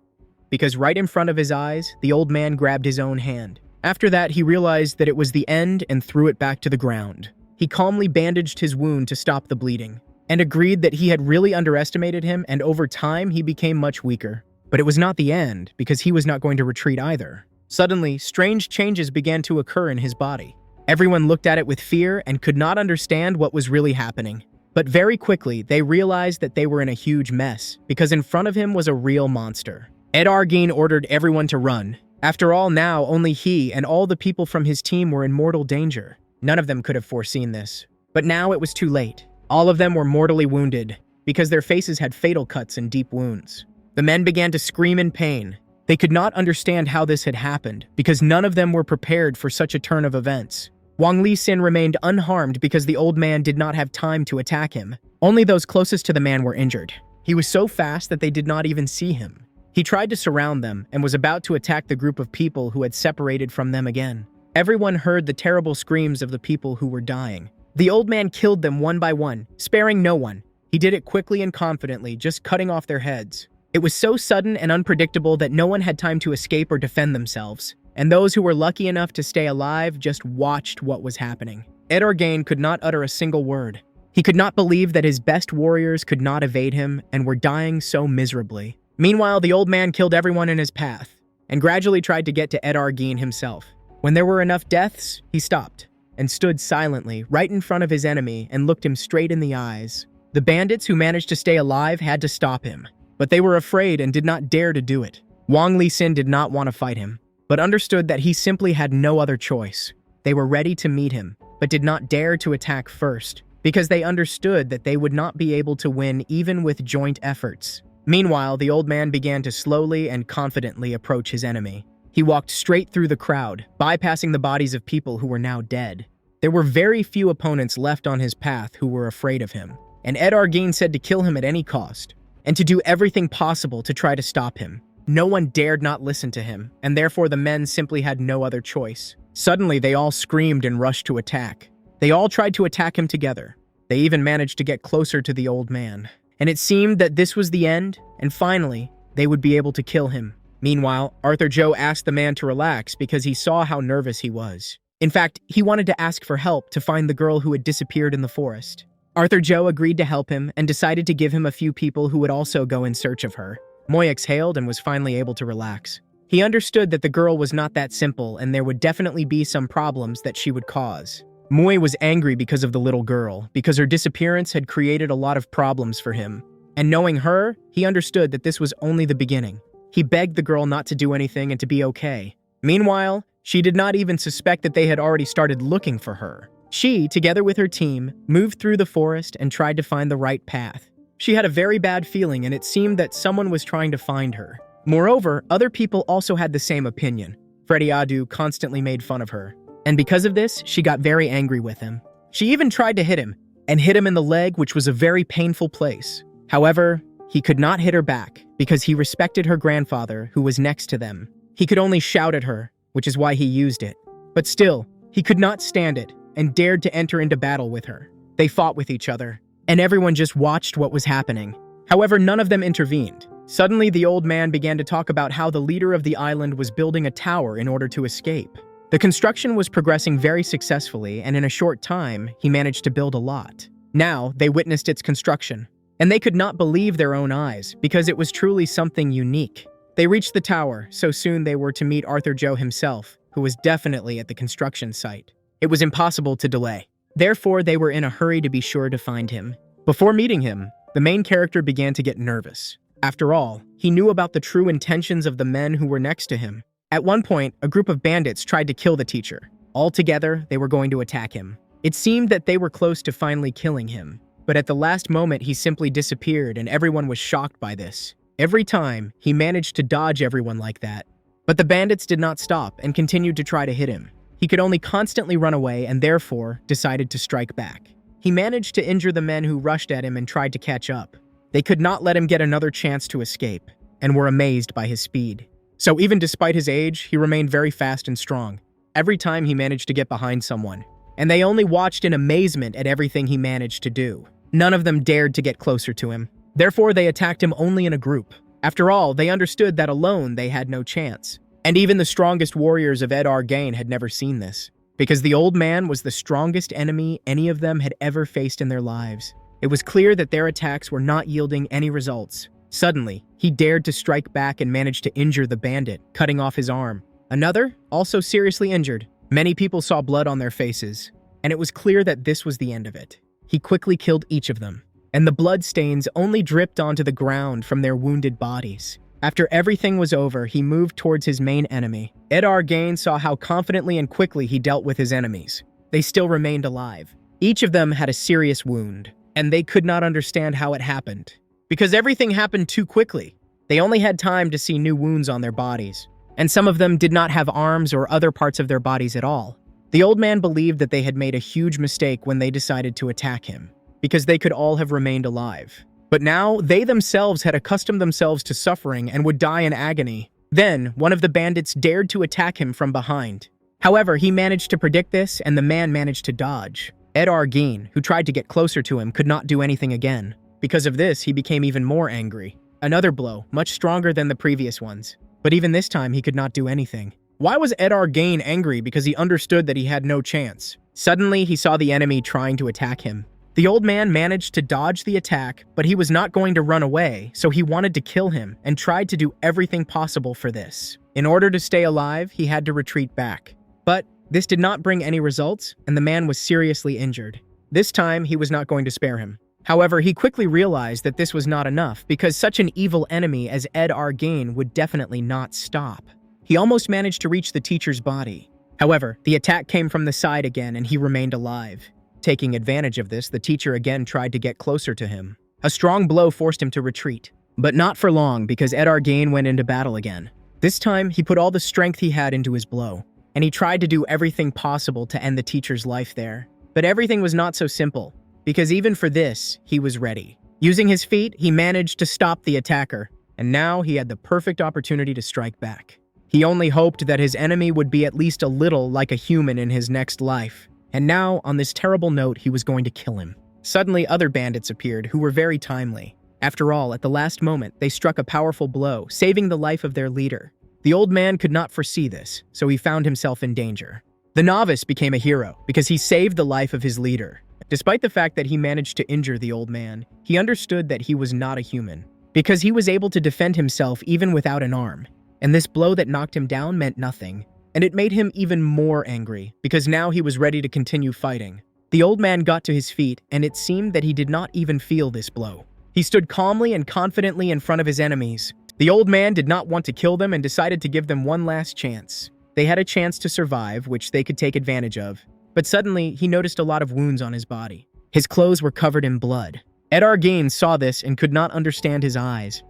A: Because right in front of his eyes, the old man grabbed his own hand. After that, he realized that it was the end and threw it back to the ground. He calmly bandaged his wound to stop the bleeding, and agreed that he had really underestimated him, and over time, he became much weaker. But it was not the end, because he was not going to retreat either. Suddenly, strange changes began to occur in his body. Everyone looked at it with fear and could not understand what was really happening. But very quickly, they realized that they were in a huge mess, because in front of him was a real monster. Ed Argain ordered everyone to run. After all, now only he and all the people from his team were in mortal danger. None of them could have foreseen this. But now it was too late. All of them were mortally wounded, because their faces had fatal cuts and deep wounds. The men began to scream in pain. They could not understand how this had happened, because none of them were prepared for such a turn of events. Wang Li-sin remained unharmed because the old man did not have time to attack him. Only those closest to the man were injured. He was so fast that they did not even see him. He tried to surround them and was about to attack the group of people who had separated from them again. Everyone heard the terrible screams of the people who were dying. The old man killed them one by one, sparing no one. He did it quickly and confidently, just cutting off their heads. It was so sudden and unpredictable that no one had time to escape or defend themselves. And those who were lucky enough to stay alive just watched what was happening. Ed Argain could not utter a single word. He could not believe that his best warriors could not evade him and were dying so miserably. Meanwhile, the old man killed everyone in his path and gradually tried to get to Ed Argain himself. When there were enough deaths, he stopped and stood silently right in front of his enemy and looked him straight in the eyes. The bandits who managed to stay alive had to stop him, but they were afraid and did not dare to do it. Wang Li-sin did not want to fight him, but understood that he simply had no other choice. They were ready to meet him, but did not dare to attack first, because they understood that they would not be able to win even with joint efforts. Meanwhile, the old man began to slowly and confidently approach his enemy. He walked straight through the crowd, bypassing the bodies of people who were now dead. There were very few opponents left on his path who were afraid of him, and Ed Argain said to kill him at any cost, and to do everything possible to try to stop him. No one dared not listen to him, and therefore the men simply had no other choice. Suddenly, they all screamed and rushed to attack. They all tried to attack him together. They even managed to get closer to the old man. And it seemed that this was the end, and finally, they would be able to kill him. Meanwhile, Arthur Joe asked the man to relax because he saw how nervous he was. In fact, he wanted to ask for help to find the girl who had disappeared in the forest. Arthur Joe agreed to help him and decided to give him a few people who would also go in search of her. Moy exhaled and was finally able to relax. He understood that the girl was not that simple and there would definitely be some problems that she would cause. Moy was angry because of the little girl, because her disappearance had created a lot of problems for him. And knowing her, he understood that this was only the beginning. He begged the girl not to do anything and to be okay. Meanwhile, she did not even suspect that they had already started looking for her. She, together with her team, moved through the forest and tried to find the right path. She had a very bad feeling and it seemed that someone was trying to find her. Moreover, other people also had the same opinion. Freddy Adu constantly made fun of her. And because of this, she got very angry with him. She even tried to hit him, and hit him in the leg, which was a very painful place. However, he could not hit her back because he respected her grandfather, who was next to them. He could only shout at her, which is why he used it. But still, he could not stand it and dared to enter into battle with her. They fought with each other, and everyone just watched what was happening. However, none of them intervened. Suddenly, the old man began to talk about how the leader of the island was building a tower in order to escape. The construction was progressing very successfully, and in a short time, he managed to build a lot. Now, they witnessed its construction, and they could not believe their own eyes, because it was truly something unique. They reached the tower, so soon they were to meet Arthur Joe himself, who was definitely at the construction site. It was impossible to delay. Therefore, they were in a hurry to be sure to find him. Before meeting him, the main character began to get nervous. After all, he knew about the true intentions of the men who were next to him. At one point, a group of bandits tried to kill the teacher. Altogether, they were going to attack him. It seemed that they were close to finally killing him. But at the last moment, he simply disappeared and everyone was shocked by this. Every time, he managed to dodge everyone like that. But the bandits did not stop and continued to try to hit him. He could only constantly run away and therefore decided to strike back. he managed to injure the men who rushed at him and tried to catch up. They could not let him get another chance to escape, and were amazed by his speed. So even despite his age, he remained very fast and strong. Every time he managed to get behind someone, and they only watched in amazement at everything he managed to do. None of them dared to get closer to him. Therefore, they attacked him only in a group. After all, they understood that alone they had no chance. And even the strongest warriors of Ed Argain had never seen this, because the old man was the strongest enemy any of them had ever faced in their lives. It was clear that their attacks were not yielding any results. Suddenly, he dared to strike back and managed to injure the bandit, cutting off his arm. Another, also seriously injured. Many people saw blood on their faces, and it was clear that this was the end of it. He quickly killed each of them, and the blood stains only dripped onto the ground from their wounded bodies. After everything was over, he moved towards his main enemy. Ed Argain saw how confidently and quickly he dealt with his enemies. They still remained alive. Each of them had a serious wound, and they could not understand how it happened, because everything happened too quickly. They only had time to see new wounds on their bodies, and some of them did not have arms or other parts of their bodies at all. The old man believed that they had made a huge mistake when they decided to attack him, because they could all have remained alive. But now, they themselves had accustomed themselves to suffering and would die in agony. Then, one of the bandits dared to attack him from behind. However, he managed to predict this, and the man managed to dodge. Ed Argain, who tried to get closer to him, could not do anything again. Because of this, he became even more angry. Another blow, much stronger than the previous ones. But even this time, he could not do anything. Why was Ed Argain angry? Because he understood that he had no chance. Suddenly, he saw the enemy trying to attack him. The old man managed to dodge the attack, but he was not going to run away, so he wanted to kill him and tried to do everything possible for this. In order to stay alive, he had to retreat back. But this did not bring any results, and the man was seriously injured. This time, he was not going to spare him. However, he quickly realized that this was not enough, because such an evil enemy as Ed Argain would definitely not stop. He almost managed to reach the teacher's body. However, the attack came from the side again, and he remained alive. Taking advantage of this, the teacher again tried to get closer to him. A strong blow forced him to retreat. But not for long, because Ed Argain went into battle again. This time, he put all the strength he had into his blow, and he tried to do everything possible to end the teacher's life there. But everything was not so simple, because even for this, he was ready. Using his feet, he managed to stop the attacker, and now he had the perfect opportunity to strike back. He only hoped that his enemy would be at least a little like a human in his next life. And now, on this terrible note, he was going to kill him. Suddenly, other bandits appeared who were very timely. After all, at the last moment, they struck a powerful blow, saving the life of their leader. The old man could not foresee this, so he found himself in danger. The novice became a hero because he saved the life of his leader. Despite the fact that he managed to injure the old man, he understood that he was not a human, because he was able to defend himself even without an arm. And this blow that knocked him down meant nothing. And it made him even more angry, because now he was ready to continue fighting. The old man got to his feet, and it seemed that he did not even feel this blow. He stood calmly and confidently in front of his enemies. The old man did not want to kill them and decided to give them one last chance. They had a chance to survive, which they could take advantage of. But suddenly, he noticed a lot of wounds on his body. His clothes were covered in blood. Ed Argain saw this and could not understand his eyes.